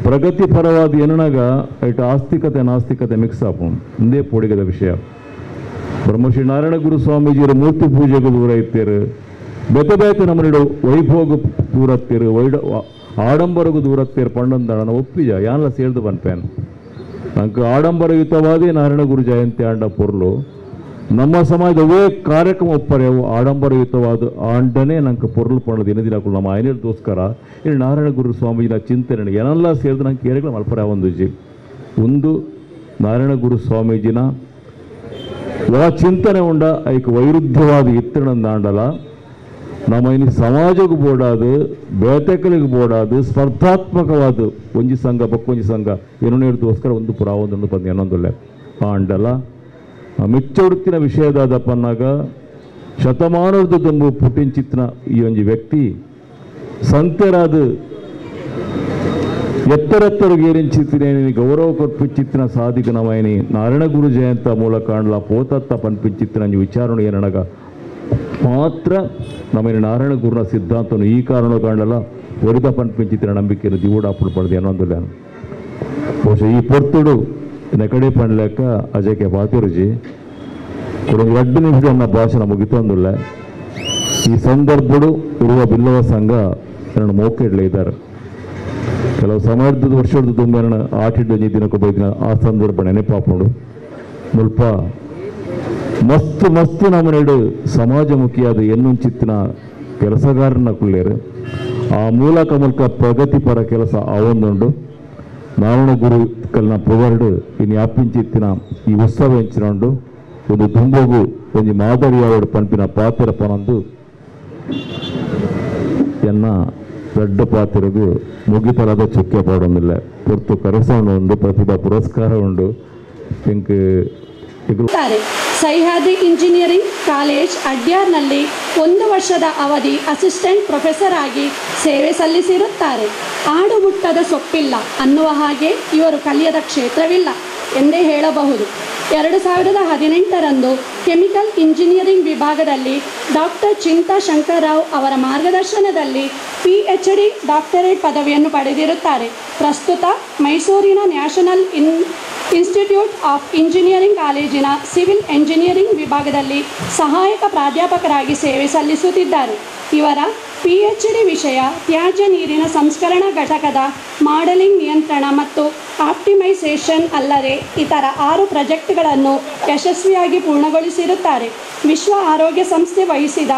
ಪ್ರಗತಿಪರವಾದ ಏನನಾಗ ಇಟ್ಟು ಆಸ್ತಿಕತೆ ನಾಸ್ತಿಕತೆ ಮಿಕ್ಸ್ ಆಪು ಒಂದೇ ಪೋಡಿಗದ ವಿಷಯ. ಬ್ರಹ್ಮಶ್ರೀ ನಾರಾಯಣ ಗುರು ಸ್ವಾಮೀಜಿಯರು ಮೂರ್ತಿ ಪೂಜೆಗೂ ದೂರ ಇತ್ತೀರು, ಬೆತೆ ನಮ್ಮನಿಡು ವೈಭೋಗ ದೂರ ಇತ್ತೀರು, ಆಡಂಬರಗೂ ದೂರ ಇತ್ತೀರು ಪಂಡಂದಣ ಒಪ್ಪಿಜ ಯಾನೆಲ್ಲ ಸೇರ್ದು ಬನ್ಪೇನ್ ನಂಗೆ ಆಡಂಬರಯುತವಾದೇ ನಾರಾಯಣ ಗುರು ಜಯಂತಿ ಆಂಡ ಪೊರ್ಲು ನಮ್ಮ ಸಮಾಜವೇ ಕಾರ್ಯಕ್ರಮ ಒಪ್ಪರೆವು ಆಡಂಬರಯುತವಾದ ಆಂಡನೇ ನಂಗೆ ಪೊರ್ಲು ಪಣ್ಣದು ದಿನದಿನಕ್ಕೂ ನಮ್ಮ ಆಯ್ನೆಗೋಸ್ಕರ ಇಲ್ಲಿ ನಾರಾಯಣ ಗುರು ಸ್ವಾಮೀಜಿನ ಚಿಂತನೆ ಏನೆಲ್ಲ ಸೇರಿದು ನಂಗೆ ಕೇಳಿಗಳು ಮಲ್ಪರ ಒಂದು ನಾರಾಯಣ ಗುರು ಸ್ವಾಮೀಜಿನ ಚಿಂತನೆ ಉಂಡ ಐಕ್ ವೈರುಧ್ಯವಾದ ಇತ್ತಣಂದಾಂಡಲ ನಮ್ಮ ಇನ್ನು ಸಮಾಜಕ್ಕೆ ಬೋಡಾದು ಬೇಟೆಕಲಿಗೆ ಬೋಡಾದು ಸ್ಪರ್ಧಾತ್ಮಕವಾದ ಒಂಜಿ ಸಂಘ ಬಕ್ಕೊಂಜಿ ಸಂಘ ಏನೋ ಹೇಳಿದೋಸ್ಕರ ಒಂದು ಪುರಾವೊಂದು ಬಂದು ಏನೊಂದಲ್ಲ ಆಂಡಲ ಮಿಚ್ಚೊಡುತ್ತಿನ ವಿಷಯದಾದಪ್ಪನ್ನಾಗ ಶತಮಾನದ ತುಂಬು ಪುಟ್ಟಿಂಚಿತ್ತಿನ ಈ ಒಂಜಿ ವ್ಯಕ್ತಿ ಸಂತೆರಾದ ಎತ್ತರೆತ್ತರಗೇರಿಂಚಿತ್ತಿನೇನಿ ಗೌರವ ಕೊರ್ಪಿಚ್ಚಿತ್ತಿನ ಸಾಧಿಕ ನಮಯನಿ ನಾರಾಯಣ ಗುರು ಜಯಂತ ಮೂಲಕ ಕಾಣಲ ಪೋತತ್ತ ಪನ್ಪಿಚ್ಚಿತ್ತಿನ ವಿಚಾರಣೆ ಏನನಗ ಮಾತ್ರ ನಮ್ಮನೆ ನಾರಾಯಣ ಗುರುನ ಸಿದ್ಧಾಂತನು ಈ ಕಾರಣ ಕಾಣಲ್ಲ ಒರಿದ ಪನ್ಪಿಂಚಿತ್ತಿನ ನಂಬಿಕೆಯನ್ನು ದಿವೂಡಾಪುಡು ಪಡೆದು ಏನೊಂದಿಲ್ಲ ಬಹುಶಃ ಈ ಪೊರ್ತುಡು ನೆಕಡೆ ಪಣ್ಲೆಕ್ಕ ಅಜಯ್ಕೆ ಪಾತಿರುಜಿ ಕೊಡೊಂದು 2 ನಿಮಿಷ ನನ್ನ ಭಾಷಣ ಮುಗಿತೊಂದಿಲ್ಲ. ಈ ಸಂದರ್ಭಡು ಇರುವ ಬಿಲ್ಲವ ಸಂಘ ನನ್ನ ಮೋಕೆಡ್ಲೆ ಇದ್ದಾರೆ. ಕೆಲವು ಸಮಯದ ವರ್ಷದ ತುಂಬ ಆಟಿಡ್ಡು ದಿನಕ್ಕೆ ಬೈದಿನ ಆ ಸಂದರ್ಭ ನೆನಪಾಪುಂಡು ಮುಲ್ಪ ಮಸ್ತ್ ಮಸ್ತ್ ನಮ್ಮನೆಡು ಸಮಾಜಮುಖಿಯಾದ ಎನ್ನುಂಚಿತ್ತಿನ ಕೆಲಸಗಾರನ ಕುಳ್ಳೇರು ಆ ಮೂಲಕ ಪ್ರಗತಿಪರ ಕೆಲಸ ಅವೊಂದುಂಡು ನಾರಾಯಣ ಗುರು ಕಲ್ನ ಪೊಗರ್ಡು ಇನ್ನು ಅಪ್ಪಿಂಚಿತ್ತಿನ ಈ ಉತ್ಸವ ಹೆಂಚಿನೊಂಡು ಒಂದು ದುಂಬೋಗು ಒಂದು ಮಾದರಿಯಾವಡು ಪಂಪಿನ ಪಾತ್ರ ಪನೊಂದು ಎನ್ನ ದೊಡ್ಡ ಪಾತ್ರಗೂ ಮುಗಿತರದ ಚುಕ್ಕೆ ಪಾಡೊಂದಿಲ್ಲ ಪೊರ್ತು ಕರೆಸೋಣ ಒಂದು ಪ್ರತಿಭಾ ಪುರಸ್ಕಾರ ಉಂಡು ಇಂಕ್ ಸಹ್ಯಾದ್ರಿ ಇಂಜಿನಿಯರಿಂಗ್ ಕಾಲೇಜ್ ಅಡ್ಯಾರ್ನಲ್ಲಿ 1 ವರ್ಷದ ಅವಧಿ ಅಸಿಸ್ಟೆಂಟ್ ಪ್ರೊಫೆಸರ್ ಆಗಿ ಸೇವೆ ಸಲ್ಲಿಸಿರುತ್ತಾರೆ. ಆಡು ಮುಟ್ಟದ ಸೊಪ್ಪಿಲ್ಲ ಅನ್ನುವ ಹಾಗೆ ಇವರು ಕಲಿಯದ ಕ್ಷೇತ್ರವಿಲ್ಲ ಎಂದೇ ಹೇಳಬಹುದು. 2018ರಂದು ಕೆಮಿಕಲ್ ಇಂಜಿನಿಯರಿಂಗ್ ವಿಭಾಗದಲ್ಲಿ ಡಾಕ್ಟರ್ ಚಿಂತಾ ಶಂಕರ್ರಾವ್ ಅವರ ಮಾರ್ಗದರ್ಶನದಲ್ಲಿ PhD ಡಾಕ್ಟರೇಟ್ ಪದವಿಯನ್ನು ಪಡೆದಿರುತ್ತಾರೆ. ಪ್ರಸ್ತುತ ಮೈಸೂರಿನ ನ್ಯಾಷನಲ್ ಇನ್ಸ್ಟಿಟ್ಯೂಟ್ ಆಫ್ ಇಂಜಿನಿಯರಿಂಗ್ ಕಾಲೇಜಿನ ಸಿವಿಲ್ ಎಂಜಿನಿಯರಿಂಗ್ ವಿಭಾಗದಲ್ಲಿ ಸಹಾಯಕ ಪ್ರಾಧ್ಯಾಪಕರಾಗಿ ಸೇವೆ ಸಲ್ಲಿಸುತ್ತಿದ್ದಾರೆ. ಇವರ PhD ವಿಷಯ ತ್ಯಾಜ್ಯ ನೀರಿನ ಸಂಸ್ಕರಣಾ ಘಟಕದ ಮಾಡೆಲಿಂಗ್ ನಿಯಂತ್ರಣ ಮತ್ತು ಆಪ್ಟಿಮೈಸೇಷನ್ ಅಲ್ಲದೆ ಇತರ 6 ಪ್ರಾಜೆಕ್ಟ್ಗಳನ್ನು ಯಶಸ್ವಿಯಾಗಿ ಪೂರ್ಣಗೊಳಿಸಿರುತ್ತಾರೆ. ವಿಶ್ವ ಆರೋಗ್ಯ ಸಂಸ್ಥೆ ವಹಿಸಿದ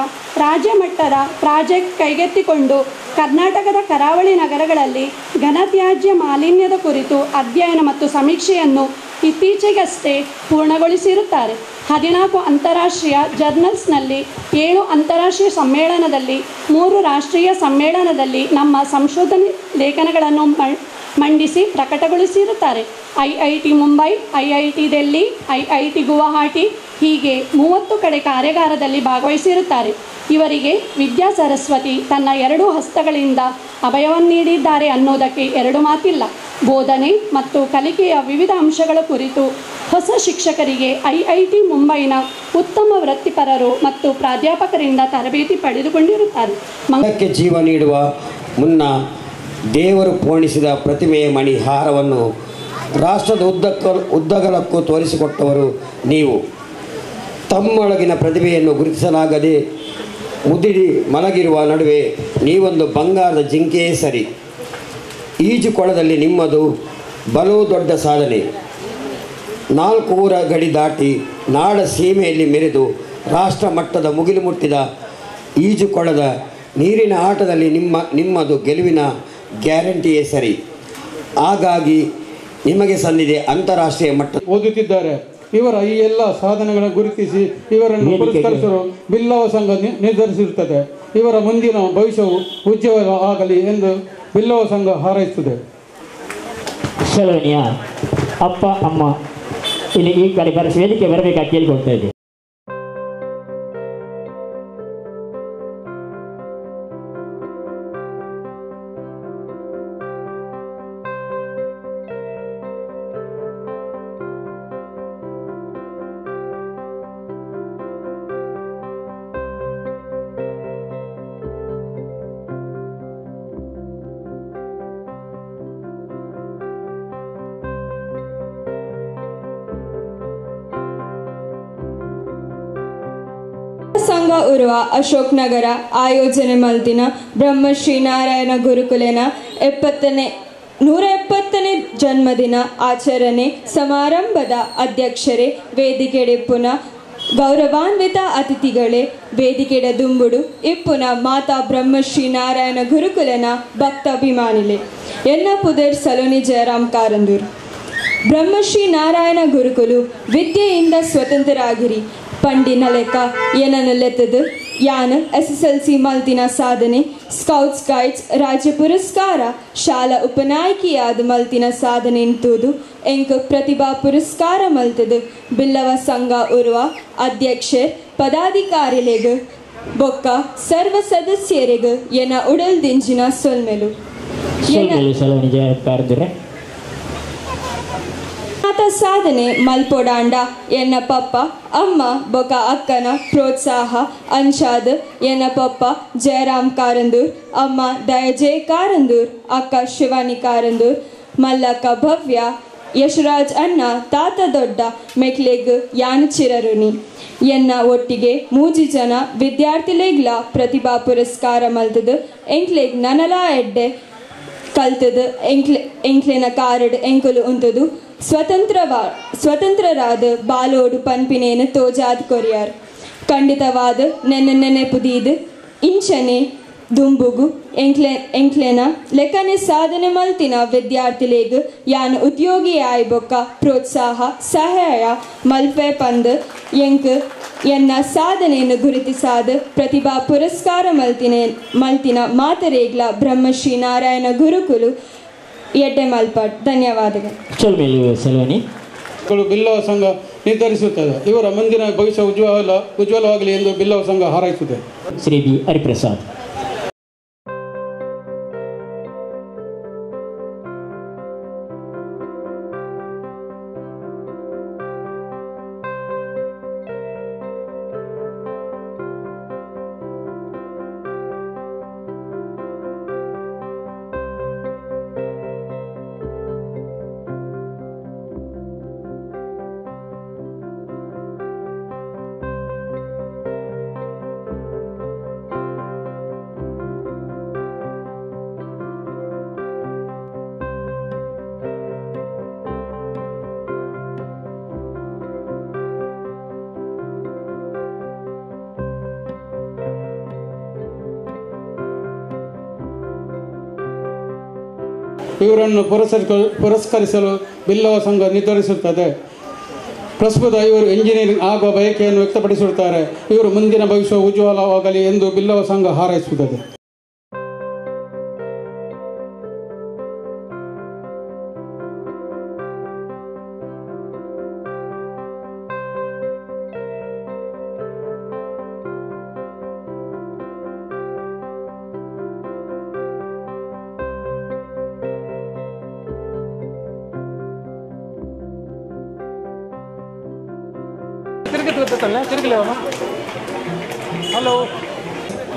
ರಾಜ್ಯ ಮಟ್ಟದ ಪ್ರಾಜೆಕ್ಟ್ ಕೈಗೆತ್ತಿಕೊಂಡು ಕರ್ನಾಟಕದ ಕರಾವಳಿ ನಗರಗಳಲ್ಲಿ ಘನತ್ಯಾಜ್ಯ ಮಾಲಿನ್ಯದ ಕುರಿತು ಅಧ್ಯಯನ ಮತ್ತು ಸಮೀಕ್ಷೆಯನ್ನು ಇತ್ತೀಚೆಗಷ್ಟೇ ಪೂರ್ಣಗೊಳಿಸಿರುತ್ತಾರೆ. 14 ಅಂತಾರಾಷ್ಟ್ರೀಯ ಜರ್ನಲ್ಸ್ನಲ್ಲಿ 7 ಅಂತಾರಾಷ್ಟ್ರೀಯ ಸಮ್ಮೇಳನದಲ್ಲಿ 3 ರಾಷ್ಟ್ರೀಯ ಸಮ್ಮೇಳನದಲ್ಲಿ ನಮ್ಮ ಸಂಶೋಧನೆ ಲೇಖನಗಳನ್ನು ಮಂಡಿಸಿ ಪ್ರಕಟಗೊಳಿಸಿರುತ್ತಾರೆ. IIT Mumbai, IIT Delhi, IIT Guwahati ಹೀಗೆ 30 ಕಡೆ ಕಾರ್ಯಾಗಾರದಲ್ಲಿ ಭಾಗವಹಿಸಿರುತ್ತಾರೆ. ಇವರಿಗೆ ವಿದ್ಯಾ ಸರಸ್ವತಿ ತನ್ನ 2 ಹಸ್ತಗಳಿಂದ ಅಭಯವನ್ನು ನೀಡಿದ್ದಾರೆ ಅನ್ನೋದಕ್ಕೆ 2 ಮಾತಿಲ್ಲ. ಬೋಧನೆ ಮತ್ತು ಕಲಿಕೆಯ ವಿವಿಧ ಅಂಶಗಳ ಕುರಿತು ಹೊಸ ಶಿಕ್ಷಕರಿಗೆ IIT ಮುಂಬೈನ ಉತ್ತಮ ವೃತ್ತಿಪರರು ಮತ್ತು ಪ್ರಾಧ್ಯಾಪಕರಿಂದ ತರಬೇತಿ ಪಡೆದುಕೊಂಡಿರುತ್ತಾರೆ. ಮಂಗಕ್ಕೆ ಜೀವ ನೀಡುವ ಮುನ್ನ ದೇವರು ಪೋಣಿಸಿದ ಪ್ರತಿಮೆಯ ಮಣಿ ಹಾರವನ್ನು ರಾಷ್ಟ್ರದ ಉದ್ದಗಲಕ್ಕೂ ತೋರಿಸಿಕೊಟ್ಟವರು ನೀವು. ತಮ್ಮೊಳಗಿನ ಪ್ರತಿಭೆಯನ್ನು ಗುರುತಿಸಲಾಗದೆ ಮುದಿಡಿ ಮಲಗಿರುವ ನಡುವೆ ನೀವೊಂದು ಬಂಗಾರದ ಜಿಂಕೆಯೇ ಸರಿ. ಈಜುಕೊಳದಲ್ಲಿ ನಿಮ್ಮದು ಬಲು ದೊಡ್ಡ ಸಾಧನೆ. 4 ಊರ ಗಡಿ ದಾಟಿ ನಾಡ ಸೀಮೆಯಲ್ಲಿ ಮೆರೆದು ರಾಷ್ಟ್ರ ಮಟ್ಟದ ಮುಗಿಲು ಮುಟ್ಟಿದ ಈಜುಕೊಳದ ನೀರಿನ ಆಟದಲ್ಲಿ ನಿಮ್ಮದು ಗೆಲುವಿನ ಗ್ಯಾರಂಟಿಯೇ ಸರಿ. ಹಾಗಾಗಿ ನಿಮಗೆ ಸಂದಿದೆ ಅಂತಾರಾಷ್ಟ್ರೀಯ ಮಟ್ಟ. ಓದುತ್ತಿದ್ದಾರೆ. ಇವರ ಈ ಎಲ್ಲ ಸಾಧನೆಗಳನ್ನು ಗುರುತಿಸಿ ಇವರನ್ನು ಪುರಸ್ಕರಿಸಲು ಬಿಲ್ಲವ ಸಂಘ ನಿರ್ಧರಿಸಿರುತ್ತದೆ. ಇವರ ಮುಂದಿನ ಭವಿಷ್ಯವು ಉಜ್ವಲ ಆಗಲಿ ಎಂದು ಬಿಲ್ಲವ ಸಂಘ ಹಾರೈಸುತ್ತದೆ. ಸಲೋನಿಯ ಅಪ್ಪ ಅಮ್ಮ ಇಲ್ಲಿ ಈ ಕಡೆ ವೇದಿಕೆ ಬರಬೇಕಾಗಿ ಕೇಳಿಕೊಳ್ತಾ ಇದ್ದೆ. ಸಂಘ ಉರುವ ಅಶೋಕ್ ನಗರ ಆಯೋಜನೆ ಮಲ್ತಿನ ಬ್ರಹ್ಮಶ್ರೀ ನಾರಾಯಣ ಗುರುಕುಲನ 170ನೇ ಜನ್ಮದಿನ ಆಚರಣೆ ಸಮಾರಂಭದ ಅಧ್ಯಕ್ಷರೇ, ವೇದಿಕೆಡೆ ಪುನಃ ಗೌರವಾನ್ವಿತ ಅತಿಥಿಗಳೇ, ವೇದಿಕೆಡೆ ದುಂಬುಡು ಇಪ್ಪುನ ಮಾತಾ ಬ್ರಹ್ಮಶ್ರೀ ನಾರಾಯಣ ಗುರುಕುಲನ ಭಕ್ತಾಭಿಮಾನಿಲೆ ಎನ್ನ ಪುದರ್ ಸಲೋನಿ ಜಯರಾಮ್ ಕಾರಂದೂರ್. ಬ್ರಹ್ಮಶ್ರೀ ನಾರಾಯಣ ಗುರುಕುಲು ವಿದ್ಯೆಯಿಂದ ಸ್ವತಂತ್ರರಾಗಿರಿ ಪಂಡಿನ ಲೆಕ್ಕ ಏನನ್ನು ಲೆತ್ತದು ಯಾನ SSLC ಮಲ್ತಿನ ಸಾಧನೆ, ಸ್ಕೌಟ್ಸ್ ಗೈಡ್ಸ್ ರಾಜ್ಯ ಪುರಸ್ಕಾರ, ಶಾಲಾ ಉಪನಾಯಕಿಯಾದ ಮಲ್ತಿನ ಸಾಧನೆ ಇಂತುದು ಎಂಕ್ ಪ್ರತಿಭಾ ಪುರಸ್ಕಾರ ಮಲ್ತದು ಬಿಲ್ಲವ ಸಂಘ ಉರುವ ಅಧ್ಯಕ್ಷೆ ಪದಾಧಿಕಾರಿಲೆಗ್ ಬೊಕ್ಕ ಸರ್ವ ಸದಸ್ಯರಿಗ್ ಎನ್ನ ಉಡಲ್ ದಿಂಜಿನ ಸೊಲ್ಮೆಲು ಸಾಧನೆ ಮಲ್ಪೊಡಾಂಡ ಎನ್ನ ಪಪ್ಪ ಅಮ್ಮ ಬೊಕ ಅಕ್ಕನ ಪ್ರೋತ್ಸಾಹ ಅಂಚಾದ್ ಎನ್ನ ಪಪ್ಪ ಜಯರಾಮ್ ಕಾರಂದೂರ್, ಅಮ್ಮ ದಯಜಯ್ ಕಾರಂದೂರ್, ಅಕ್ಕ ಶಿವಾನಿ ಕಾರಂದೂರ್, ಮಲ್ಲಕ್ಕ ಭವ್ಯ, ಯಶರಾಜ್ ಅಣ್ಣ, ತಾತ ದೊಡ್ಡ ಮೆಕ್ಲೆಗ್ ಯಾನ್ ಚಿರರುನಿ ಎನ್ನ ಒಟ್ಟಿಗೆ 3 ಜನ ವಿದ್ಯಾರ್ಥಿಲೆಗ್ಲ ಪ್ರತಿಭಾ ಪುರಸ್ಕಾರ ಮಲ್ತದು ಎಂಕ್ಲೆಗ್ ನನಲಾ ಎಡ್ಡೆ ಕಲ್ತದು ಎಂಕ್ಲೆನ ಕಾರಡ್ ಎಂಕುಲು ಉಂತದು ಸ್ವತಂತ್ರರಾದ ಬಾಲೋಡು ಪನ್ಪಿನೇನು ತೋಜಾದ್ ಕೊರಿಯಾರ್ ಖಂಡಿತವಾದ ನೆನೆಪುದೀದು ಇಂಚನೆ ದುಂಬುಗು ಎಂಕ್ಲೆನ ಲೆಕ್ಕನೆ ಸಾಧನೆ ಮಲ್ತಿನ ವಿದ್ಯಾರ್ಥಿಲೆಗ್ ಯಾನ್ ಉದ್ಯೋಗಿ ಆಯ್ ಬೊಕ್ಕ ಪ್ರೋತ್ಸಾಹ ಸಹಾಯ ಮಲ್ಪೆ ಪಂದ್ ಎಂಕ್ ಎನ್ನ ಸಾಧನೆಯನ್ನು ಗುರುತಿಸಾದ ಪ್ರತಿಭಾ ಪುರಸ್ಕಾರ ಮಲ್ತಿನ ಮಾತರೇಗ್ಲ ಬ್ರಹ್ಮಶ್ರೀ ನಾರಾಯಣ ಗುರುಕುಲು ಎಡ್ಡೆ ಮಲ್ಪಾಡ್. ಧನ್ಯವಾದಗಳು. ಬಿಲ್ಲವ ಸಂಘ ನಿರ್ಧರಿಸುತ್ತದೆ. ಇವರ ಮುಂದಿನ ಭವಿಷ್ಯ ಉಜ್ವಲವಾಗಲಿ ಎಂದು ಬಿಲ್ಲವ ಸಂಘ ಹಾರೈಸುತ್ತದೆ. ಶ್ರೀ ಬಿ ಹರಿಪ್ರಸಾದ್. ಇವರನ್ನು ಪುರಸ್ಕರಿಸಲು ಬಿಲ್ಲವ ಸಂಘ ನಿರ್ಧರಿಸುತ್ತದೆ. ಪ್ರಸ್ತುತ ಇವರು ಎಂಜಿನಿಯರಿಂಗ್ ಆಗುವ ಬಯಕೆಯನ್ನು ವ್ಯಕ್ತಪಡಿಸುತ್ತಾರೆ. ಇವರು ಮುಂದಿನ ಭವಿಷ್ಯ ಉಜ್ವಲವಾಗಲಿ ಎಂದು ಬಿಲ್ಲವ ಸಂಘ ಹಾರೈಸುತ್ತದೆ.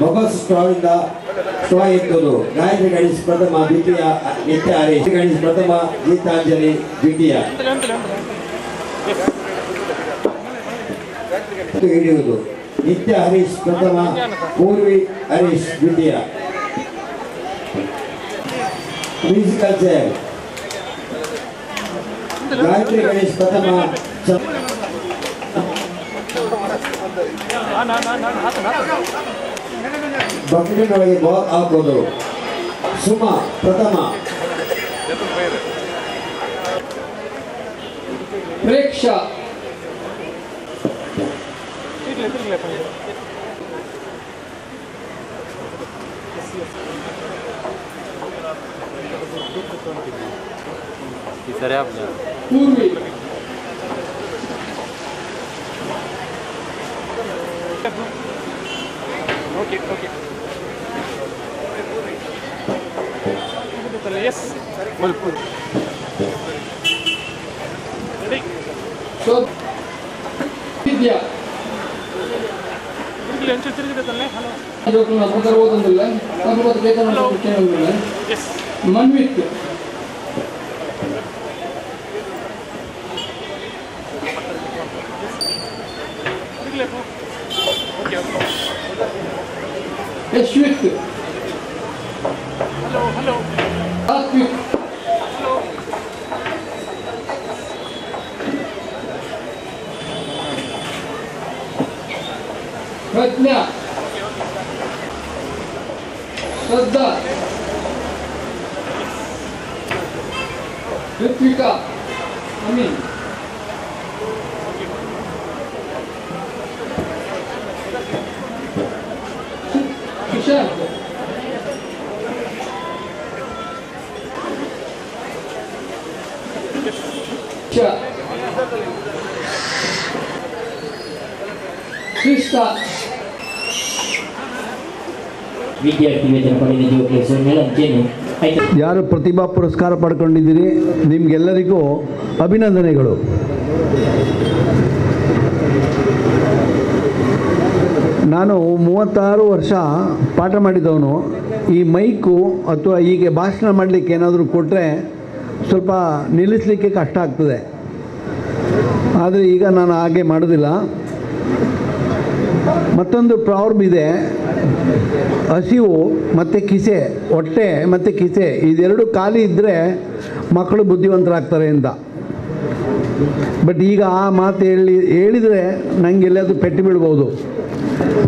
ಮೊಬೈಲ್ ಸ್ಟಾವಿಂದ ಸ್ಟೋ ಇದ್ದದು ಗಾಯತ್ರಿ ಗಣೇಶ್ ಪ್ರಥಮ ದ್ವಿತೀಯ ನಿತ್ಯ ಹರೀಶ್ ಗಣೇಶ್ ಪ್ರಥಮ ಗೀತಾಂಜಲಿ ದ್ವಿತೀಯ ಹಿಡಿಯುವುದು ನಿತ್ಯ ಹರೀಶ್ ಪ್ರಥಮ ಪೂರ್ವಿ ಹರೀಶ್ ದ್ವಿತೀಯ ಮ್ಯೂಸಿಕಲ್ ಚೇರ್ ಗಾಯತ್ರಿ ಗಣೇಶ್ ಪ್ರಥಮ ಬಕೆಟಿನೊಳಗೆ ಬಾಲ್ ಹಾಕೋದು ಸುಮಾ ಪ್ರಥಮ ಪ್ರೇಕ್ಷಾ ಪೂರ್ವಿ ವಿದ್ಯಾ ಮನ್ವಿತ್ ಯಶ್ವಿತ್ ಸಾತ್ವಿಕ್ ಪ್ರಜ್ಞಾ ಶ್ರದ್ಧಾ ಋತ್ವಿಕಾ ಅಮೀನ್ ಸುಶಾಂತ್ ಕೃಷ್ಣ ವಿದ್ಯಾರ್ಥಿ ವೇತನ ಪಡೆದ ಜೀವಕ್ಕೆ ಮೇಳಂಚೇನು ಆಯ್ತು. ಯಾರು ಪ್ರತಿಭಾ ಪುರಸ್ಕಾರ ಪಡ್ಕೊಂಡಿದ್ದೀರಿ ನಿಮಗೆಲ್ಲರಿಗೂ ಅಭಿನಂದನೆಗಳು. ನಾನು 36 ವರ್ಷ ಪಾಠ ಮಾಡಿದವನು. ಈ ಮೈಕು ಅಥವಾ ಹೀಗೆ ಭಾಷಣ ಮಾಡಲಿಕ್ಕೆ ಏನಾದರೂ ಕೊಟ್ಟರೆ ಸ್ವಲ್ಪ ನಿಲ್ಲಿಸಲಿಕ್ಕೆ ಕಷ್ಟ ಆಗ್ತದೆ. ಆದರೆ ಈಗ ನಾನು ಹಾಗೆ ಮಾಡೋದಿಲ್ಲ. ಮತ್ತೊಂದು ಪ್ರಾಬ್ಲಮ್ ಇದೆ, ಹಸಿವು ಮತ್ತು ಕಿಸೆ, ಹೊಟ್ಟೆ ಮತ್ತು ಕಿಸೆ ಇದೆರಡು ಖಾಲಿ ಇದ್ದರೆ ಮಕ್ಕಳು ಬುದ್ಧಿವಂತರಾಗ್ತಾರೆ ಅಂತ. ಬಟ್ ಈಗ ಆ ಮಾತು ಹೇಳಿದರೆ ನನಗೆ ಎಲ್ಲಾದರೂ ಪೆಟ್ಟು ಬೀಳ್ಬೋದು.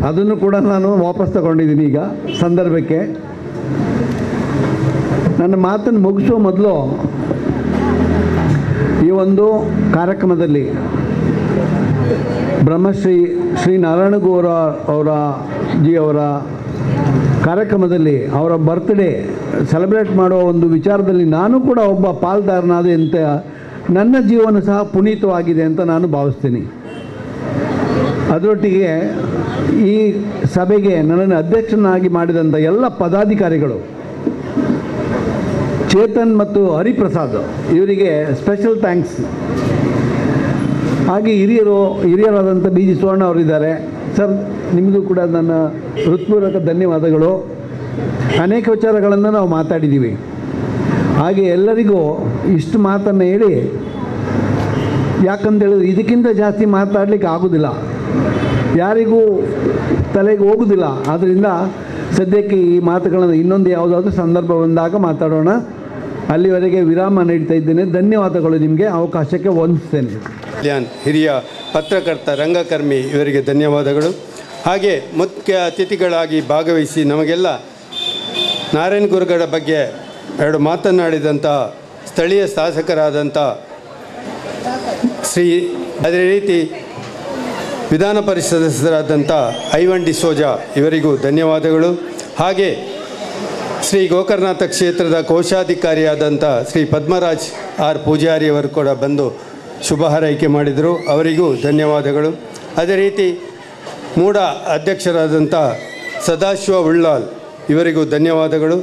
ಅದನ್ನು ಕೂಡ ನಾನು ವಾಪಸ್ ತಗೊಂಡಿದ್ದೀನಿ ಈಗ ಸಂದರ್ಭಕ್ಕೆ. ನನ್ನ ಮಾತನ್ನು ಮುಗಿಸೋ ಮೊದಲು ಈ ಒಂದು ಕಾರ್ಯಕ್ರಮದಲ್ಲಿ ಬ್ರಹ್ಮಶ್ರೀ ಶ್ರೀ ನಾರಾಯಣಗೌಡ ಅವರ ಕಾರ್ಯಕ್ರಮದಲ್ಲಿ ಅವರ ಬರ್ತ್ಡೇ ಸೆಲೆಬ್ರೇಟ್ ಮಾಡೋ ಒಂದು ವಿಚಾರದಲ್ಲಿ ನಾನು ಕೂಡ ಒಬ್ಬ ಪಾಲ್ದಾರನಾದೆ ಅಂತ ನನ್ನ ಜೀವನ ಸಹ ಪುನೀತವಾಗಿದೆ ಅಂತ ನಾನು ಭಾವಿಸ್ತೀನಿ. ಅದರೊಟ್ಟಿಗೆ ಈ ಸಭೆಗೆ ನನ್ನನ್ನು ಅಧ್ಯಕ್ಷನಾಗಿ ಮಾಡಿದಂಥ ಎಲ್ಲ ಪದಾಧಿಕಾರಿಗಳು, ಚೇತನ್ ಮತ್ತು ಹರಿಪ್ರಸಾದ್ ಇವರಿಗೆ ಸ್ಪೆಷಲ್ ಥ್ಯಾಂಕ್ಸ್. ಹಾಗೆ ಹಿರಿಯರಾದಂಥ ಬಿ ಜಿ ಸುವರ್ಣ ಅವರಿದ್ದಾರೆ. ಸರ್, ನಿಮ್ಮದು ಕೂಡ ನನ್ನ ಹೃತ್ಪೂರ್ವಕ ಧನ್ಯವಾದಗಳು. ಅನೇಕ ವಿಚಾರಗಳನ್ನು ನಾವು ಮಾತಾಡಿದ್ದೀವಿ. ಹಾಗೆ ಎಲ್ಲರಿಗೂ ಇಷ್ಟು ಮಾತನ್ನು ಹೇಳಿ, ಯಾಕಂತೇಳಿದ್ರೆ ಇದಕ್ಕಿಂತ ಜಾಸ್ತಿ ಮಾತಾಡಲಿಕ್ಕೆ ಆಗೋದಿಲ್ಲ, ಯಾರಿಗೂ ತಲೆಗೆ ಹೋಗೋದಿಲ್ಲ. ಆದ್ದರಿಂದ ಸದ್ಯಕ್ಕೆ ಈ ಮಾತುಗಳನ್ನು ಇನ್ನೊಂದು ಯಾವುದಾದ್ರೂ ಸಂದರ್ಭ ಬಂದಾಗ ಮಾತಾಡೋಣ. ಅಲ್ಲಿವರೆಗೆ ವಿರಾಮ ನೀಡ್ತಾ ಇದ್ದೇನೆ. ಧನ್ಯವಾದಗಳು. ನಿಮಗೆ ಅವಕಾಶಕ್ಕೆ ವಂದಿಸ್ತೇನೆ. ಹಿರಿಯ ಪತ್ರಕರ್ತ, ರಂಗಕರ್ಮಿ ಇವರಿಗೆ ಧನ್ಯವಾದಗಳು. ಹಾಗೆ ಮುಖ್ಯ ಅತಿಥಿಗಳಾಗಿ ಭಾಗವಹಿಸಿ ನಮಗೆಲ್ಲ ನಾರಾಯಣ ಗುರುಗಳ ಬಗ್ಗೆ ಎರಡು ಮಾತನಾಡಿದಂಥ ಸ್ಥಳೀಯ ಶಾಸಕರಾದಂಥ ಶ್ರೀ, ಅದೇ ರೀತಿ ವಿಧಾನ ಪರಿಷತ್ ಸದಸ್ಯರಾದಂಥ ಐವನ್ ಡಿಸೋಜಾ ಇವರಿಗೂ ಧನ್ಯವಾದಗಳು. ಹಾಗೆ ಶ್ರೀ ಗೋಕರ್ಣನಾಥ ಕ್ಷೇತ್ರದ ಕೋಶಾಧಿಕಾರಿಯಾದಂಥ ಶ್ರೀ ಪದ್ಮರಾಜ್ ಆರ್ ಪೂಜಾರಿ ಅವರು ಕೂಡ ಬಂದು ಶುಭ ಹಾರೈಕೆ ಮಾಡಿದರು, ಅವರಿಗೂ ಧನ್ಯವಾದಗಳು. ಅದೇ ರೀತಿ ಮೂಡ ಅಧ್ಯಕ್ಷರಾದಂಥ ಸದಾಶಿವ ಉಳ್ಳಾಲ್ ಇವರಿಗೂ ಧನ್ಯವಾದಗಳು.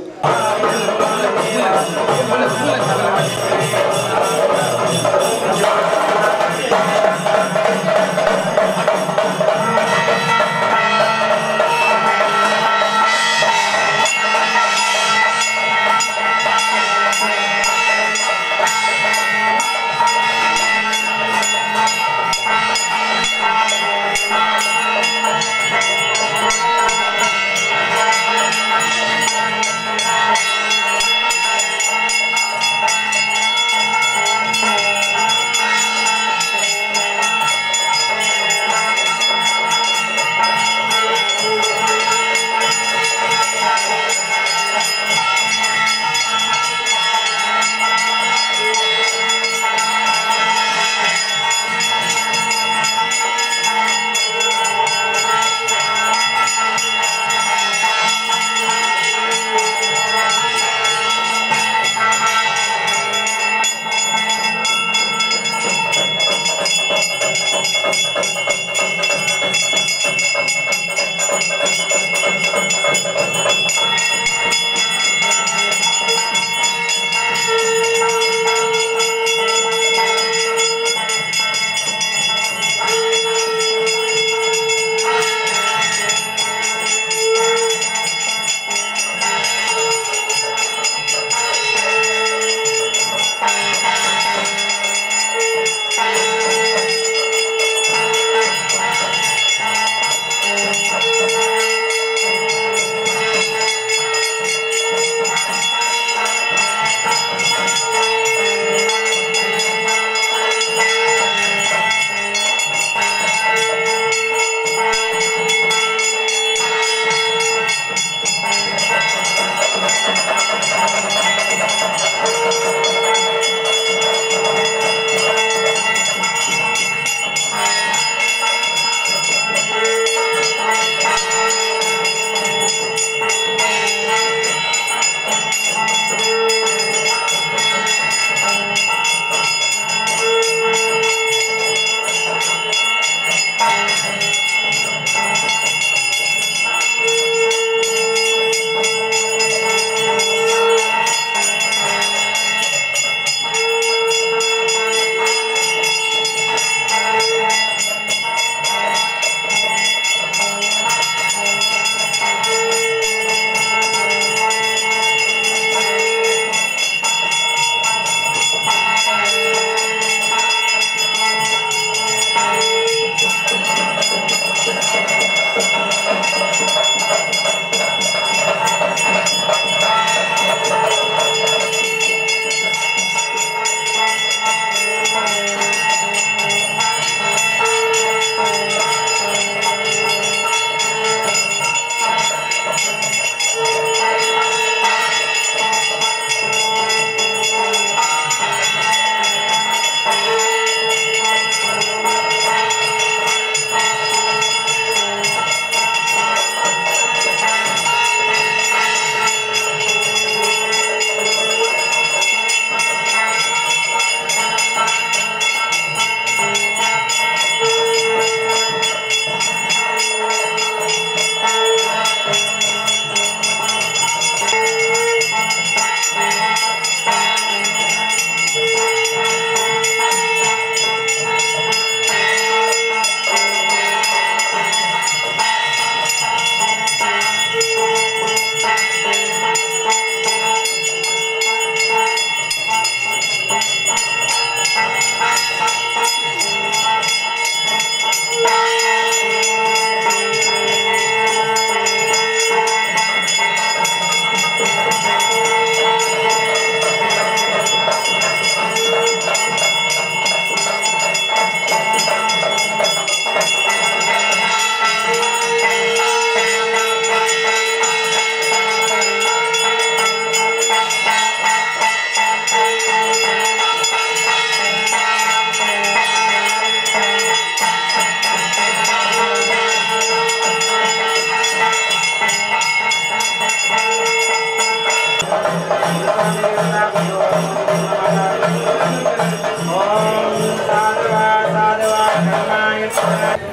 Thank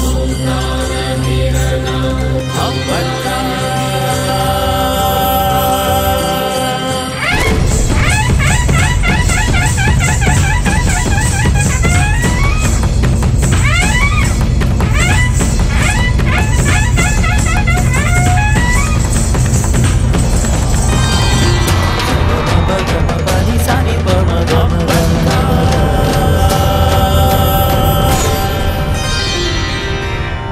you.